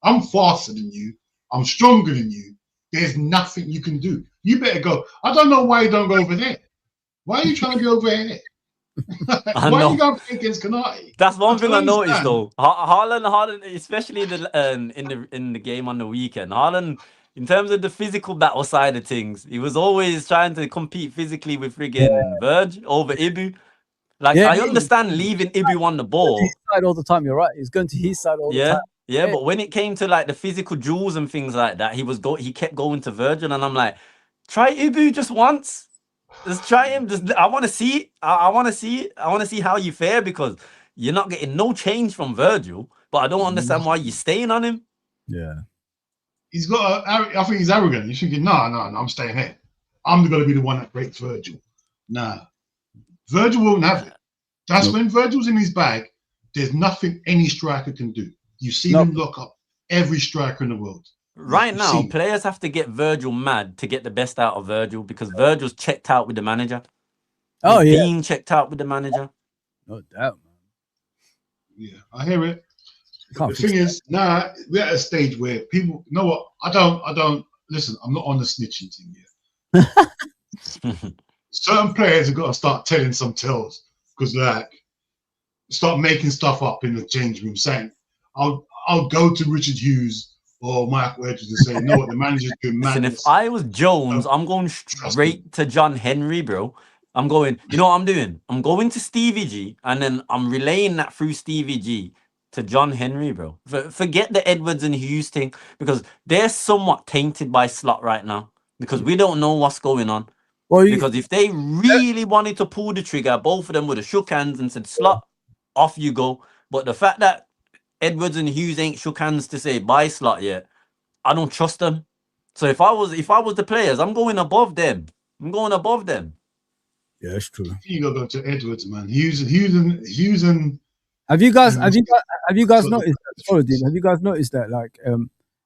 I'm faster than you. I'm stronger than you. There's nothing you can do. You better go. I don't know why you don't go over there. Why are you trying to be over here? Why are you going against Kanate? That's one thing I noticed though. Haaland, especially in the game on the weekend. Haaland, in terms of the physical battle side of things, he was always trying to compete physically with friggin' Verge over Ibu. Like, I understand leaving Ibu on the ball. His side all the time. You're right. He's going to his side all the time. Yeah, but when it came to like the physical duels and things like that, he kept going to Virgil, and I'm like, try Ibu just once. Just try him. I want to see it. I want to see it. I want to see how you fare because you're not getting no change from Virgil. But I don't understand why you're staying on him. Yeah. He's got. I think he's arrogant. He's thinking, no, I'm staying here. I'm going to be the one that breaks Virgil. Nah, Virgil won't have it. That's when Virgil's in his bag. There's nothing any striker can do. You see him lock up every striker in the world. Right now, players have to get Virgil mad to get the best out of Virgil because Virgil's checked out with the manager. Being checked out with the manager. No doubt, man. Yeah, I hear it. The thing is, now we're at a stage where people, you know what? I don't listen. I'm not on the snitching thing yet. Certain players have got to start telling some tales because, like, start making stuff up in the change room, saying, "I'll go to Richard Hughes or Michael Edwards and say, you know what, the manager's doing madness." And if I was Jones, I'm going straight to John Henry, bro. I'm going. You know what I'm doing? I'm going to Stevie G, and then I'm relaying that through Stevie G to John Henry, bro. Forget the Edwards and Hughes thing because they're somewhat tainted by Slot right now because we don't know what's going on. Well, because if they really wanted to pull the trigger, both of them would have shook hands and said, "Slot, off you go." But the fact that Edwards and Hughes ain't shook hands to say bye, Slot, yet, I don't trust them. So if I was the players, I'm going above them. Yeah, it's true. You got to go to Edwards, man. Hughes and Have you guys noticed that? Sorry, Dean, have you guys noticed that? Like,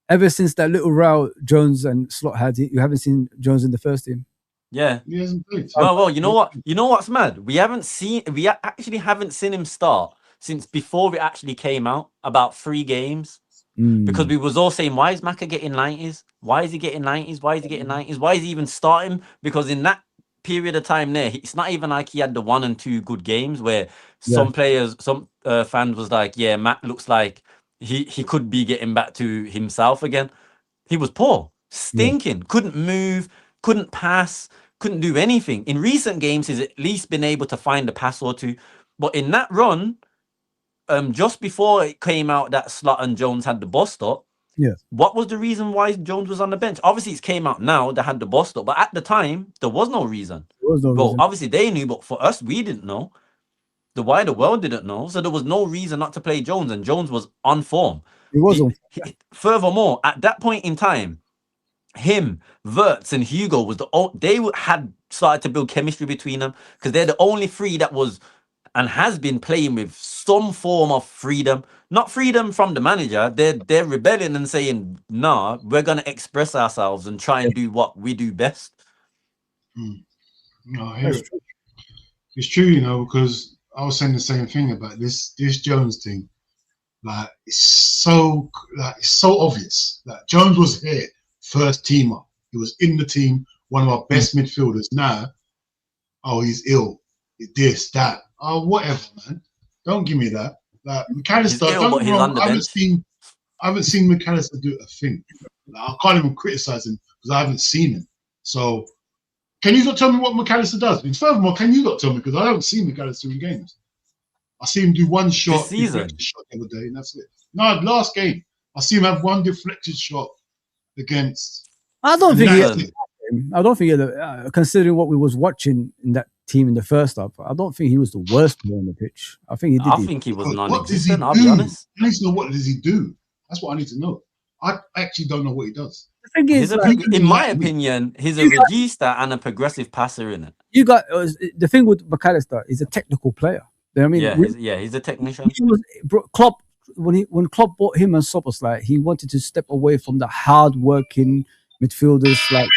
ever since that little row Jones and Slot had, you haven't seen Jones in the first team. Yeah. He hasn't played. Well, you know what? You know what's mad? We actually haven't seen him start since before it actually came out, about 3 games. Because we was all saying, why is Maka getting 90s? Why is he getting 90s? Why is he getting 90s? Why is he even starting? Because in that period of time there, it's not even like he had the 1 and 2 good games where some players, some fans was like, yeah, Matt looks like he could be getting back to himself again. He was poor, stinking, couldn't move, couldn't pass, couldn't do anything. In recent games, he's at least been able to find a pass or two. But in that run, just before it came out that Slot and Jones had the bust up, what was the reason why Jones was on the bench? Obviously, it came out now they had the bust up, but at the time, there was no reason. Well, obviously they knew, but for us, we didn't know. The wider world didn't know, so there was no reason not to play Jones, and Jones was on form. He was on. Furthermore, at that point in time, him, Wirtz, and Hugo was they had started to build chemistry between them because they're the only 3 that was and has been playing with some form of freedom, not freedom from the manager. They're rebelling and saying, "Nah, we're gonna express ourselves and try and do what we do best." No, I hear it. It's true, you know, because I was saying the same thing about this Jones thing. Like it's so obvious. Like Jones was here, first teamer. He was in the team, one of our best midfielders. Now, oh, he's ill. This, that. Oh, whatever, man. Don't give me that. Like McAllister, I haven't seen McAllister do a thing. Like, I can't even criticize him because I haven't seen him. So, can you not tell me what McAllister does? And furthermore, can you not tell me because I haven't seen McAllister in games. I see him do one shot, this season, shot the other day, and that's it. No, last game, I see him have one deflected shot against. I don't think considering what we was watching in that team in the first half, I don't think he was the worst player on the pitch. I think he was non-existent. I'll be honest. I need to know what does he do. That's what I need to know. I actually don't know what he does. The thing is, in my opinion, he's a regista and a progressive passer in it. You got the thing with McAllister. He's a technical player. You know what I mean? He's a technician. Klopp, when Klopp bought him and Szoboszlai, he wanted to step away from the hard-working midfielders like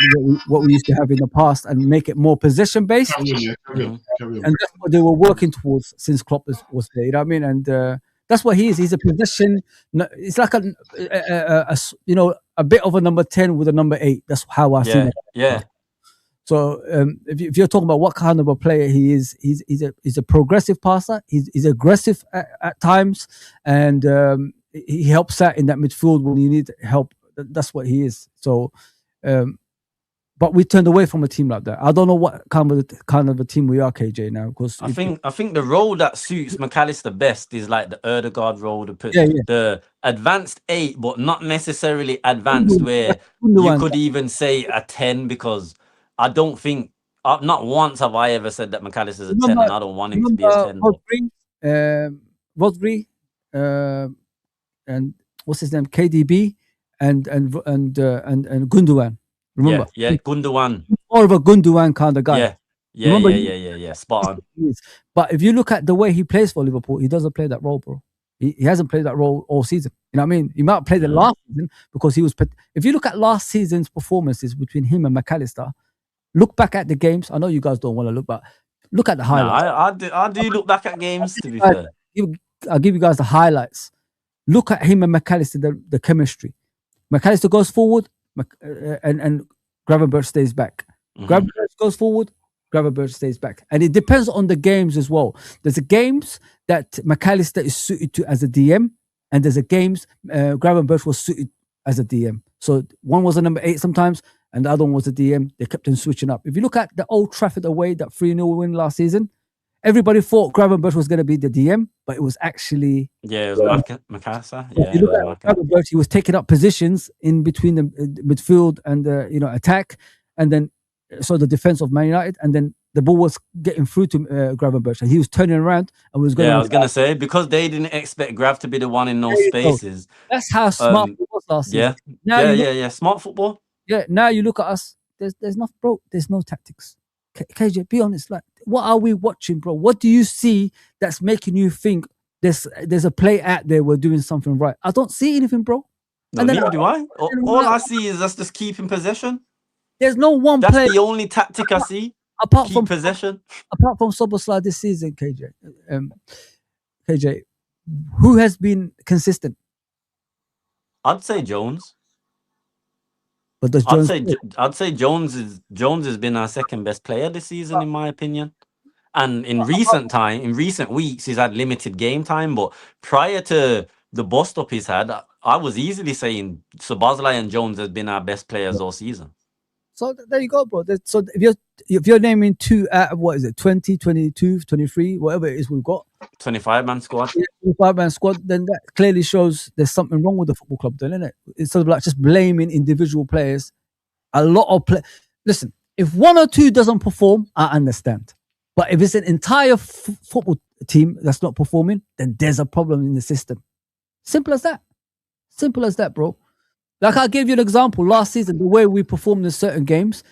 what we used to have in the past and make it more possession based. Carry on. And that's what they were working towards since Klopp was there. You know what I mean? And that's what he is. He's a possession. It's like a bit of a number 10 with a number 8. That's how I see it. Yeah. So if you're talking about what kind of a player he is, he's a progressive passer. He's aggressive at times, and he helps out in that midfield when you need help. That's what he is. So, but we turned away from a team like that. I don't know what kind of a team we are, KJ, now. Because I think the role that suits McAllister best is like the Erdegaard role, the advanced 8, but not necessarily advanced where you could even say a 10, because I don't think not once have I ever said that McAllister's a 10, and I don't want him to be a 10. Rodri, and what's his name? KDB. And Gundogan. Remember? Yeah, Gundogan. More of a Gundogan kind of guy. Yeah. Spot on. But if you look at the way he plays for Liverpool, he doesn't play that role, bro. He hasn't played that role all season. You know what I mean? He might have played it last season because he was. If you look at last season's performances between him and McAllister, look back at the games. I know you guys don't want to look, but look at the highlights. I do look back at games, to be fair. I'll give you guys the highlights. Look at him and McAllister, the chemistry. McAllister goes forward, and Gravenberch stays back. Gravenberch goes forward, Gravenberch stays back. And it depends on the games as well. There's a games that McAllister is suited to as a DM, and there's a games Gravenberch was suited as a DM. So one was a number 8 sometimes, and the other one was a DM. They kept on switching up. If you look at the Old Trafford away, that 3-0 win last season, everybody thought Gravenberch was going to be the DM, but it was actually... Yeah, it was McAllister. Yeah, you look at Gravenberch, he was taking up positions in between the midfield and attack, and then so the defense of Man United, and then the ball was getting through to Gravenberch, and he was turning around and was going. Yeah, I was gonna say because they didn't expect Grav to be the one in those spaces. That's how smart it was last season. Now yeah. Smart football. Yeah. Now you look at us. There's no bro. There's no tactics. KJ, be honest. Like, what are we watching, bro? What do you see that's making you think there's a play out there we're doing something right? I don't see anything, bro. No, neither do I. All I see is us just keeping possession. There's no one That's player. the only tactic I see. Apart from possession. Apart from Soboslai this season, KJ, who has been consistent? I'd say Jones. But does Jones? I'd say Jones has been our second best player this season, in my opinion. And in recent weeks, he's had limited game time. But prior to the bust up he's had, I was easily saying Szoboszlai and Jones has been our best players all season. So there you go, bro. So if you're naming 2 out of, what is it, 20, 22, 23, whatever it is we've got, 25-man squad. 25-man squad, then that clearly shows there's something wrong with the football club, then, isn't it? Instead of like just blaming individual players, a lot of listen, if 1 or 2 doesn't perform, I understand. But if it's an entire football team that's not performing, then there's a problem in the system. Simple as that. Simple as that, bro. Like, I'll give you an example. Last season, the way we performed in certain games,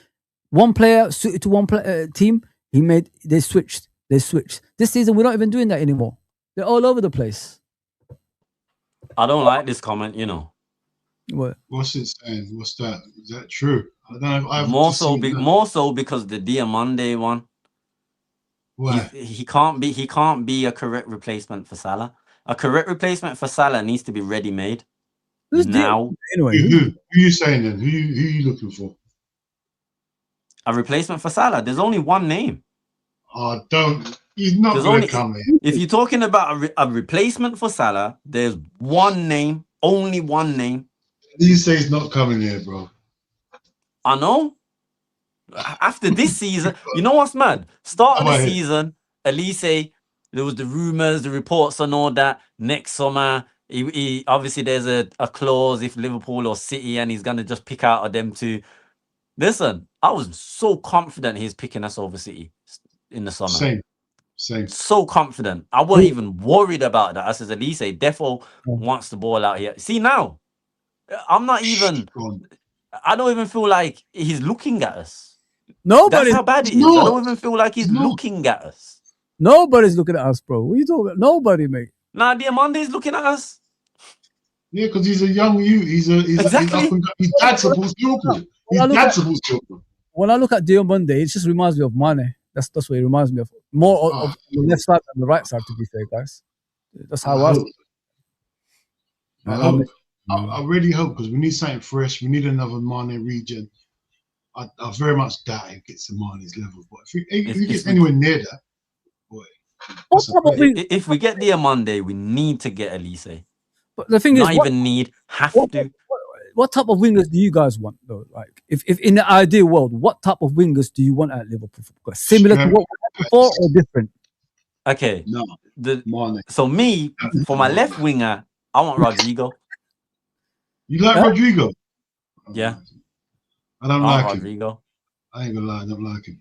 one player suited to one team, they switched. This season, we're not even doing that anymore. They're all over the place. I don't like this comment, you know. What? What's it saying? What's that? Is that true? I don't know. More so because the Diamande one. Why? He can't be a correct replacement for Salah. A correct replacement for Salah needs to be ready-made. Who's now? Anyway, who are you saying then? Who are you looking for? A replacement for Salah. There's only one name. Oh, don't. He's not going to come in. If you're talking about a replacement for Salah, there's one name, only one name. You say he's not coming here, bro. I know. After this season, you know what's mad? Start of the season, Elise, there was the rumors, the reports and all that. Next summer, he obviously there's a clause if Liverpool or City, and he's going to just pick out of them two. Listen, I was so confident he's picking us over City in the summer. Same. So confident. I wasn't even worried about that. I said, Elise, Defo wants the ball out here. See, now, I'm not even... I don't even feel like he's looking at us. Nobody. That's how bad it is. I don't even feel like he's looking at us. Nobody's looking at us, bro. What are you talking about? Nobody, mate. Nah, Diamande's looking at us. Yeah, because he's a young youth. He's dad supposed to When I look at Diamande, it just reminds me of Mane. That's what it reminds me of. More of the left side than the right side, to be fair, guys. That's how I was. I really hope, because we need something fresh. We need another Mane region. I very much doubt it gets to Mane's level. But if he gets anywhere near that, boy. If we get Diamande, we need to get Elise. But the thing is, have to. What type of wingers do you guys want, though? Like, if in the ideal world, what type of wingers do you want at Liverpool? Similar to what we had before, or different? Okay. No. So me, for my left winger, I want Rodrigo. You like Rodrigo? Yeah. I don't like Rodrigo. Him. I ain't gonna lie, I don't like him.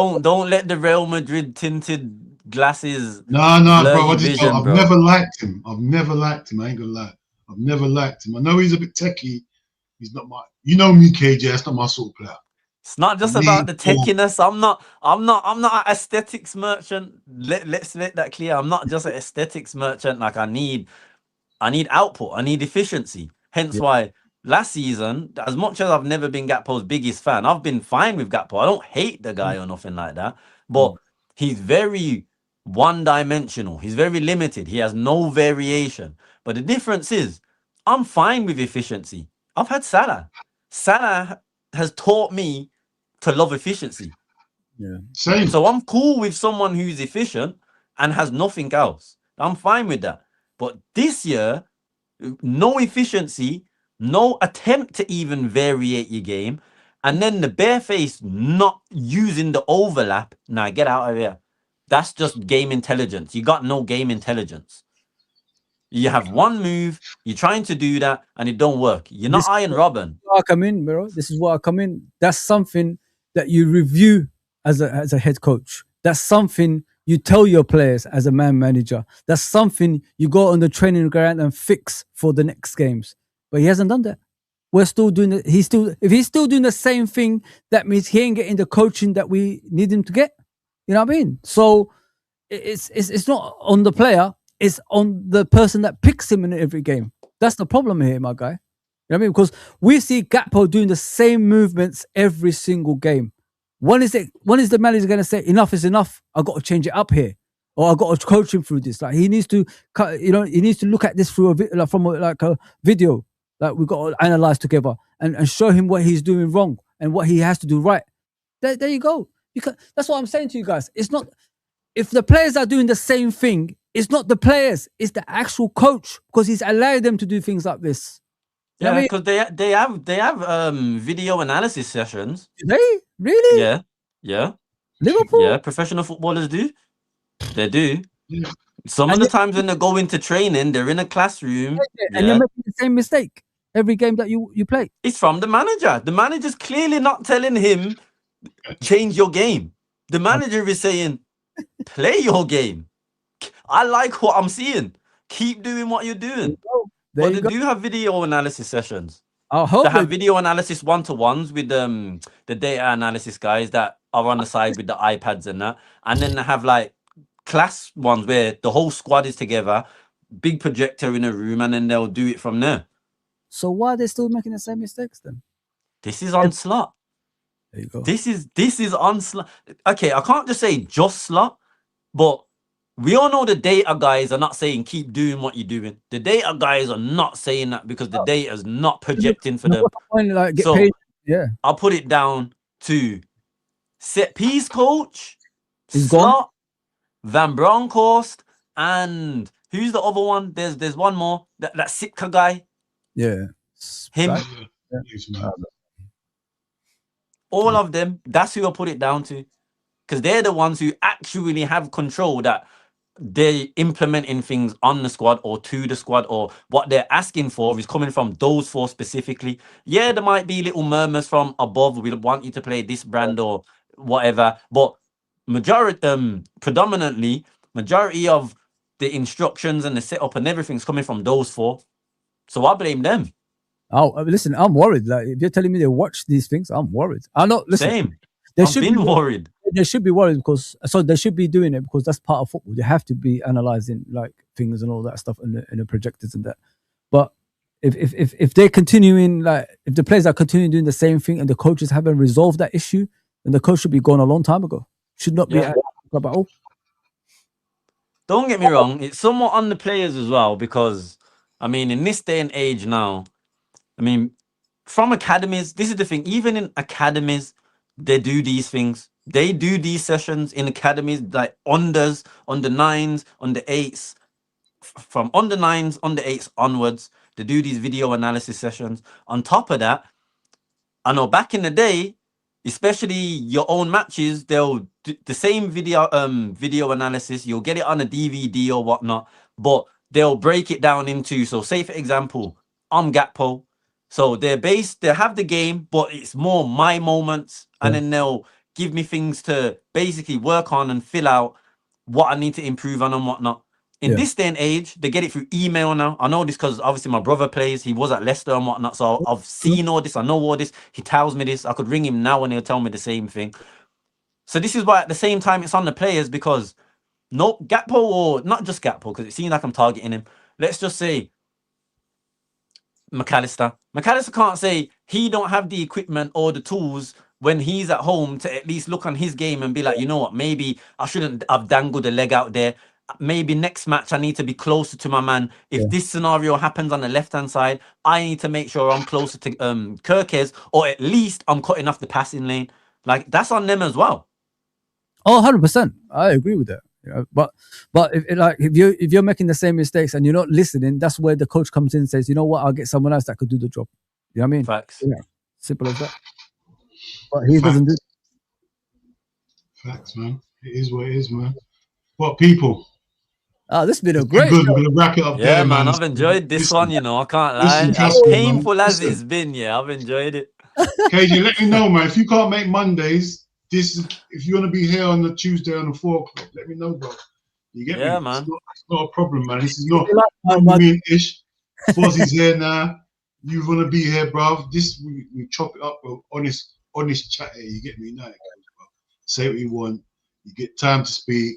Don't let the Real Madrid tinted glasses. No, bro. I've never liked him. I ain't gonna lie. I've never liked him. I know he's a bit techie. He's not my. You know me, KJ. That's not my sort of player. It's not just about the techiness. I'm not an aesthetics merchant. Let's make that clear. I'm not just an aesthetics merchant. Like I need output. I need efficiency. Hence why last season, as much as I've never been Gakpo's biggest fan, I've been fine with Gakpo. I don't hate the guy or nothing like that. But he's very one-dimensional. He's very limited. He has no variation. But the difference is, I'm fine with efficiency. I've had Salah. Salah has taught me to love efficiency. Yeah. Same. So I'm cool with someone who's efficient and has nothing else. I'm fine with that. But this year, no efficiency, no attempt to even variate your game, and then the bareface not using the overlap. Nah, get out of here. That's just game intelligence. You got no game intelligence. You have one move, you're trying to do that, and it don't work. You're not Iron Robin. I come in, bro. This is where I come in. That's something that you review as a head coach. That's something you tell your players as a man manager. That's something you go on the training ground and fix for the next games. But he hasn't done that. We're still doing it. If he's still doing the same thing, that means he ain't getting the coaching that we need him to get. You know what I mean? So it's not on the player. It's on the person that picks him in every game. That's the problem here, my guy. You know what I mean? Because we see Gakpo doing the same movements every single game. When is the manager going to say enough is enough? I've got to change it up here, or I've got to coach him through this. Like he needs to, he needs to look at this through a video. Like we've got to analyze together and show him what he's doing wrong and what he has to do right. There you go. That's what I'm saying to you guys. It's not if the players are doing the same thing. It's not the players. It's the actual coach because he's allowed them to do things like this. Yeah, because they have video analysis sessions. Do they really? Yeah. Liverpool. Yeah, professional footballers do. They do. Some of the times when they go into training, they're in a classroom. And you're making the same mistake every game that you play. It's from the manager. The manager's clearly not telling him, change your game. The manager is saying, play your game. I like what I'm seeing. Keep doing what you're doing. But they do have video analysis sessions. I hope they have video analysis one-to-ones with the data analysis guys that are on the side with the iPads and that. And then they have like class ones where the whole squad is together, big projector in a room, and then they'll do it from there. So why are they still making the same mistakes then? This is on slot. There you go. This is on slot. Okay, I can't just say just slot, but we all know the data guys are not saying keep doing what you're doing. The data guys are not saying that because the data is not projecting for them. So I'll put it down to set piece coach, slot, Van Bronckhorst, and who's the other one? There's one more. That Sitka guy. Yeah. Him. All of them. That's who I'll put it down to. Because they're the ones who actually have control that they're implementing things on the squad or to the squad, or what they're asking for is coming from those four specifically. Yeah, there might be little murmurs from above. We want you to play this brand or whatever, but predominantly majority of the instructions and the setup and everything's coming from those four. So I blame them. Oh, listen, I'm worried. Like if you're telling me they watch these things, I'm worried. I'm not listening. Same. I've been worried. They should be worried because they should be doing it because that's part of football. They have to be analyzing like things and all that stuff in the projectors and that. But if they're continuing, like if the players are continuing doing the same thing and the coaches haven't resolved that issue, then the coach should be gone a long time ago. Should not be at all. Don't get me wrong, it's somewhat on the players as well because I mean in this day and age now, I mean from academies, this is the thing, even in academies, they do these things. They do these sessions in academies like unders, under 9s, under 8s. From under 9s, under 8s onwards, they do these video analysis sessions. On top of that, I know back in the day, especially your own matches, they'll do the same video analysis. You'll get it on a DVD or whatnot, but they'll break it down into, so say for example, I'm Gakpo. So they have the game, but it's more my moments, and then they'll give me things to basically work on and fill out what I need to improve on and whatnot. In this day and age, they get it through email now. I know this because obviously my brother plays. He was at Leicester and whatnot. So I've seen all this. I know all this. He tells me this. I could ring him now and he'll tell me the same thing. So this is why at the same time it's on the players because Gakpo, or not just Gakpo, because it seems like I'm targeting him. Let's just say McAllister can't say he don't have the equipment or the tools when he's at home to at least look on his game and be like, you know what, maybe I shouldn't have dangled a leg out there. Maybe next match I need to be closer to my man. If this scenario happens on the left-hand side, I need to make sure I'm closer to Kirkes, or at least I'm cutting off the passing lane. Like that's on them as well. Oh, 100%. I agree with that. Yeah, but if you're making the same mistakes and you're not listening, that's where the coach comes in and says, you know what, I'll get someone else that could do the job. You know what I mean? Facts. Yeah, simple as that. But he doesn't do. Facts, man. It is what it is, man. What people? This has been a It's been great good. show. We're gonna wrack it up Yeah, there, man. man. I've enjoyed this Listen, one. You know, I can't listen, lie. As trust me, man. painful as Listen. it's been, yeah, I've enjoyed it. KJ, let me know, man. If you can't make Mondays, if you want to be here on the Tuesday on the 4 o'clock, let me know, bro. You get Yeah, me? man. It's not a problem, man. This is not man. me and Ish. Fozzie's here now. You want to be here, bro? We chop it up, bro. Honest chat here. You get me? Now, bro. Say what you want. You get time to speak.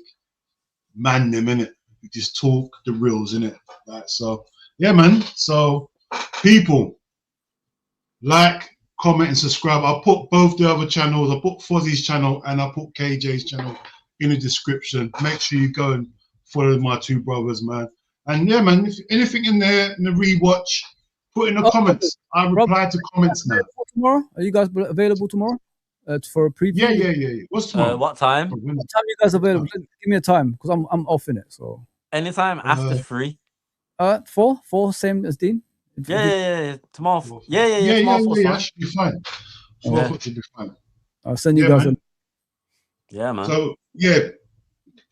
Man, them innit. We just talk the reals, innit? Right. So yeah, man. So people, like, comment, and subscribe. I'll put both the other channels. I'll put Fozzie's channel and I'll put KJ's channel in the description. Make sure you go and follow my two brothers, man. And yeah, man, if anything in there in the rewatch, put in the comments. I reply to comments now. Tomorrow? Are you guys available tomorrow for a preview? Yeah. What's tomorrow? What time? What time are you guys available? Give me a time because I'm off in it. So anytime after 3. 4, same as Dean. Yeah. Tomorrow. Tomorrow. Yeah. Should be fine. 4 o'clock should be fine. I'll send you guys. Yeah, man. So yeah,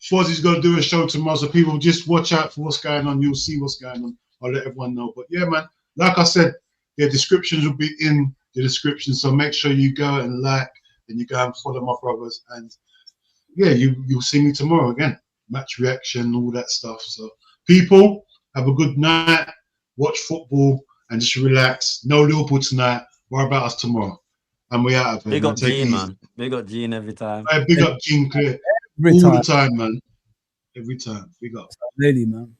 Fozzie's got to do a show tomorrow, so people just watch out for what's going on. You'll see what's going on. I'll let everyone know. But yeah, man, like I said, the descriptions will be in the description. So make sure you go and like, and you go and follow my brothers. And yeah, you'll see me tomorrow again. Match reaction, all that stuff. So people, have a good night. Watch football and just relax. No Liverpool tonight. Worry about us tomorrow. And we out of here. Big up Gene, man. Big up Gene every time. Big up Gene Clear. Every all time. the time, man. Every time. Big up. Really, man.